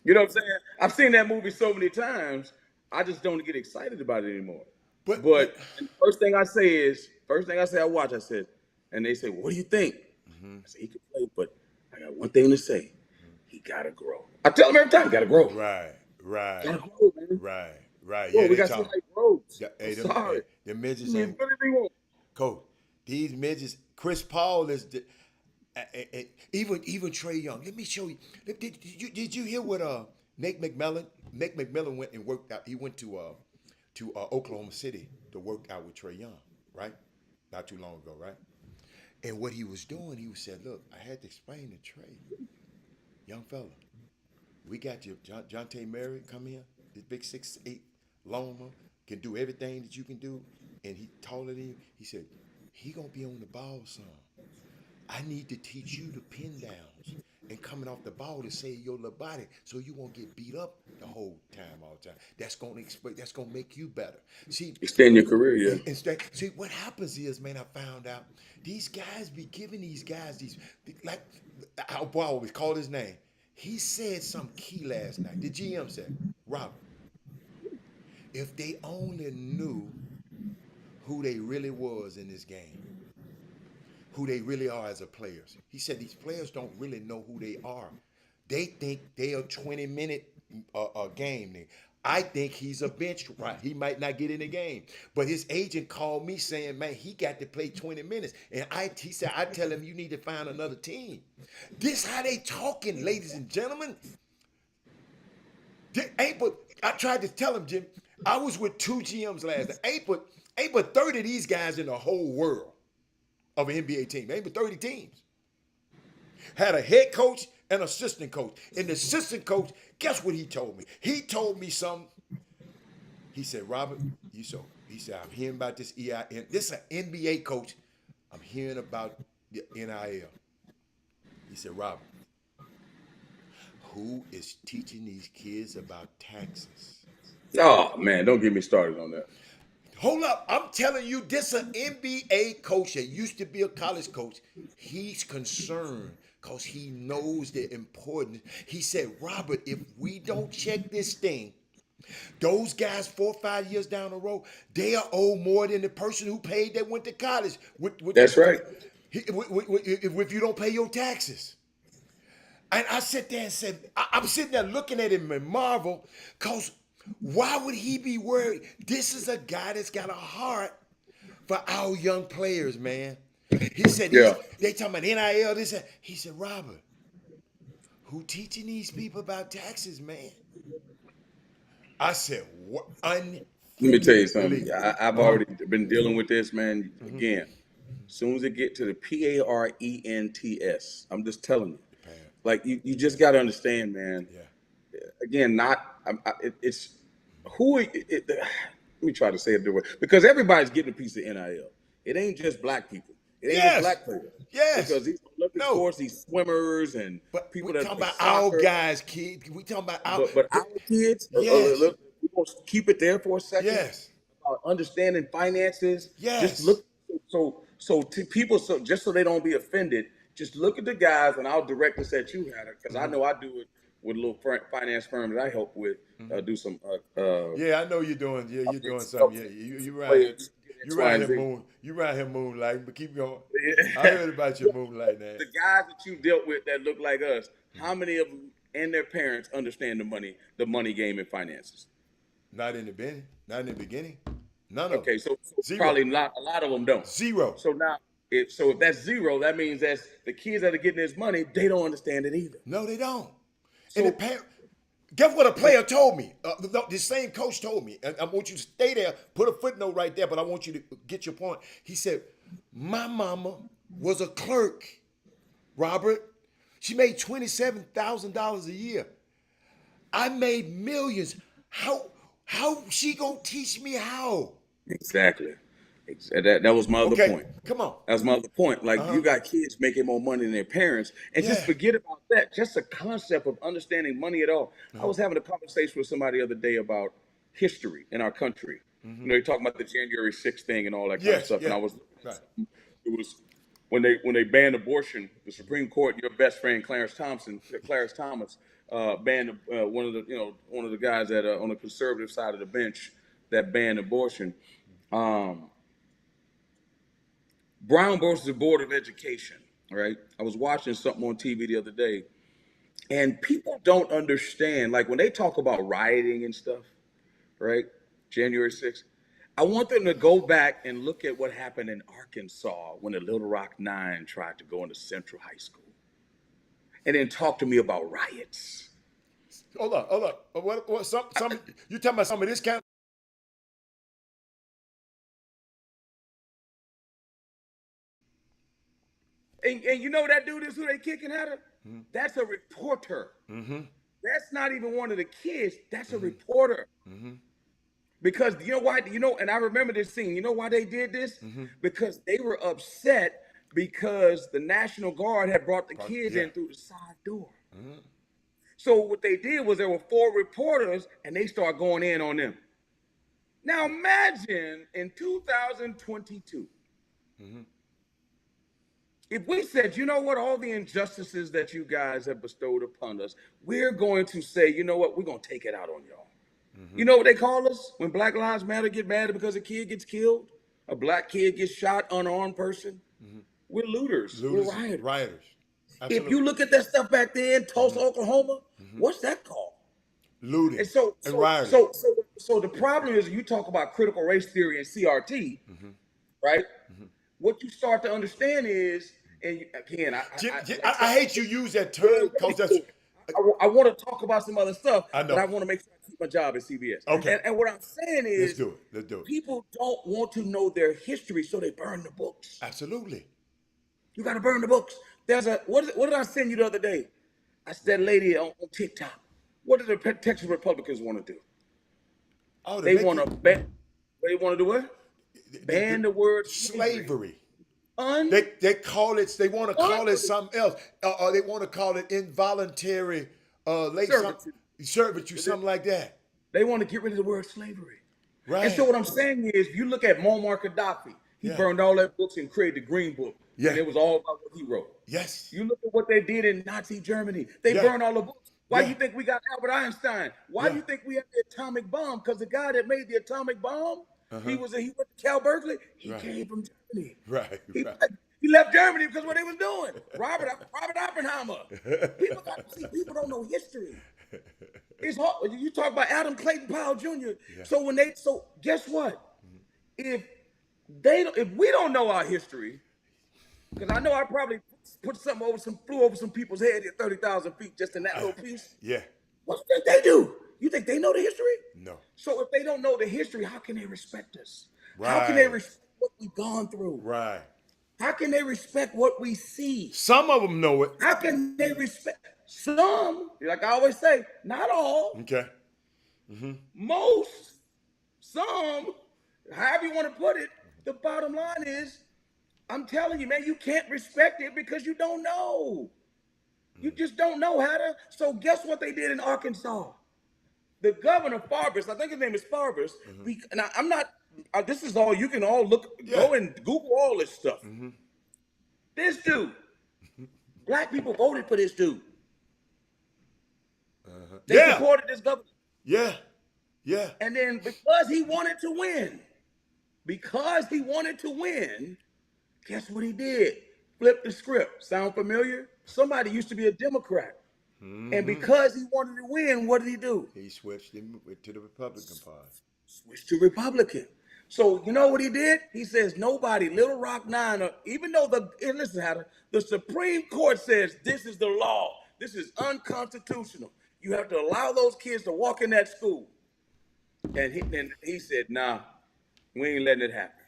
You know what I'm saying? I've seen that movie so many times. I just don't get excited about it anymore. But and first thing I say, I watch. I said, and they say, well, "What do you think?" I said, "He can play, but I got one thing to say. He gotta grow." I tell him every time, "Gotta grow." Right. Gotta grow, man. Right. Bro, Yeah, we they got talk. somebody grows. Hey, Sorry. the midgets. I mean, what do they want? Coach, these midgets. Chris Paul is even Trey Young. Let me show you. Did you hear what Nate McMillan? Nate McMillan went and worked out. He went to Oklahoma City to work out with Trey Young, right? Not too long ago, right? And what he was doing, he said, "Look, I had to explain to Trey, young fella, we got you, Jonte Murray, come here. This big 6'8" loner can do everything that you can do, and he taller than you." He said, "He gonna be on the ball some. I need to teach you the pin downs and coming off the ball to save your little body so you won't get beat up the whole time, all the time. That's gonna make you better. See, Extend your career, yeah. See, what happens is, man, I found out these guys be giving these guys these, like, I always call his name. He said something key last night. The GM said, "Robert, if they only knew who they really was in this game, who they really are as a players." He said these players don't really know who they are. They think they are 20-minute game. I think he's a bench right. He might not get in the game. But his agent called me saying, "Man, he got to play 20 minutes." And he said, "I tell him you need to find another team." This how they talking, ladies and gentlemen. I tried to tell him, Jim, I was with 2 GMs last night. Ain't but 30 of these guys in the whole world of an NBA team. Ain't but 30 teams. Had a head coach and assistant coach. And the assistant coach, guess what he told me? He told me something. He said, "Robert, he said, I'm hearing about this EIN. This is an NBA coach. I'm hearing about the NIL." He said, "Robert, who is teaching these kids about taxes?" Oh man, don't get me started on that. Hold up. I'm telling you, this is an NBA coach that used to be a college coach. He's concerned because he knows the importance. He said, "Robert, if we don't check this thing, those guys 4 or 5 years down the road, they are owed more than the person who paid that went to college." That's right. If you don't pay your taxes. And I sit there and said, I'm sitting there looking at him and marvel, because why would he be worried? This is a guy that's got a heart for our young players, man. He said, they talking about NIL, this. He said, "Robert, who teaching these people about taxes, man?" I said, "What?" Let me tell you something. I've already been dealing with this, man. Again, as soon as it get to the PARENTS, I'm just telling you. Like, you just got to understand, man. Yeah. Again, it's who. Let me try to say it the way, because everybody's getting a piece of NIL. It ain't just black people. It ain't just black players. Yes. Because these Olympic sports, these swimmers and people we're that talking play about soccer, our guys, kids. We talking about our. but our kids. Yes. We're gonna keep it there for a second. Yes. Understanding finances. Yes. Just look. So to people, just so they don't be offended, just look at the guys, and I'll direct this at you, Hannah, because I know I do it with a little finance firm that I help with. Do some. Yeah, I know you're doing. Yeah, you're doing something. Yeah, you right. You right here moonlighting, but keep going. I heard about your moonlight now. The guys that you dealt with that look like us, how many of them and their parents understand the money game and finances? Not in the beginning. Not in the beginning. None of them. Okay, so probably a lot of them don't. Zero. So now, if that's zero, that means that's the kids that are getting this money, they don't understand it either. No, they don't. And the parent. Guess what a player told me? The same coach told me. And I want you to stay there, put a footnote right there, but I want you to get your point. He said, "My mama was a clerk Robert. She made $27,000 a year. I made millions. How she gonna teach me how? Exactly. That was my other Okay, point. come on. That's my other point. Like Uh-huh. you got kids making more money than their parents, and just Yeah. forget about that. Just the concept of understanding money at all. I Uh-huh. was having a conversation with somebody the other day about history in our country. You know, you're talking about the January 6th thing and all that kind of Yes, stuff. And yeah. I was, Right. it was when they banned abortion. The Supreme Court, your best friend Clarence Thomas, banned one of the guys that on the conservative side of the bench that banned abortion. Um, Brown versus the Board of Education, right? I was watching something on TV the other day, and people don't understand, like when they talk about rioting and stuff, right? January 6th. I want them to go back and look at what happened in Arkansas when the Little Rock Nine tried to go into Central High School. And then talk to me about riots. Hold on. What some you talking about some of this kind? And you know that dude is who they kicking at her? That's a reporter. That's not even one of the kids. That's a reporter. Because you know why? And I remember this scene. You know why they did this? Because they were upset because the National Guard had brought the kids in through the side door. So what they did was there were 4 reporters, and they started going in on them. Now imagine in 2022, if we said, you know what, all the injustices that you guys have bestowed upon us, we're going to say, you know what, we're going to take it out on y'all. You know what they call us when Black Lives Matter get mad because a kid gets killed? A black kid gets shot, unarmed person? We're looters. We're rioters. Rioters. If you look at that stuff back then, Tulsa, Oklahoma, what's that called? Looting And so rioting. so the problem is you talk about critical race theory and CRT, right? What you start to understand is, and again, I hate you use that term because that's. I want to talk about some other stuff, I know. but I want to make sure I keep my job at CBS. Okay. And what I'm saying is, Let's do it. people don't want to know their history, so they burn the books. Absolutely. You got to burn the books. There's what did I send you the other day? I said that lady on TikTok. What do the Texas Republicans want to do? Oh, They want to ban. They want to do what? Ban the word slavery. They call it. They want to call it something else. Or they want to call it involuntary servitude, something like that. They want to get rid of the word slavery. Right. And so what I'm saying is, if you look at Muammar Gaddafi, he burned all that books and created the Green Book. Yeah. And it was all about what he wrote. Yes. You look at what they did in Nazi Germany. They burned all the books. Why do you think we got Albert Einstein? Why do you think we have the atomic bomb? Because the guy that made the atomic bomb, he went to Cal Berkeley. He came from Germany. Right. He left Germany because what they was doing. Robert Oppenheimer. People don't know history. It's hard. You talk about Adam Clayton Powell Jr. Yeah. So guess what? If we don't know our history, because I know I probably flew over some people's head at 30,000 feet just in that little piece. Yeah. What do you think they do? You think they know the history? No. So if they don't know the history, how can they respect us? Right. How can they respect what we've gone through? Right. How can they respect what we see? Some of them know it. How can they respect some? Like I always say, not all. Okay. Most, some, however you want to put it. The bottom line is, I'm telling you, man, you can't respect it because you don't know. You just don't know how to. So guess what they did in Arkansas? The governor Farbus, I think his name is Farbus. Now I'm not. This is all you can all look. Go and Google all this stuff. This dude, black people voted for this dude. They supported this governor. Yeah. And then because he wanted to win, guess what he did? Flip the script. Sound familiar? Somebody used to be a Democrat. And because he wanted to win, what did he do? He switched him to the Republican Party. Switched to Republican. So you know what he did? He says nobody, Little Rock Nine, even though the Supreme Court says this is the law, this is unconstitutional. You have to allow those kids to walk in that school. And he said, nah, we ain't letting it happen.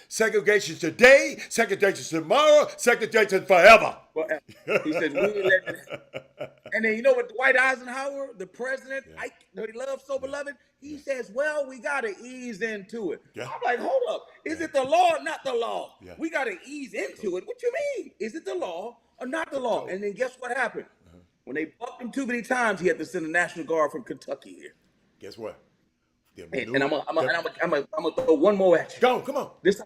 Segregation today, segregation tomorrow, segregation forever. Well, he says we ain't letting it happen. And then you know what? Dwight Eisenhower, the president, Ike, that he loves so beloved, he says, "Well, we got to ease into it." Yeah. I'm like, hold up, is it the law or not the law? Yeah. We got to ease into it. What you mean? Is it the law or not the law? And then guess what happened? When they bucked him too many times, he had to send the National Guard from Kentucky here. Guess what? And I'm gonna throw one more at you. Go, come on. This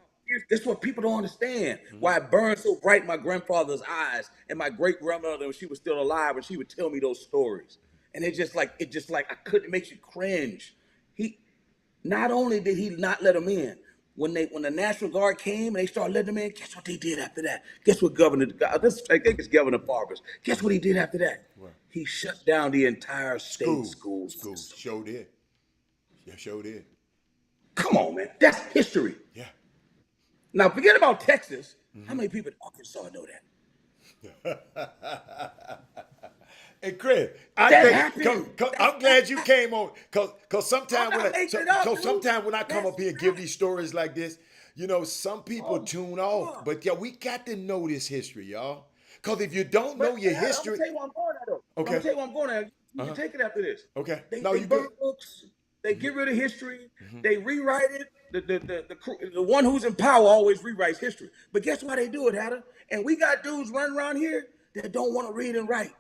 is what people don't understand. Why it burned so bright in my grandfather's eyes and my great grandmother when she was still alive, and she would tell me those stories. And it just like I couldn't, it makes you cringe. He not only did he not let them in, when the National Guard came and they started letting them in, guess what they did after that? Guess what I think it's Governor Farkas. Guess what he did after that? What? He shut down the entire state school. Sure did. Yeah, sure did. Come on, man. That's history. Yeah. Now, forget about Texas. How many people in Arkansas know that? Hey, Chris, I'm glad you came on, cause sometimes when I come up here and give these stories like this, you know, some people tune off. But yeah, we got to know this history, y'all. Cause if you don't know your history, I'm gonna tell you where I'm going at, though. Okay. I'm gonna tell you where I'm going at. You can take it after this. Okay. They burn books. They get rid of history. They rewrite it. The one who's in power always rewrites history. But guess why they do it, Hatter? And we got dudes running around here that don't want to read and write.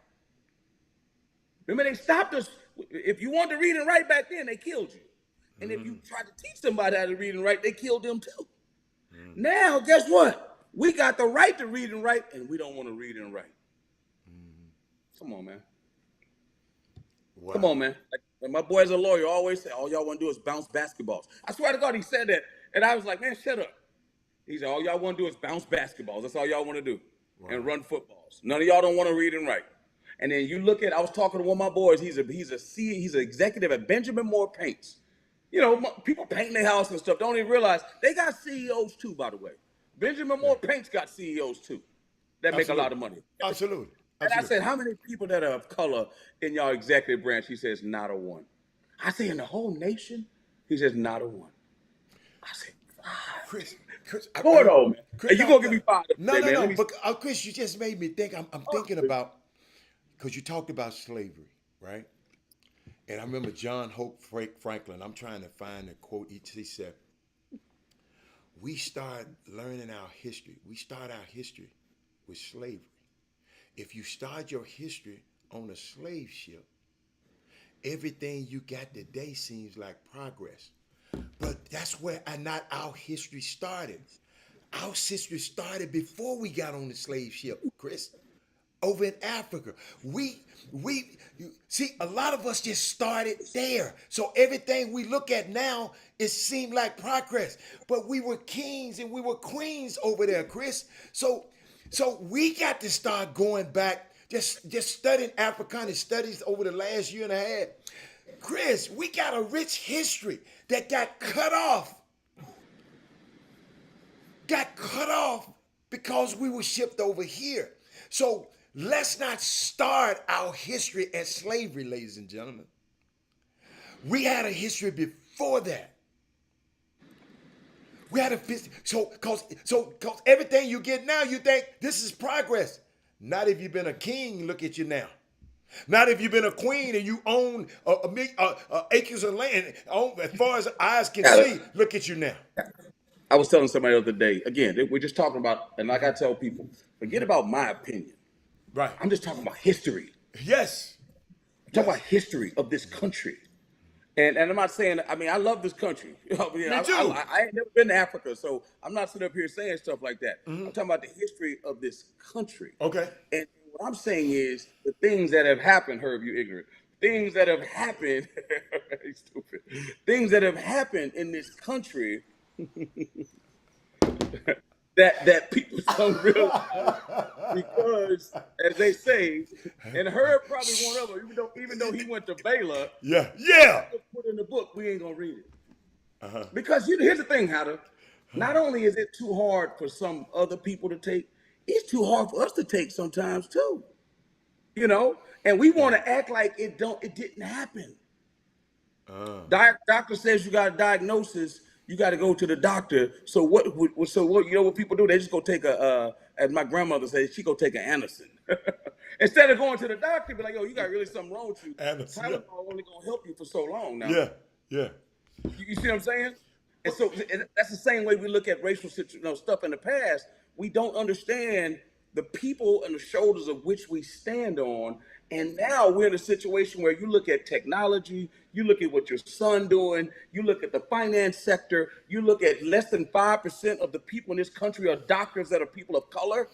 Remember, they stopped us. If you wanted to read and write back then, they killed you. And if you tried to teach somebody how to read and write, they killed them too. Now, guess what? We got the right to read and write, and we don't want to read and write. Come on, man. Wow. Come on, man. Like my boy as a lawyer always say, all y'all want to do is bounce basketballs. I swear to God, he said that. And I was like, man, shut up. He said, all y'all want to do is bounce basketballs. That's all y'all want to do. Wow. And run footballs. None of y'all don't want to read and write. And then you look at, I was talking to one of my boys. He's an executive at Benjamin Moore Paints. You know, people painting their house and stuff. Don't even realize they got CEOs too, by the way. Benjamin Moore Paints got CEOs too that make a lot of money. Absolutely. And I said, how many people that are of color in y'all executive branch? He says, not a one. I say, in the whole nation? He says, not a one. I said, Chris, go on, man. Chris, you gonna give me 5? No. But Chris, you just made me think. I'm thinking about, because you talked about slavery, right? And I remember John Hope Franklin. I'm trying to find a quote. He said, we start learning our history. We start our history with slavery. If you start your history on a slave ship, everything you got today seems like progress. But that's where not our history started. Our history started before we got on the slave ship, Chris. Over in Africa. See, a lot of us just started there. So everything we look at now, it seemed like progress. But we were kings and we were queens over there, Chris. So we got to start going back, just studying Africana studies over the last year and a half. Chris, we got a rich history that got cut off. Got cut off because we were shipped over here. So let's not start our history as slavery, ladies and gentlemen. We had a history before that. We had cause everything you get now, you think this is progress. Not if you've been a king, look at you now. Not if you've been a queen and you own acres of land. As far as eyes can see, look at you now. I was telling somebody the other day, again, we're just talking about, and like I tell people, forget about my opinion. Right. I'm just talking about history. Yes. I'm talking about history of this country. And I'm not saying, I mean, I love this country. Me too. I ain't never been to Africa, so I'm not sitting up here saying stuff like that. I'm talking about the history of this country. Okay. And what I'm saying is the things that have happened, Herb, you ignorant. Things that have happened, stupid. Things that have happened in this country that people don't realize because, as they say, and Herb probably one of them, even though he went to Baylor, put in the book, we ain't gonna read it. Because here's the thing, Hatter. Not only is it too hard for some other people to take, it's too hard for us to take sometimes too. You know, and we want to act like it didn't happen. Doctor says you got a diagnosis. you got to go to the doctor. So what? You know what people do? They just go take as my grandmother says, she go take an Anderson. Instead of going to the doctor, be like, yo, you got really something wrong with you. Anderson, Tylenol only gonna help you for so long now. Yeah, yeah. You see what I'm saying? And so that's the same way we look at racial stuff in the past. We don't understand the people and the shoulders of which we stand on. And now we're in a situation where you look at technology, you look at what your son doing, you look at the finance sector, you look at less than 5% of the people in this country are doctors that are people of color.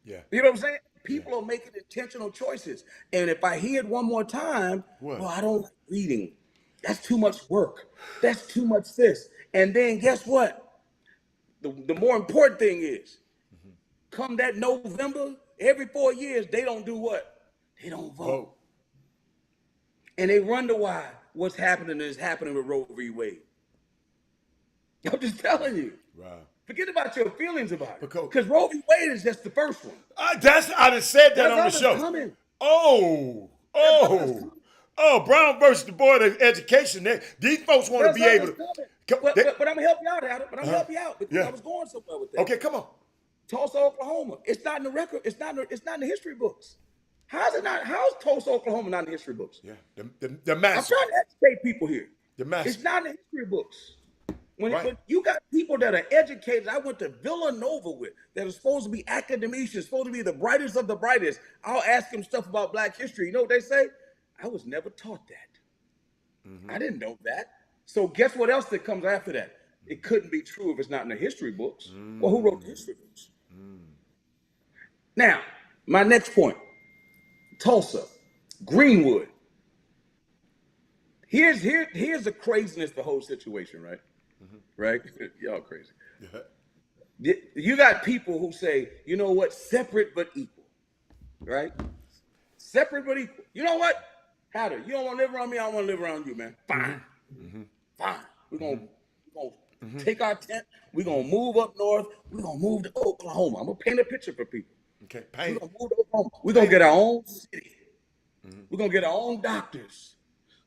Yeah. You know what I'm saying? People are making intentional choices. And if I hear it one more time, What? well, I don't like reading. That's too much work. That's too much this. And then guess what? The more important thing is, come that November, every 4 years, they don't do what? They don't vote. And they wonder why what's happening is happening with Roe v. Wade. I'm just telling you. Right. Forget about your feelings about it. Because- Because Roe v. Wade is just the first one. I done said that There's on the others show. coming. Oh, Brown versus the Board of Education. These folks want to be able to. But I'm gonna help you out, Adam. But I'm gonna help you out because I was going somewhere with that. Okay, come on. Tulsa, Oklahoma. It's not in the record. It's not in the history books. How's it not? How's Tulsa, Oklahoma not in the history books? Yeah, the I'm master. trying to educate people here. The master. It's not in the history books. Right. But you got people that are educated. I went to Villanova with that are supposed to be academicians, supposed to be the brightest of the brightest. I'll ask them stuff about Black history. You know what they say? I was never taught that. I didn't know that. So guess what else that comes after that? It couldn't be true if it's not in the history books. Well, who wrote the history books? Now, my next point. Tulsa, Greenwood. Here's the craziness of the whole situation, right? Right? Y'all crazy. You got people who say, you know what, separate but equal, right? Separate but equal. You know what? Hatter, you don't want to live around me, I don't want to live around you, man. Fine. Fine. We're gonna take our tent, we're gonna move up north, we're gonna move to Oklahoma. I'm gonna paint a picture for people. Okay, We're paint. gonna move to Oklahoma. We're gonna get our own city. We're gonna get our own doctors.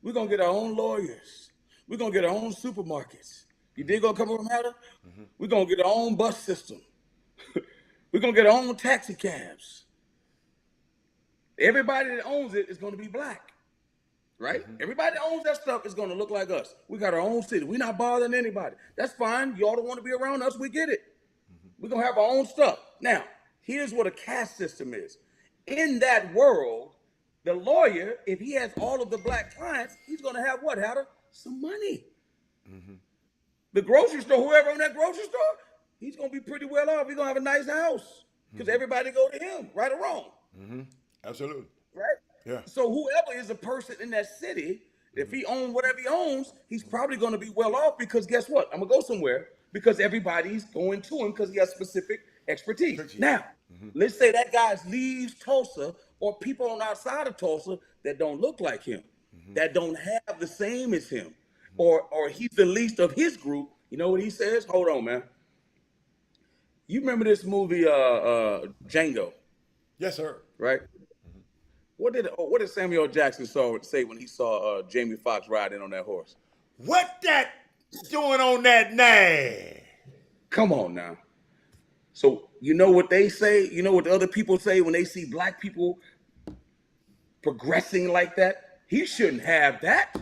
We're gonna get our own lawyers. We're gonna get our own supermarkets. You dig gonna come from Hatter? We're gonna get our own bus system. We're gonna get our own taxi cabs. Everybody that owns it is gonna be Black, right? Everybody that owns that stuff is gonna look like us. We got our own city. We're not bothering anybody. That's fine. Y'all don't want to be around us. We get it. We're gonna have our own stuff. Now, here's what a caste system is. In that world, the lawyer, if he has all of the Black clients, he's gonna have what, Hatter? Some money. The grocery store, whoever on that grocery store, he's gonna be pretty well off. He's gonna have a nice house because everybody go to him, right or wrong, Absolutely. right? Yeah. So whoever is a person in that city, if he owns whatever he owns, he's probably gonna be well off because guess what? I'm gonna go somewhere because everybody's going to him because he has specific expertise. Now, let's say that guy leaves Tulsa or people on outside of Tulsa that don't look like him, that don't have the same as him, or he's the least of his group. You know what he says? Hold on, man. You remember this movie, Django, Yes, sir. right? What did Samuel Jackson say when he saw Jamie Foxx riding on that horse? What that doing on that name? Come on now. So you know what they say? You know what the other people say when they see Black people progressing like that? He shouldn't have that.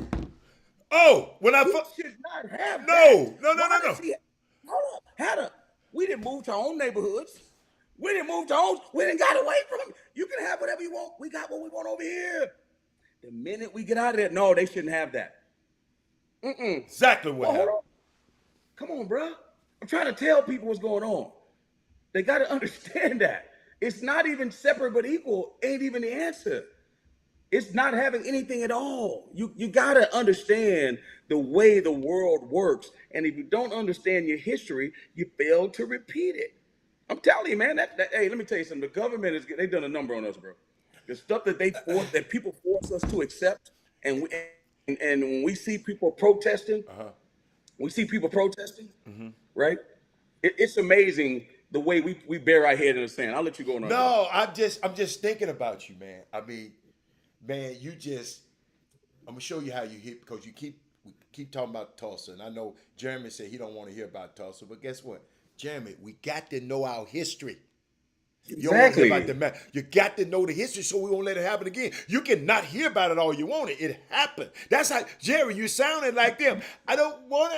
Oh, when I He should not have No, that. no. Hold up, Hatter. We didn't move to our own neighborhoods. We didn't move to our own. We didn't got away from them. You can have whatever you want. We got what we want over here. The minute we get out of there, no, they shouldn't have that. exactly what Oh, hold happened. on. Come on, bro. I'm trying to tell people what's going on. They got to understand that. It's not even separate but equal, ain't even the answer. It's not having anything at all. You got to understand the way the world works. And if you don't understand your history, you fail to repeat it. I'm telling you, man, hey, let me tell you something. The government they've done a number on us, bro. The stuff that that people force us to accept, and when we see people protesting, right? It's amazing the way we bury our head in the sand. I'll let you go on. No, I'm just thinking about you, man. I mean, man, I'm gonna show you how you hit because you keep we keep talking about Tulsa, and I know Jeremy said he don't want to hear about Tulsa, but guess what, Jeremy, we got to know our history. You don't want to hear about the man. You got to know the history so we won't let it happen again. You can not hear about it all you want it. It happened. That's how, Jerry, you sounded like them. I don't want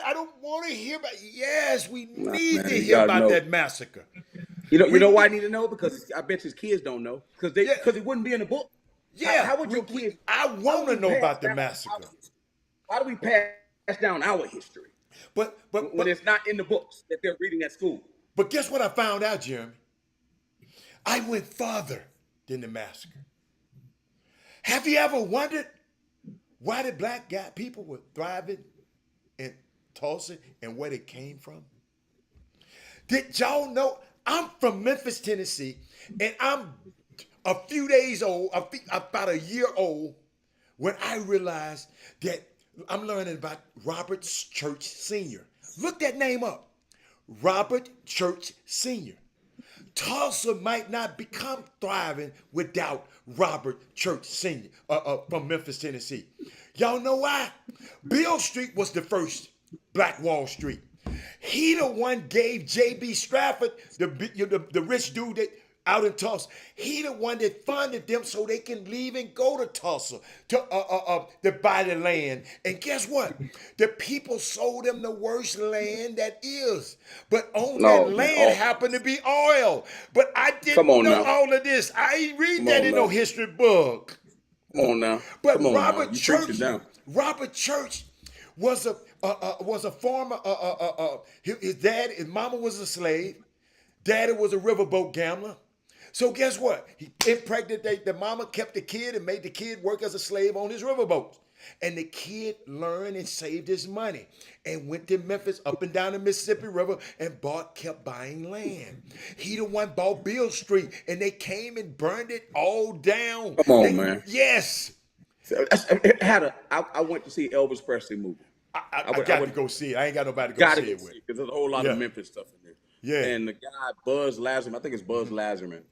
to hear about it. Yes, we need to hear about that massacre. You know why I need to know? Because I bet his kids don't know. Because it wouldn't be in the book. Yeah. How would your kids? I want to know about the massacre. How do we pass down our history? But when it's not in the books that they're reading at school. But guess what I found out, Jeremy? I went farther than the massacre. Have you ever wondered why the black people were thriving in Tulsa and where they came from? Did y'all know? I'm from Memphis, Tennessee, and I'm a few days old, about a year old, when I realized that I'm learning about Robert Church Sr. Look that name up. Robert Church Sr. Tulsa might not become thriving without Robert Church Sr. From Memphis, Tennessee. Y'all know why? Beale Street was the first Black Wall Street. He the one gave J.B. Stratford, the rich dude that out in Tulsa. He the one that funded them so they can leave and go to Tulsa to buy the land. And guess what? The people sold them the worst land that is. But on that land happened to be oil. But I didn't know all of this. I ain't read that in no history book. Come on now. But Robert Church was a farmer. His dad, his mama was a slave. Daddy was a riverboat gambler. So guess what? He impregnated the mama, kept the kid, and made the kid work as a slave on his riverboat. And the kid learned and saved his money and went to Memphis, up and down the Mississippi River, and kept buying land. He the one bought Beale Street, and they came and burned it all down. Come on, man. Yes. I went to see Elvis Presley movie. I got to go see it. I ain't got nobody to go see it with. Because there's a whole lot of Memphis stuff in there. Yeah. And the guy, Buzz Lazarman, I think it's Buzz Lazarman,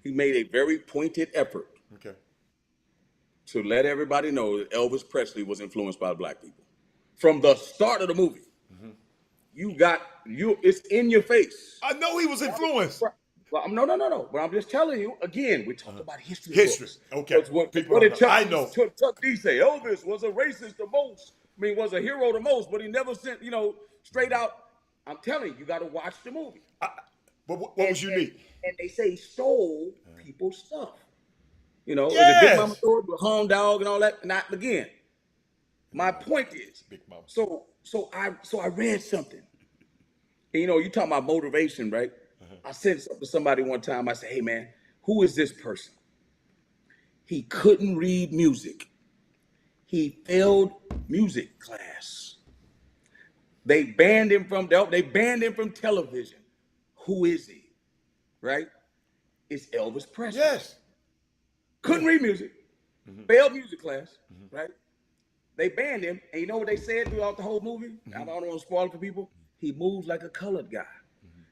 he made a very pointed effort to let everybody know that Elvis Presley was influenced by black people. From the start of the movie, it's in your face. I know he was influenced. Well, no. But I'm just telling you, again, we talk about history. History, okay. What did I know. Chuck D say? Elvis was a racist the most. I mean, was a hero the most, but he never sent, straight out. I'm telling you, got to watch the movie. But what was unique? And they say he stole people's stuff. Yes. The Big Mama Thornton with Home Dog and all that. Not again. My point is, Big Mama. So I read something. And, you talking about motivation, right? I said something to somebody one time. I said, "Hey man, who is this person? He couldn't read music. He failed music class. They banned him from television. Who is he? Right? It's Elvis Presley. Yes. Couldn't read music. Failed music class. Right? They banned him. And you know what they said throughout the whole movie? I don't want to spoil it for people. He moves like a colored guy.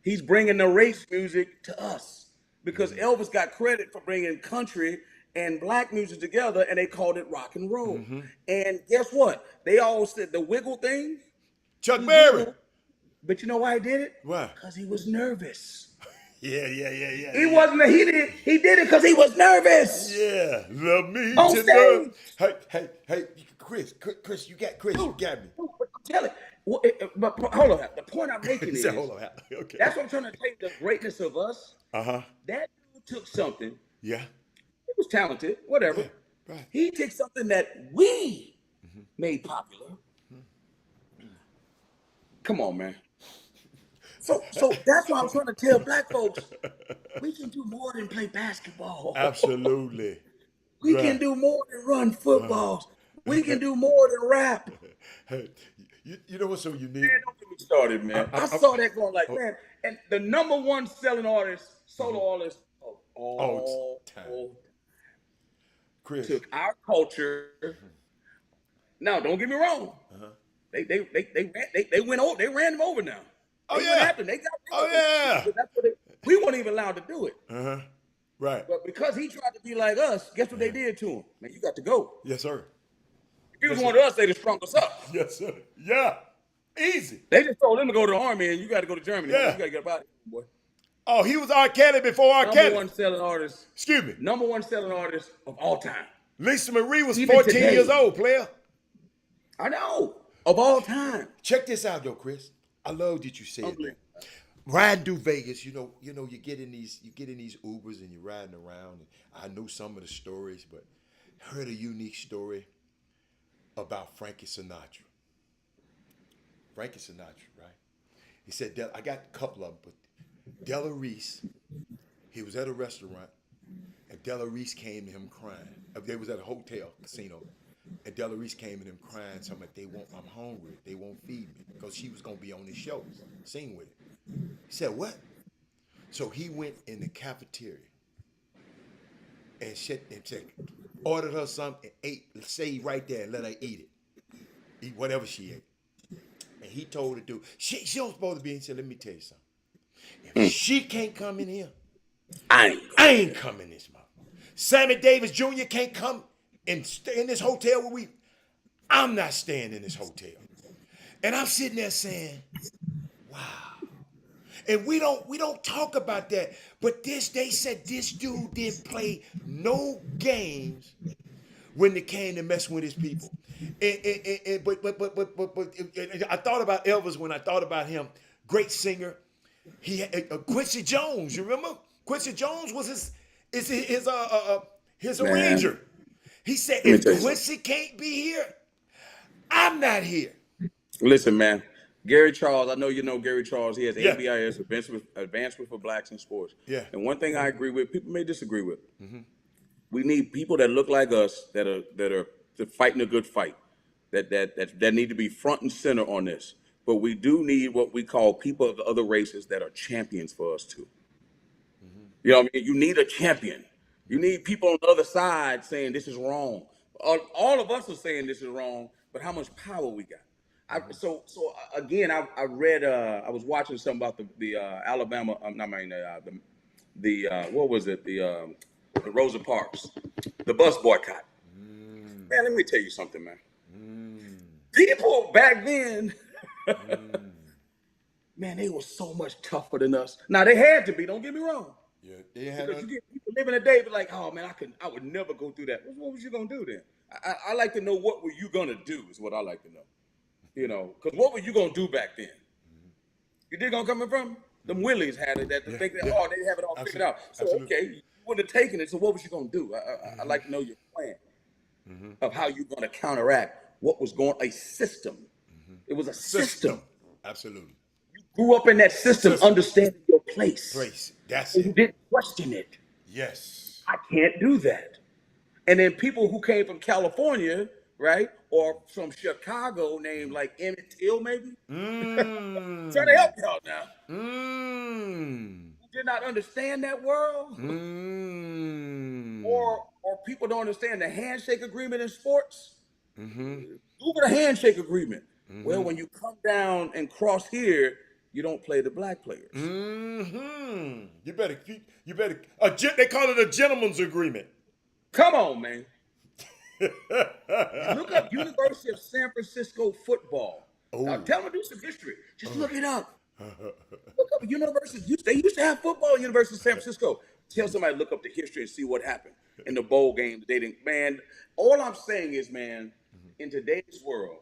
He's bringing the race music to us. Because Elvis got credit for bringing country and black music together, and they called it rock and roll. And guess what? They all said the wiggle thing. Chuck Berry. But you know why he did it? Why? Because he was nervous. Yeah. He did it because he was nervous. Yeah. Love me On to stage. love. Hey, Chris, you got me. Tell it. But hold on. The point I'm making is, hold on. Okay. that's what I'm trying to tell you, the greatness of us. Uh-huh. That dude took something. Yeah. He was talented, whatever. Yeah, right. He took something that we made popular. Come on, man. So that's why I'm trying to tell black folks, we can do more than play basketball. Absolutely. We can do more than run footballs. We can do more than rap. Hey, you know what's so unique? Man, don't get me started, man. I saw that going like, man, and the number one selling artist, solo artist of all time. Chris took our culture. Now, don't get me wrong. They went over. They ran them over now. They went after them. They got rid of them. That's what we weren't even allowed to do it. Right. But because he tried to be like us, guess what they did to him? Man, you got to go. Yes, sir. If he was one of us, they'd have sprung us up. Yes, sir. Yeah. Easy. They just told him to go to the army, and you got to go to Germany. Yeah. You got to get about it, boy. Oh, he was R. Kelly before R. Number Kelly. one selling artist. Excuse me. Number one selling artist of all time. Lisa Marie was Even 14 today. years old, player. I know. Of all time. Check this out, though, Chris. I love that you said that. Unbelievable. Riding through Vegas, you get in these Ubers and you're riding around. And I know some of the stories, but heard a unique story about Frankie Sinatra. Frankie Sinatra, right? He said, I got a couple of them, but Della Reese, he was at a restaurant, and Della Reese came to him crying. They was at a hotel, casino, and Della Reese came to him crying, something like, I'm hungry, they won't feed me, because she was going to be on his show, sing with it. He said, what? So he went in the cafeteria and ordered her something and ate, stayed right there and let her eat it. Eat whatever she ate. And he told her to she don't supposed to be. He said, let me tell you something. If she can't come in here, I ain't coming in this mouth. Sammy Davis Jr. can't come and stay in this hotel where I'm not staying in this hotel. And I'm sitting there saying, wow. And we don't talk about that. But they said this dude didn't play no games when they came to mess with his people. But I thought about Elvis when I thought about him. Great singer. He had Quincy Jones. You remember? Quincy Jones was his arranger. He said, if Quincy can't be here, I'm not here. Listen, man. Gary Charles, I know you know Gary Charles. He has ABIS, Advancement for Blacks in Sports. Yeah. And one thing I agree with, people may disagree with. Mm-hmm. We need people that look like us that are fighting a good fight, that need to be front and center on this. But we do need what we call people of the other races that are champions for us too. Mm-hmm. You know what I mean? You need a champion. You need people on the other side saying this is wrong. All of us are saying this is wrong, but how much power we got? So again, I read. I was watching something about the Alabama. What was it? The Rosa Parks, the bus boycott. Man, let me tell you something, man. People back then, man, they were so much tougher than us. Now they had to be. Don't get me wrong. Yeah, they had. Because you get people living a day, but like, oh man, I would never go through that. What was you gonna do then? I like to know what were you gonna do is what I like to know. You know, because what were you gonna do back then? You dig where I'm coming from? Them Willies had it they have it all figured out. So okay, you wouldn't have taken it. So what was you gonna do? I like to know your plan of how you're gonna counteract what was going a system. It was a system. Absolutely. You grew up in that system, understanding your place. That's it. You didn't question it. Yes. I can't do that. And then people who came from California, right, or from Chicago, named like Emmett Till, maybe. Trying to help y'all now. Who did not understand that world, or people don't understand the handshake agreement in sports. Over the handshake agreement. Well, when you come down and cross here, you don't play the black players. You better. They call it a gentleman's agreement. Come on, man. Look up University of San Francisco football. Now, tell them to do some history. Just look it up. Look up university. They used to have football at University of San Francisco. Tell somebody to look up the history and see what happened in the bowl game. They didn't. Man, all I'm saying is, man, in today's world,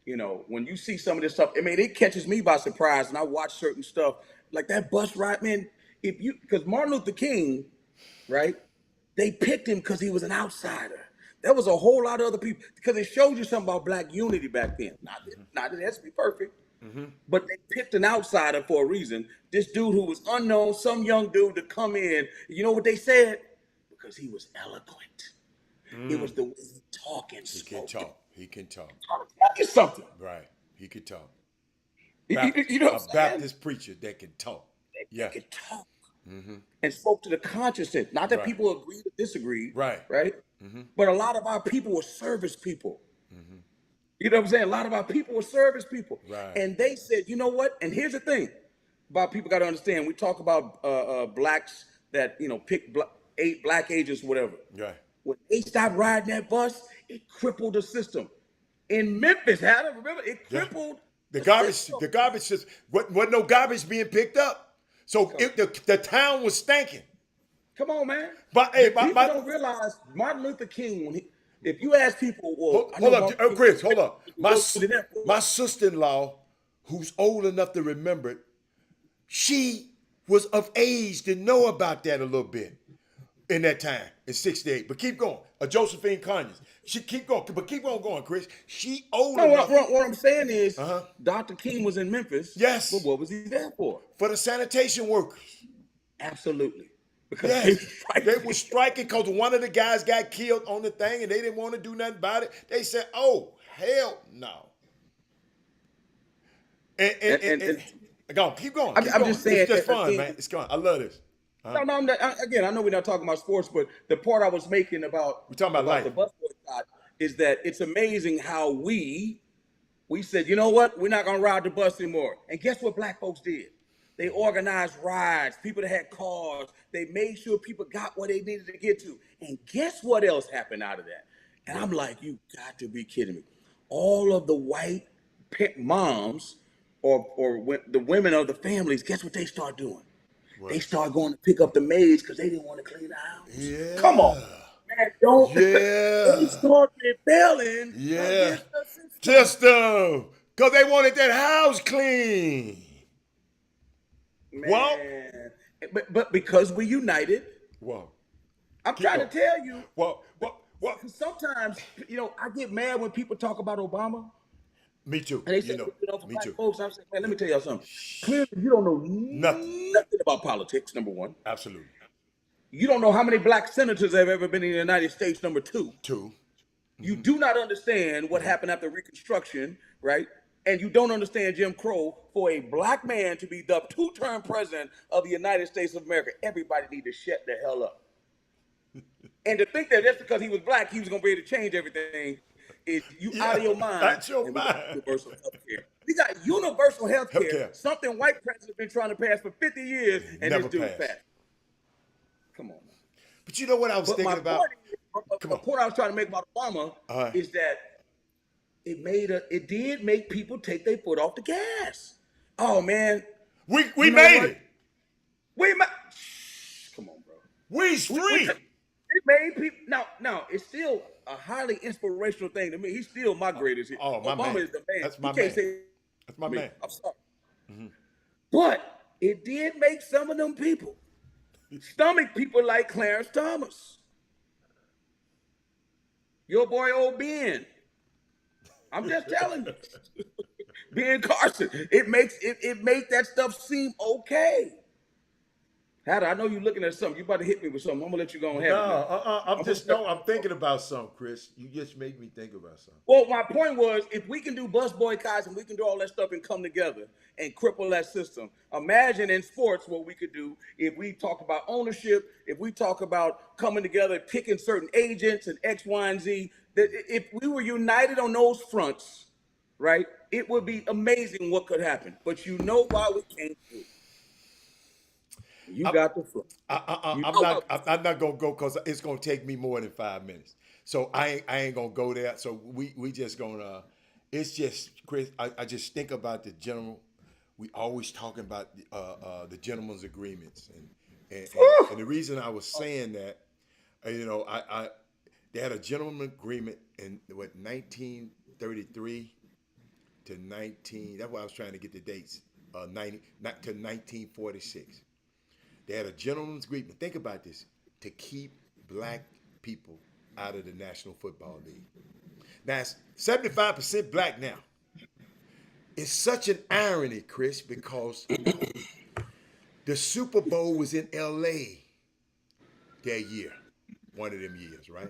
you know, when you see some of this stuff, I mean, it catches me by surprise, and I watch certain stuff like that bus ride, man. Because Martin Luther King, right? They picked him because he was an outsider. There was a whole lot of other people, because it showed you something about black unity back then. Not that it has to be perfect, but they picked an outsider for a reason. This dude who was unknown, some young dude to come in. You know what they said? Because he was eloquent. It was the way he talk and spoke. He can talk. Tell you something. Right. He can talk. You know what a Baptist preacher that can talk. They could talk. And spoke to the consciousness. Not that people agreed or disagreed. Right. But a lot of our people were service people. You know what I'm saying? A lot of our people were service people. Right. And they said, you know what? And here's the thing about people got to understand. We talk about blacks that, you know, pick black agents, whatever. Right. When they stopped riding that bus, it crippled the system. in Memphis, Hannah. Remember, it Yeah. crippled The system. garbage just wasn't no garbage being picked up. So the town was stinking. Come on, man. But hey, People don't realize Martin Luther King, if you ask people, well, I know hold up, Martin Luther Chris, King, hold up. what did that for? My sister-in-law, who's old enough to remember it, she was of age to know about that a little bit in that time in '68. But keep going. Josephine Conyers. She keep going, but keep on going, Chris. She old No, enough what I'm saying is, Uh-huh. Dr. King was in Memphis. Yes. But what was he there for? for the sanitation workers. Absolutely. Because Yes, they were striking because one of the guys got killed on the thing and they didn't want to do nothing about it. They said, "Oh, hell no!" And go on, keep going. I'm keep just going. saying It's just that- fun, man. It's fun. I love this. No, I'm not, again, I know we're not talking about sports, but the part I was making about We're talking about life. the bus boycott is that it's amazing how we said, you know what, we're not gonna ride the bus anymore. And guess what black folks did? They organized rides, people that had cars, they made sure people got what they needed to get to. And guess what else happened out of that? And I'm like, you got to be kidding me. All of the white moms or the women of the families, guess what they start doing? They start going to pick up the maids because they didn't want to clean the house. Yeah. Come on. Man, don't. Yeah. They start rebelling. Yeah. against the system. System. Because they wanted that house clean. Man. Well. But because we united, Whoa. I'm Keep trying going. to tell you, Well. sometimes, I get mad when people talk about Obama. Me too. And they say, for me black too. folks, I'm saying, man, let me tell y'all something. Clearly, you don't know Nothing. nothing about politics, number one. Absolutely. You don't know how many black senators have ever been in the United States, number two. Two. You do not understand what happened after Reconstruction, right? And you don't understand Jim Crow. For a black man to be the two-term president of the United States of America, everybody need to shut the hell up. And to think that just because he was black, he was going to be able to change everything, is you out of your mind. That's your And we got mind. universal health care. We got universal health care, Healthcare. something white presidents have been trying to pass for 50 years, and Never this dude passed. passed. Come on, man. But you know what I was But thinking my about? point, the point I was trying to make about Obama is that it did make people take their foot off the gas. Oh man, We You know made what? it. we ma- come on, bro. We's free. It made people now. It's still a highly inspirational thing to me. He's still my greatest. Oh, my Obama man. is the man. That's my You can't man. say That's my me. man. I'm sorry, but it did make some of them people stomach people like Clarence Thomas, your boy old Ben. I'm just telling you, Ben Carson. It makes that stuff seem okay. Hatter, I know you're looking at something. You about to hit me with something. I'm gonna let you go and have it. man. I'm thinking about something, Chris. You just make me think about something. Well, my point was, if we can do bus boycotts and we can do all that stuff and come together and cripple that system, imagine in sports what we could do if we talk about ownership, if we talk about coming together, picking certain agents and X, Y, and Z. That if we were united on those fronts, right, it would be amazing what could happen. But you know why we can't do it. You got the front. I'm not gonna go because it's gonna take me more than 5 minutes. So I ain't gonna go there. So we just gonna. It's just Chris. I just think about the general. We always talking about the gentleman's agreements, and the reason I was saying that, they had a gentleman's agreement in 1933 to 19. That's why I was trying to get the dates. 90 to 1946. They had a gentleman's agreement. Think about this: to keep black people out of the National Football League. Now it's 75% black now. It's such an irony, Chris, because the Super Bowl was in LA that year, one of them years, right?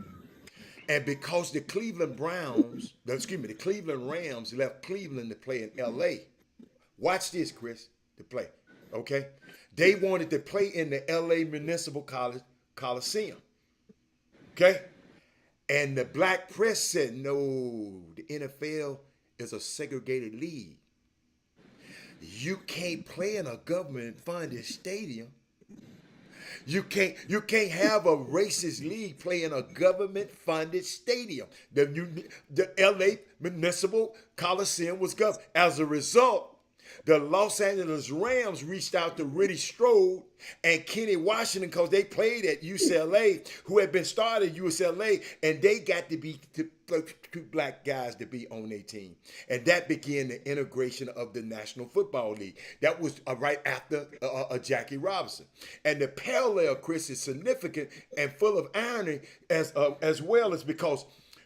And because the Cleveland Rams left Cleveland to play in LA. Watch this, Chris, to play, okay? They wanted to play in the LA Municipal Coliseum, okay? And the black press said, no, the NFL is a segregated league. You can't play in a government-funded stadium. You can't have a racist league play in a government-funded stadium. The LA Municipal Coliseum was governed. As a result, the Los Angeles Rams reached out to Ridley Strode and Kenny Washington because they played at UCLA, who had been started at UCLA, and they got to be two black guys to be on their team. And that began the integration of the National Football League. That was right after Jackie Robinson. And the parallel, Chris, is significant and full of irony as well as because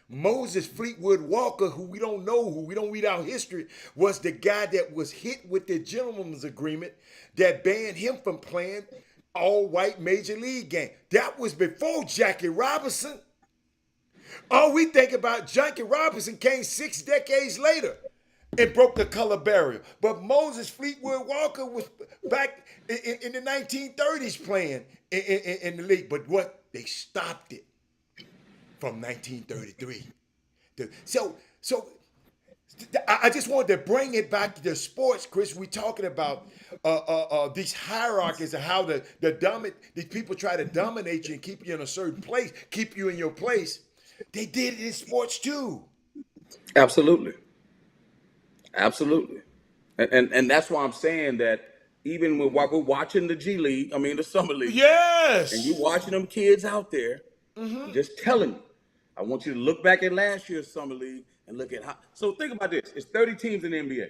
Moses Fleetwood Walker, who we don't know, who we don't read our history, was the guy that was hit with the gentleman's agreement that banned him from playing all-white major league game. That was before Jackie Robinson. All we think about, Jackie Robinson came 6 decades later and broke the color barrier. But Moses Fleetwood Walker was back in the 1930s playing in the league. But what? They stopped it from 1933. So I just wanted to bring it back to the sports, Chris. We're talking about these hierarchies and how these people try to dominate you and keep you in a certain place, keep you in your place. They did it in sports too. Absolutely. Absolutely. And that's why I'm saying that even while we're watching the the Summer League. Yes. And you watching them kids out there, just telling you, I want you to look back at last year's Summer League and look at how. So think about this. It's 30 teams in the NBA.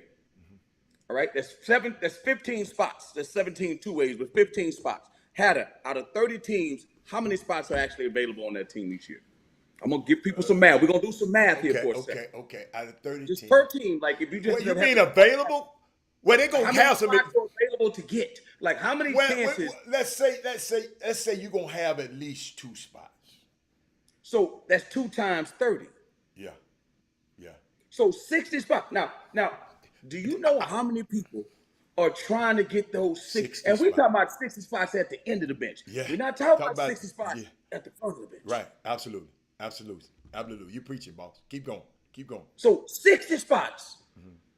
All right. That's 15 spots. That's 17 two ways, but 15 spots. Out of 30 teams, how many spots are actually available on that team each year? I'm going to give people some math. We're going to do some math here for a second. Okay. Out of 30 just teams. per team. Like if you just. What, you mean available? Well, they're going to have some. Available to get. Like how many chances? Let's say you're going to have at least 2 spots. So that's 2 times 30. Yeah. So 60 spots. Now, do you know how many people are trying to get those 60? And we're talking about 60 spots at the end of the bench. Yeah. We're not talking about 60 spots at the front of the bench. Right. Absolutely. You preaching, boss. Keep going. So 60 spots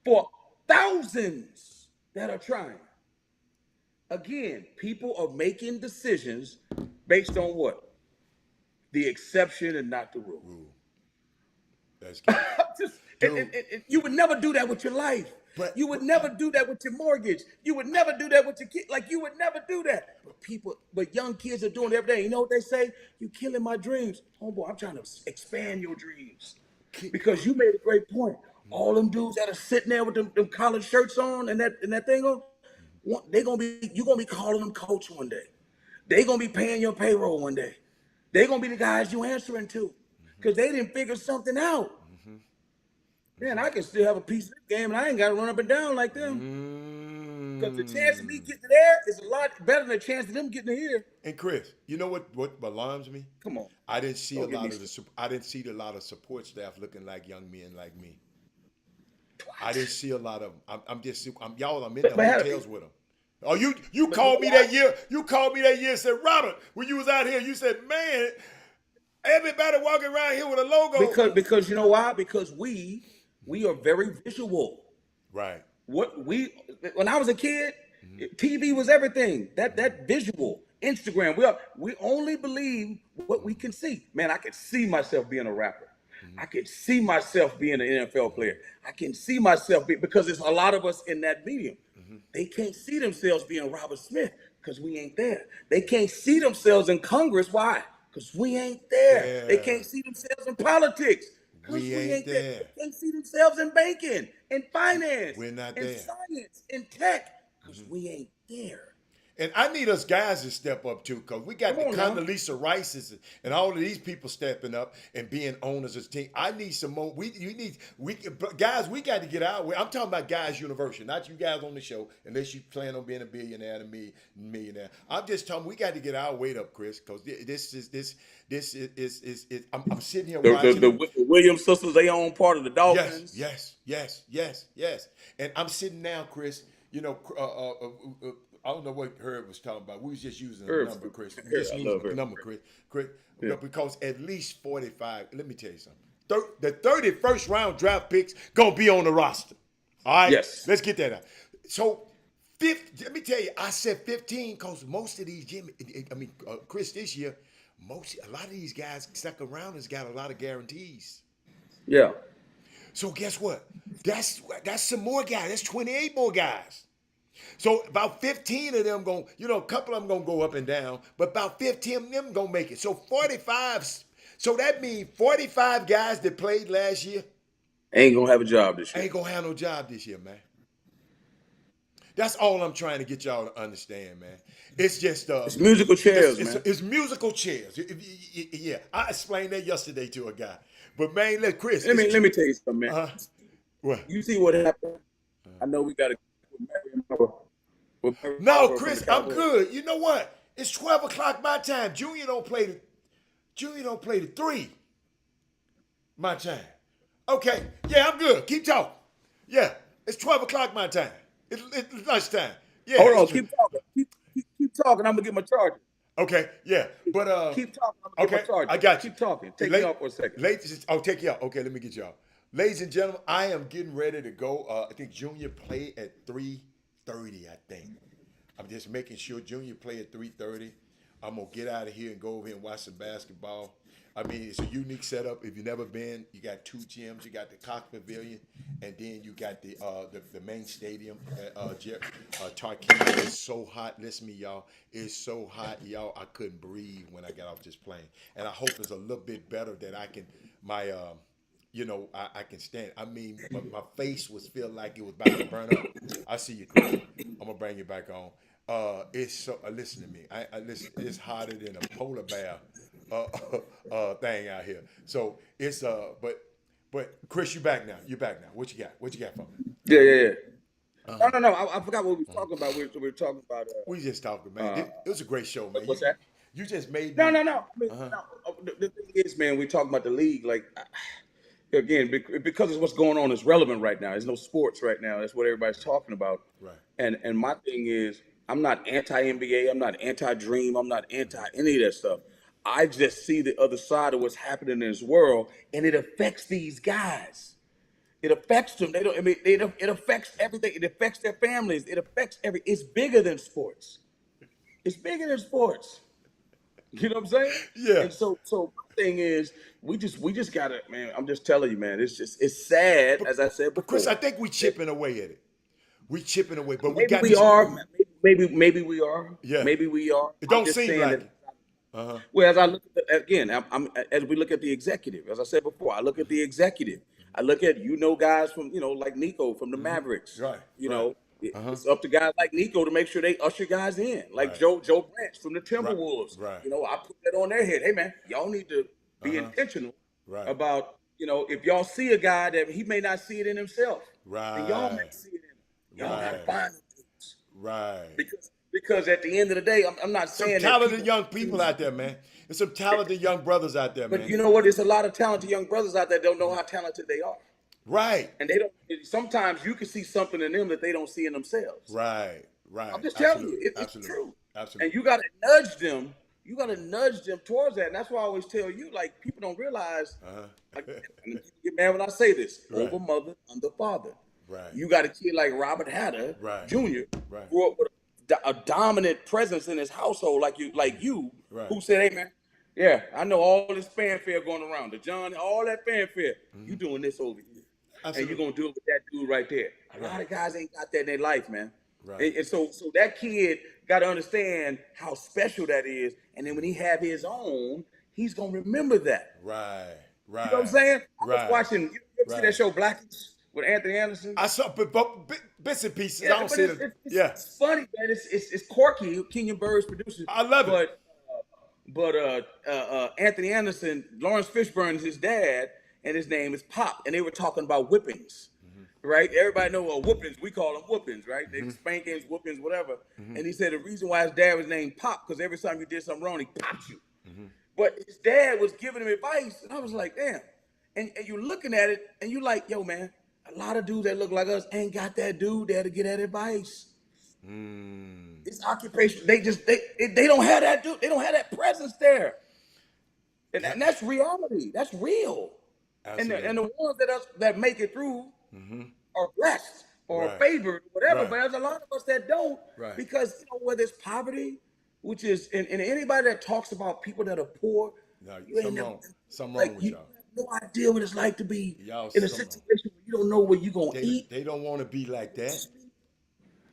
for thousands that are trying. Again, people are making decisions based on what? The exception and not the rule. That's good. And you would never do that with your life. But you would never do that with your mortgage. You would never do that with your kid. Like you would never do that. But young kids are doing it every day. You know what they say? You killing my dreams. Homeboy, I'm trying to expand your dreams. Because you made a great point. All them dudes that are sitting there with them collared shirts on and that thing on, you're gonna be calling them coach one day. They're gonna be paying your payroll one day. They're gonna be the guys you answering to. Because they didn't figure something out. Man, I can still have a piece of this game and I ain't got to run up and down like them. Because the chance of me getting there is a lot better than the chance of them getting here. And Chris, you know what alarms me? Come on. I didn't see a lot of support staff looking like young men like me. I didn't see a lot of them. I'm in the hotels with them. Oh, you called me that year. You called me that year and said, Robert, when you was out here, you said, man, everybody walking around here with a logo. Because you know why? Because we are very visual. Right. When I was a kid, TV was everything. That visual. Instagram. We only believe what we can see. Man, I could see myself being a rapper. I could see myself being an NFL player. I can see myself because there's a lot of us in that medium. They can't see themselves being Robert Smith because we ain't there. They can't see themselves in Congress. Why? Because we ain't there. Yeah. They can't see themselves in politics. We ain't there. They can't see themselves in banking, in finance, we're not in there. Science, in tech, because we ain't there. And I need us guys to step up too, because we got the Condoleezza Rices and all of these people stepping up and being owners of the team. I need some more. Guys, we got to get out. I'm talking about Guys University, not you guys on the show, unless you plan on being a billionaire and a millionaire. I'm just talking. We got to get our weight up, Chris, because this is. I'm sitting here watching the Williams sisters. They own part of the Dolphins. Yes. And I'm sitting down, Chris. You know, I don't know what Herb was talking about. We was just using a number, Chris. Chris. Yeah. Because at least 45. Let me tell you something. The 31st round draft picks gonna be on the roster. All right. Yes. Let's get that out. So Let me tell you, I said 15 because most of these Chris, this year, a lot of these guys stuck around has got a lot of guarantees. Yeah. So guess what? That's some more guys. That's 28 more guys. So about 15 of them a couple of them gonna go up and down, but about 15 of them gonna make it. So 45. So that means 45 guys that played last year Ain't gonna have a job this year. ain't gonna have no job this year, man. That's all I'm trying to get y'all to understand, man. It's just It's musical chairs, man. It's musical chairs. Yeah, I explained that yesterday to a guy. But man, Chris. Let me tell you something, man. What? You see what happened? I know we got to. No, Chris, I'm good. You know what? It's 12 o'clock my time. Junior don't play the 3. My time. Okay. Yeah, I'm good. Keep talking. Yeah, it's 12 o'clock my time. It's lunchtime. Yeah. Hold on. Keep talking. Keep talking. I'm gonna get my charger. Okay. Yeah. But keep talking. I'm gonna get my charger. I got you. Keep talking. Take me off for a second. Take you out. Okay, let me get you out. Ladies and gentlemen, I am getting ready to go. I think Junior play at 3:30. I think. I'm just making sure Junior play at 3:30. I'm gonna get out of here and go over here and watch some basketball. I mean, it's a unique setup. If you've never been, you got 2 gyms. You got the Cox Pavilion, and then you got the main stadium. Tarkey is so hot. Listen to me, y'all. It's so hot, y'all. I couldn't breathe when I got off this plane, and I hope it's a little bit better that I can I can stand. I mean, my face was feel like it was about to burn up. I see you, Chris. I'm gonna bring you back on. It's so. Listen to me. I listen. It's hotter than a polar bear. Thing out here. So it's but Chris, you back now. You're back now. What you got? What you got for me? Yeah. No. I forgot what we were talking about. We were talking about. We just talking, man. It was a great show, man. What's that? You just made me. No. I mean, the thing is, man, we talking about the league. Like again, because it's what's going on is relevant right now. There's no sports right now. That's what everybody's talking about. Right. And my thing is, I'm not anti-NBA. I'm not anti-Dream. I'm not anti any of that stuff. I just see the other side of what's happening in this world, and it affects these guys. It affects them. It affects everything. It affects their families. It affects It's bigger than sports. It's bigger than sports. You know what I'm saying? Yeah. And so my thing is, we just gotta, man. I'm just telling you, man. It's sad, as I said before. But Chris, I think we chipping away at it. We chipping away, but maybe we are. Maybe we are. Yeah. Maybe we are. It don't seem like it. Well, as I look at again, as we look at the executive, as I said before, I look at the executive. I look at guys from like Nico from the Mavericks. Right. It's up to guys like Nico to make sure they usher guys in, like Joe Branch from the Timberwolves. Right. I put that on their head. Hey man, y'all need to be intentional about if y'all see a guy that he may not see it in himself, then y'all may see it in him. Y'all gotta find it. Right. Because at the end of the day, I'm not saying some talented young people out there, man. There's some talented young brothers out there, man. But you know what? There's a lot of talented young brothers out there that don't know how talented they are. Right. And they don't. Sometimes you can see something in them that they don't see in themselves. Right. I'm just telling you, it's true. Absolutely. And you got to nudge them. You got to nudge them towards that. And that's why I always tell you, like, people don't realize. Like, and get mad when I say this. Right. Over mother, under father. Right. You got a kid like Robert Hatter Jr. Grew up with a dominant presence in his household, like you, who said, "Hey man, yeah, I know all this fanfare going around. The John, all that fanfare. You doing this over here, and you're gonna do it with that dude right there." A lot of guys ain't got that in their life, man. Right. And so that kid got to understand how special that is, and then when he have his own, he's gonna remember that. Right. You know what I'm saying? I was watching. You ever see that show Blackies with Anthony Anderson? I saw bits and pieces. I don't see it. It's funny, man. It's quirky. Kenyon Burris produced. I love it. But Anthony Anderson, Lawrence Fishburne is his dad, and his name is Pop, and they were talking about whippings, right? Everybody know whoopings. We call them whoopings, right? They spankings, whoopings, whatever. And he said the reason why his dad was named Pop because every time you did something wrong, he popped you. But his dad was giving him advice, and I was like, damn. And you're looking at it, and you're like, yo, man, a lot of dudes that look like us ain't got that dude there to get that advice. It's occupation. They don't have that dude. They don't have that presence there. And that's reality. That's real. And the ones that make it through are blessed. or Right. favored, whatever. Right. But there's a lot of us that don't, Right. because whether it's poverty, which is, and anybody that talks about people that are poor, No, you ain't something never, wrong. Something wrong like, with you y'all. have no idea what it's like to be Y'all in a something wrong. situation where you don't know what you're gonna They eat. they don't want to be like that.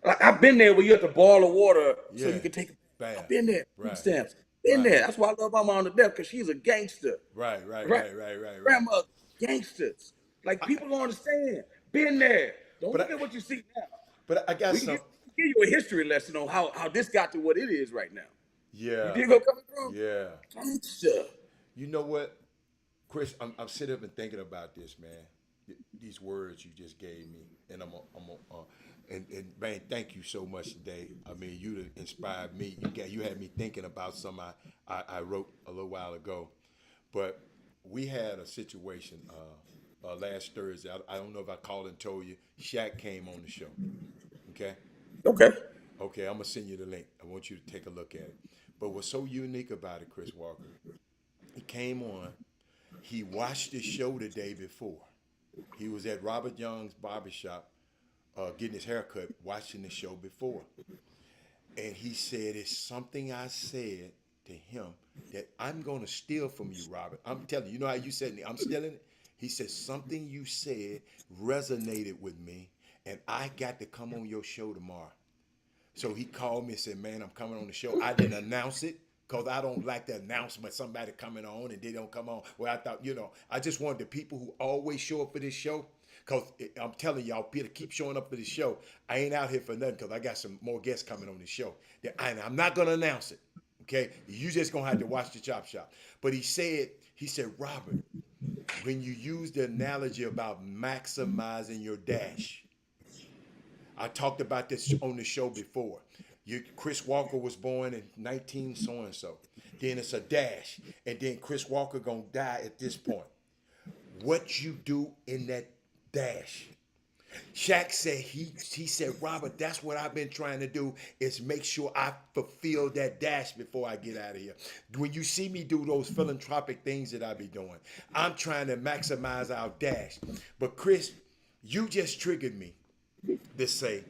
Like, I've been there where you have to boil the water so Yeah. you can take a bath. I've Bad. been there. Food Right. stamps. Been Right. there. That's why I love my mom to death, because she's a gangster. Right. Right. Right? Right. Right. Right. Right. Grandmother, gangsters. Like, people don't understand. Been there. Don't But look I- at what you see now. But I got We can some. give you a history lesson on how this got to what it is right now. Yeah. You dig where I'm coming from? Yeah. Gangster. You know what, Chris? I'm sitting up and thinking about this, man. These words you just gave me, and and man, thank you so much today. I mean, you inspired me. You had me thinking about something I wrote a little while ago. But we had a situation last Thursday. I don't know if I called and told you. Shaq came on the show. Okay. Okay. Okay, I'm gonna send you the link. I want you to take a look at it. But what's so unique about it, Chris Walker? He came on. He watched the show the day before. He was at Robert Young's barbershop, getting his haircut, watching the show before. And he said, it's something I said to him that I'm going to steal from you, Robert. I'm telling you, you know how you said, I'm stealing it? He said, something you said resonated with me, and I got to come on your show tomorrow. So he called me and said, man, I'm coming on the show. I didn't announce it because I don't like the announcement, somebody coming on and they don't come on. Well, I thought, I just wanted the people who always show up for this show, because I'm telling y'all, Peter, keep showing up for this show. I ain't out here for nothing, because I got some more guests coming on this show. And I'm not going to announce it, okay? You just going to have to watch the chop shop. But he said, Robert, when you use the analogy about maximizing your dash, I talked about this on the show before. Chris Walker was born in 19 so and so. Then it's a dash, and then Chris Walker gonna die at this point. What you do in that dash? Shaq said he said, Robert, that's what I've been trying to do, is make sure I fulfill that dash before I get out of here. When you see me do those philanthropic things that I be doing, I'm trying to maximize our dash. But Chris, you just triggered me to say,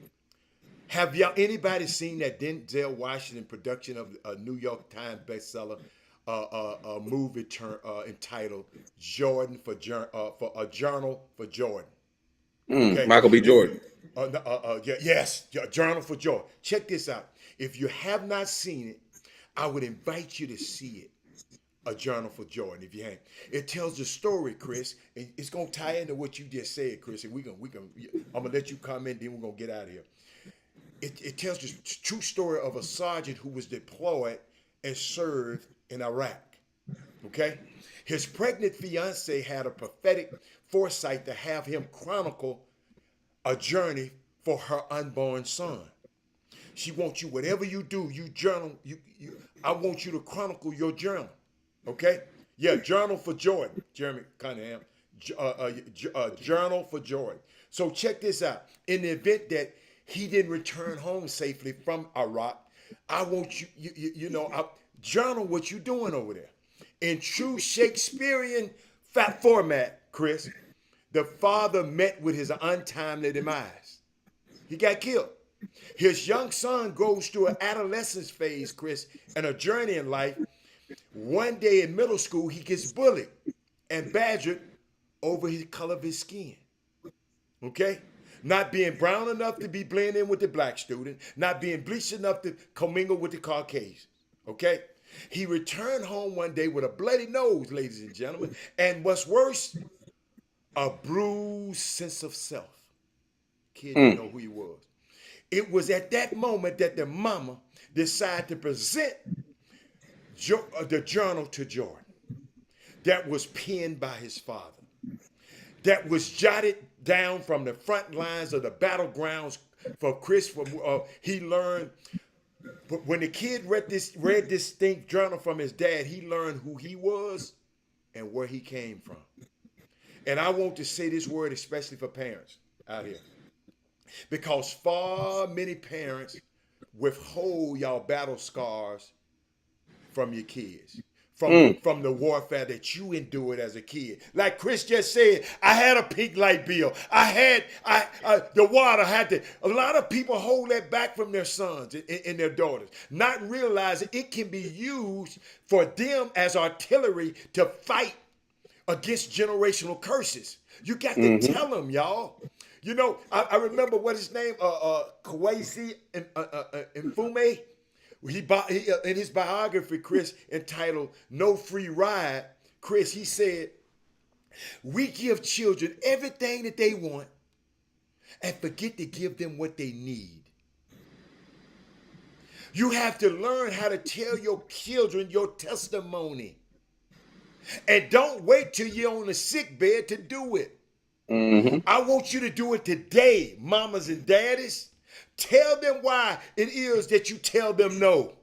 have y'all anybody seen that Denzel Washington production of a New York Times bestseller, a movie entitled "Jordan for a Journal for Jordan"? Okay. Michael B. Jordan. Yes, Journal for Jordan. Check this out. If you have not seen it, I would invite you to see it. A Journal for Jordan, if you ain't. It tells the story, Chris, and it's gonna tie into what you just said, Chris. And I'm gonna let you comment, then we're gonna get out of here. It tells the true story of a sergeant who was deployed and served in Iraq. Okay, his pregnant fiance had a prophetic foresight to have him chronicle a journey for her unborn son. She wants you, whatever you do, you journal. I want you to chronicle your journal. Okay? Yeah, Journal for Jordan. Jeremy Cunningham. Journal for Jordan. So check this out. In the event that he didn't return home safely from Iraq, I want you, journal what you're doing over there. In true Shakespearean format, Chris, the father met with his untimely demise. He got killed. His young son goes through an adolescence phase, Chris, and a journey in life. One day in middle school, he gets bullied and badgered over his color of his skin. Okay? Not being brown enough to be blend in with the black student, not being bleached enough to commingle with the Caucasian. Okay? He returned home one day with a bloody nose, ladies and gentlemen, and what's worse, a bruised sense of self. Kid didn't know who he was. It was at that moment that the mama decided to present the journal to Jordan that was penned by his father, that was jotted down from the front lines of the battlegrounds for Chris. He learned, when the kid read this thing journal from his dad, he learned who he was and where he came from. And I want to say this word especially for parents out here, because far many parents withhold y'all battle scars from your kids. from the warfare that you endured as a kid. Like Chris just said, I had a pink light bill. The water had to. A lot of people hold that back from their sons and their daughters, not realizing it can be used for them as artillery to fight against generational curses. You got to tell them, y'all. You know, I remember what his name, Kwesi Mfume. He in his biography, Chris, entitled "No Free Ride," Chris, he said, "We give children everything that they want and forget to give them what they need." You have to learn how to tell your children your testimony. And don't wait till you're on the sick bed to do it. I want you to do it today, mamas and daddies. Tell them why it is that you tell them no.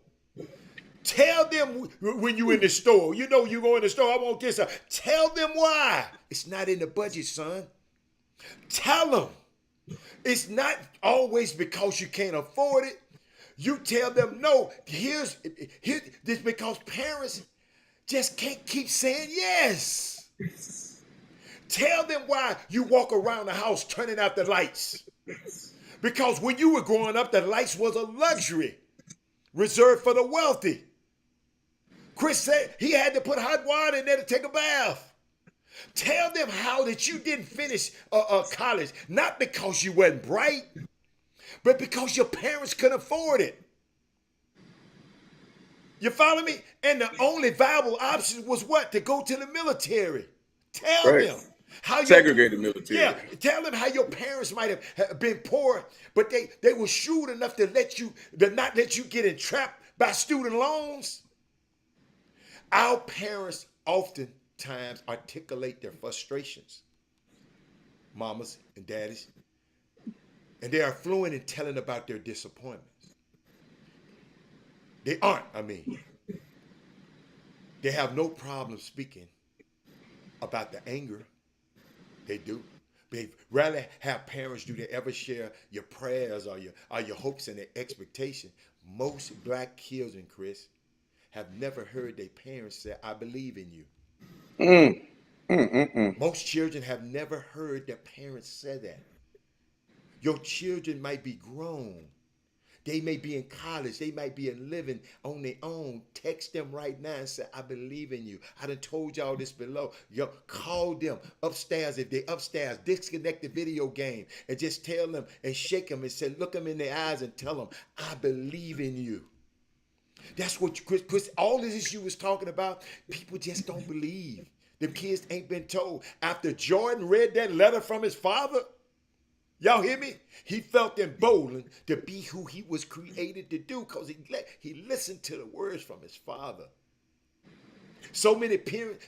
Tell them when you're in the store. You know you go in the store, I want this. Tell them why. It's not in the budget, son. Tell them. It's not always because you can't afford it. You tell them no. Here's this because parents just can't keep saying yes. Tell them why you walk around the house turning out the lights. Because when you were growing up, the lights was a luxury reserved for the wealthy. Chris said he had to put hot water in there to take a bath. Tell them how that you didn't finish college, not because you weren't bright, but because your parents couldn't afford it. You follow me? And the only viable option was what? To go to the military. Tell them. How segregated military. Yeah, tell them how your parents might have been poor, but they were shrewd enough to not let you get entrapped by student loans. Our parents oftentimes articulate their frustrations, mamas and daddies, and they are fluent in telling about their disappointments. They aren't, they have no problem speaking about the anger. They do. They'd rather have parents do they ever share your prayers or your hopes and their expectation. Most black children, Chris, have never heard their parents say, "I believe in you." Most children have never heard their parents say that. Your children might be grown. They may be in college. They might be living on their own. Text them right now and say, "I believe in you." I done told y'all this below. Yo, call them upstairs. If they upstairs, disconnect the video game and just tell them and shake them and say, look them in their eyes and tell them, "I believe in you." That's what Chris, all of this you was talking about, people just don't believe. The kids ain't been told. After Jordan read that letter from his father, y'all hear me? He felt emboldened to be who he was created to do because he listened to the words from his father. So many parents,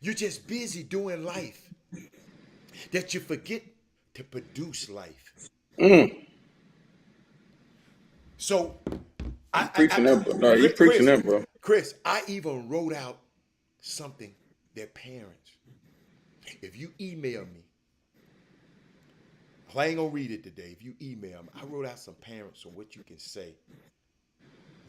you're just busy doing life that you forget to produce life. So you're preaching that, bro. Chris, I even wrote out something that parents, if you email me, I ain't gonna read it today. If you email me, I wrote out some parents on what you can say,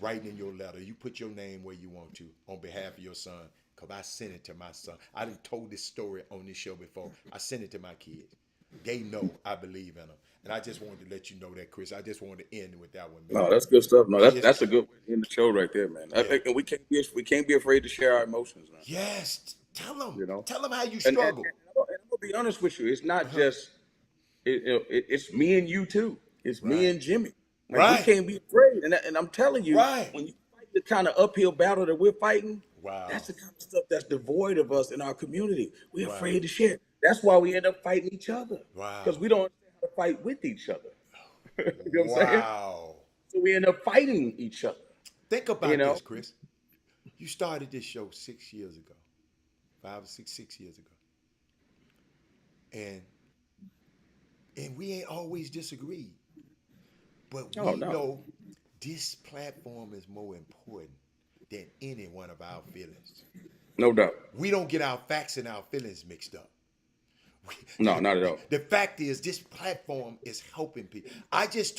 writing in your letter. You put your name where you want to on behalf of your son, because I sent it to my son. I done told this story on this show before. I sent it to my kids. They know I believe in them. And I just wanted to let you know that, Chris. I just wanted to end with that one. Man. No, that's good stuff. No, that's a good way to end the show right there, man. Yeah. And we can't be afraid to share our emotions, man. Yes, tell them. You know? Tell them how you struggle. And I'm gonna be honest with you. It's not just it's me and you too. It's me and Jimmy. Like, we can't be afraid. And I'm telling you, when you fight the kind of uphill battle that we're fighting, that's the kind of stuff that's devoid of us in our community. We're afraid to share. That's why we end up fighting each other. Because we don't understand how to fight with each other. You know what I'm saying? So we end up fighting each other. Think about this, Chris. You started this show 6 years ago. 5 or 6 years ago. And we ain't always disagreed. But we know this platform is more important than any one of our feelings. No doubt. We don't get our facts and our feelings mixed up. No, not at all. The fact is, this platform is helping people. I just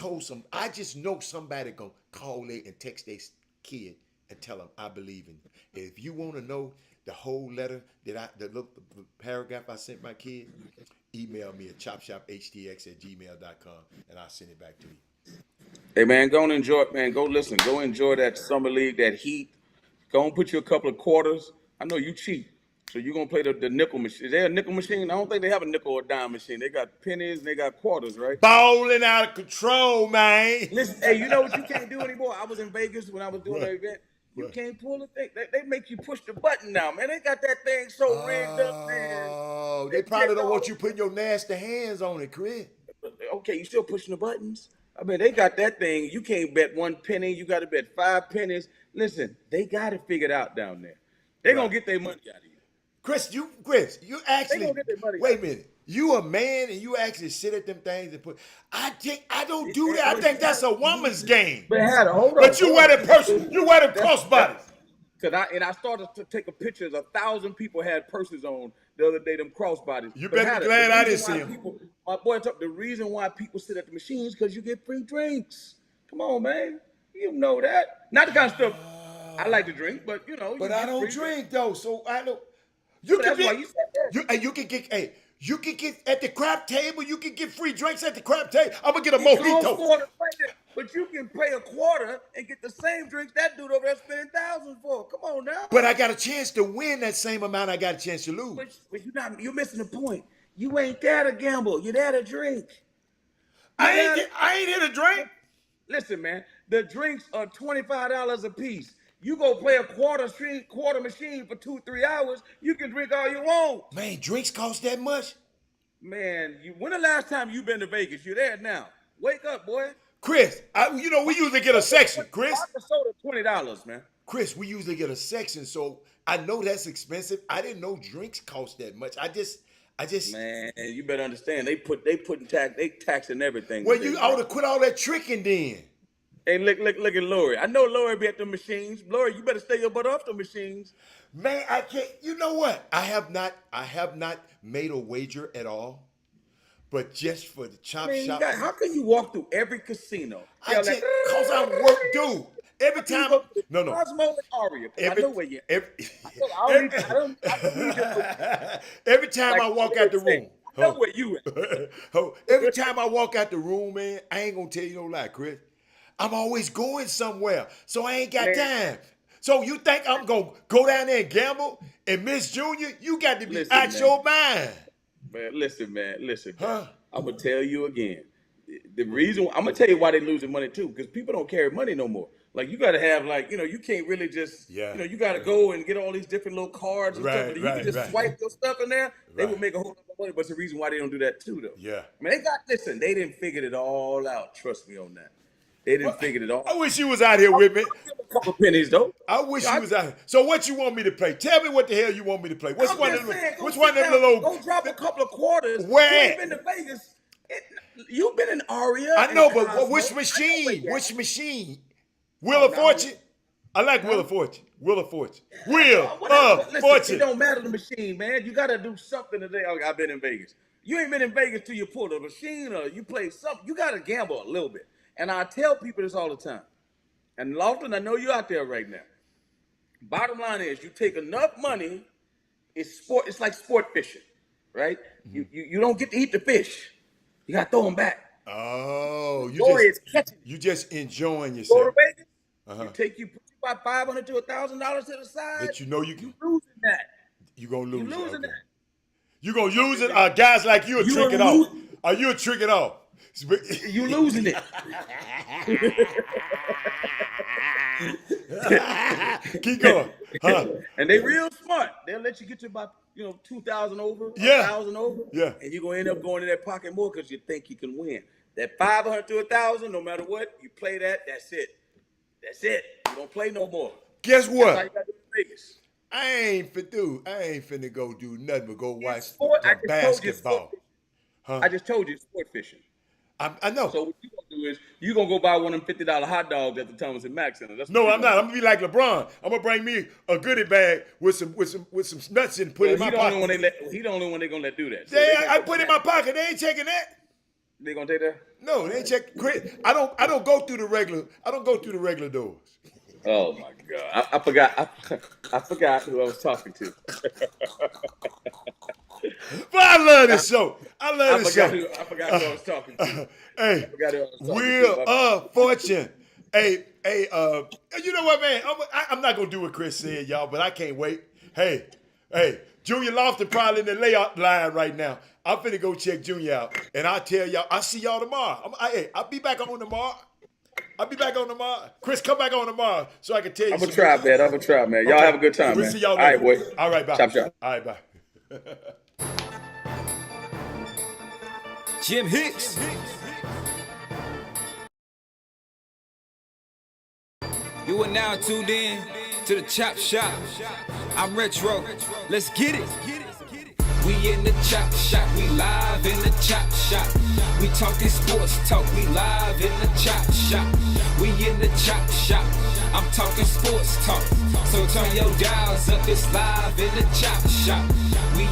know somebody gonna call it and text their kid and tell them I believe in you. If you want to know the whole letter the paragraph I sent my kid, email me at chopshophtx@gmail.com and I'll send it back to you. Hey man, go and enjoy it, man. Go listen. Go enjoy that summer league, that heat. Go and put you a couple of quarters. I know you cheap, so you're gonna play the nickel machine. Is there a nickel machine? I don't think they have a nickel or dime machine. They got pennies and they got quarters, right? Balling out of control, man. Listen, hey, you know what you can't do anymore? I was in Vegas when I was doing What? the event. You What? can't pull the thing. They make you push the button now, man. They got that thing so rigged up, man. Oh, they probably don't want you putting your nasty hands on it, Chris. Okay, you still pushing the buttons? I mean, they got that thing. You can't bet 1 penny. You got to bet 5 pennies. Listen, they got it figured out down there. They're going to get their money out of you. Chris, you actually gonna get their money wait out. a minute. You a man and you actually sit at them things and put. I don't do that. I think that's a woman's game. But hold on. But you wear them crossbodies. I started to take a picture. 1,000 people had purses on the other day, them crossbodies. You But better be Hatter, glad the I reason didn't see why 'em. My boy, the reason why people sit at the machines because you get free drinks. Come on, man. You know that. Not the kind of stuff I like to drink, but you know. But you I get don't free drink though, so I don't. You But can that's why get you said that. you can get at the crap table. You can get free drinks at the crap table. I'm gonna get a It costs mojito. more to play it, but you can pay a quarter and get the same drinks that dude over there spending thousands for. Come on now. But I got a chance to win that same amount I got a chance to lose. But you're missing the point. You ain't there to gamble. You're there to drink. I ain't here to drink. Listen, man. The drinks are $25 a piece. You go play a quarter machine for 2-3 hours. You can drink all you want. Man, drinks cost that much? Man, when the last time you been to Vegas? You're there now. Wake up, boy. Chris, we usually get a section, Chris. Vodka soda, $20, man. Chris, we usually get a section, so I know that's expensive. I didn't know drinks cost that much. I just Man, you better understand. They taxing everything. Well, you ought to quit all that tricking then. Hey, look at Lori. I know Lori be at the machines. Lori, you better stay your butt off the machines. Man, I can't. You know what? I have not made a wager at all, but just for the chop Man, shop. how can you walk through every casino? Cause I work, dude. Every time. No. Cosmo and Aria. I know where you. Every time I walk out the room. I know where you at. Every time I walk out the room, man, I ain't gonna tell you no lie, Chris. I'm always going somewhere, so I ain't got time. So you think I'm gonna go down there and gamble and miss Junior? You got to be out your mind. Man, listen. Huh? I'm gonna tell you again. The reason I'm gonna tell you why they losing money too, because people don't carry money no more. Like you gotta have you can't really just you gotta go and get all these different little cards and stuff. But you can just swipe your stuff in there, they would make a whole lot of money. But it's the reason why they don't do that too, though. Yeah. I mean, they didn't figure it all out. Trust me on that. They didn't figure it all. I wish you was out here with me. Give a couple pennies though. I wish you was out here. So what you want me to play? Tell me what the hell you want me to play. Which one of them little? Go drop a couple of quarters. Where? You ain't been to Vegas. You've been in Aria. I know, and but Cosmo. which machine? Which machine? Wheel of no. Fortune? I like Wheel of Fortune. Wheel of Fortune. Wheel of Listen, Fortune. it don't matter the machine, man. You got to do something today. Oh, I've been in Vegas. You ain't been in Vegas till you pull a machine or you play something. You got to gamble a little bit. And I tell people this all the time. And Lofton, I know you're out there right now. Bottom line is, you take enough money. It's sport. It's like sport fishing, right? Mm-hmm. You don't get to eat the fish. You got to throw them back. Oh, you just enjoying yourself. Go to Vegas. You put about $500 to $1,000 to the side. That you know you can. You losing that. You gonna lose. You losing that. that. You gonna lose it? Guys like you are tricking off. Are you a tricking off? You losing it. Keep going. Huh? And they real smart. They'll let you get to about 2,000 over, 1,000 over. Yeah. And you're gonna end up going in that pocket more because you think you can win. That 500 to 1,000, no matter what, you play that, that's it. That's it. You don't play no more. Guess what? That's how you got to do Vegas. I ain't finna go do nothing but go watch basketball. I just told you sport fishing. I know. So what you gonna do is you gonna go buy one of them $50 hot dogs at the Thomas and Mack Center. No, I'm not. I'm gonna be like LeBron. I'm gonna bring me a goodie bag with some nuts and put it in my pocket. He the only one they gonna let do that. So I put it in my pocket. They ain't checking that. They gonna take that? No, they ain't checking. I don't go through the regular. I don't go through the regular doors. Oh my God, I forgot. I forgot who I was talking to. But I love this show. I love this show. I forgot who I was talking to. Hey, I forgot who I was talking Wheel to. of Fortune. Hey, you know what, man? I'm not gonna do what Chris said, y'all, but I can't wait. Hey, Junior Lofton probably in the layout line right now. I'm finna go check Junior out, and I'll tell y'all. I'll see y'all tomorrow. I'll be back on tomorrow. Chris, come back on tomorrow so I can tell you. I'm gonna try, man. Y'all have a good time, We'll man. see y'all All later. right, boy. All right, bye. Chop, chop. All right, bye. Jim Hicks. You are now tuned in to the Chop Shop. I'm Retro. Let's get it. We in the Chop Shop. We live in the Chop Shop. We talking sports talk. We live in the Chop Shop. We in the Chop Shop. I'm talking sports talk. So turn your dials up. It's live in the Chop Shop.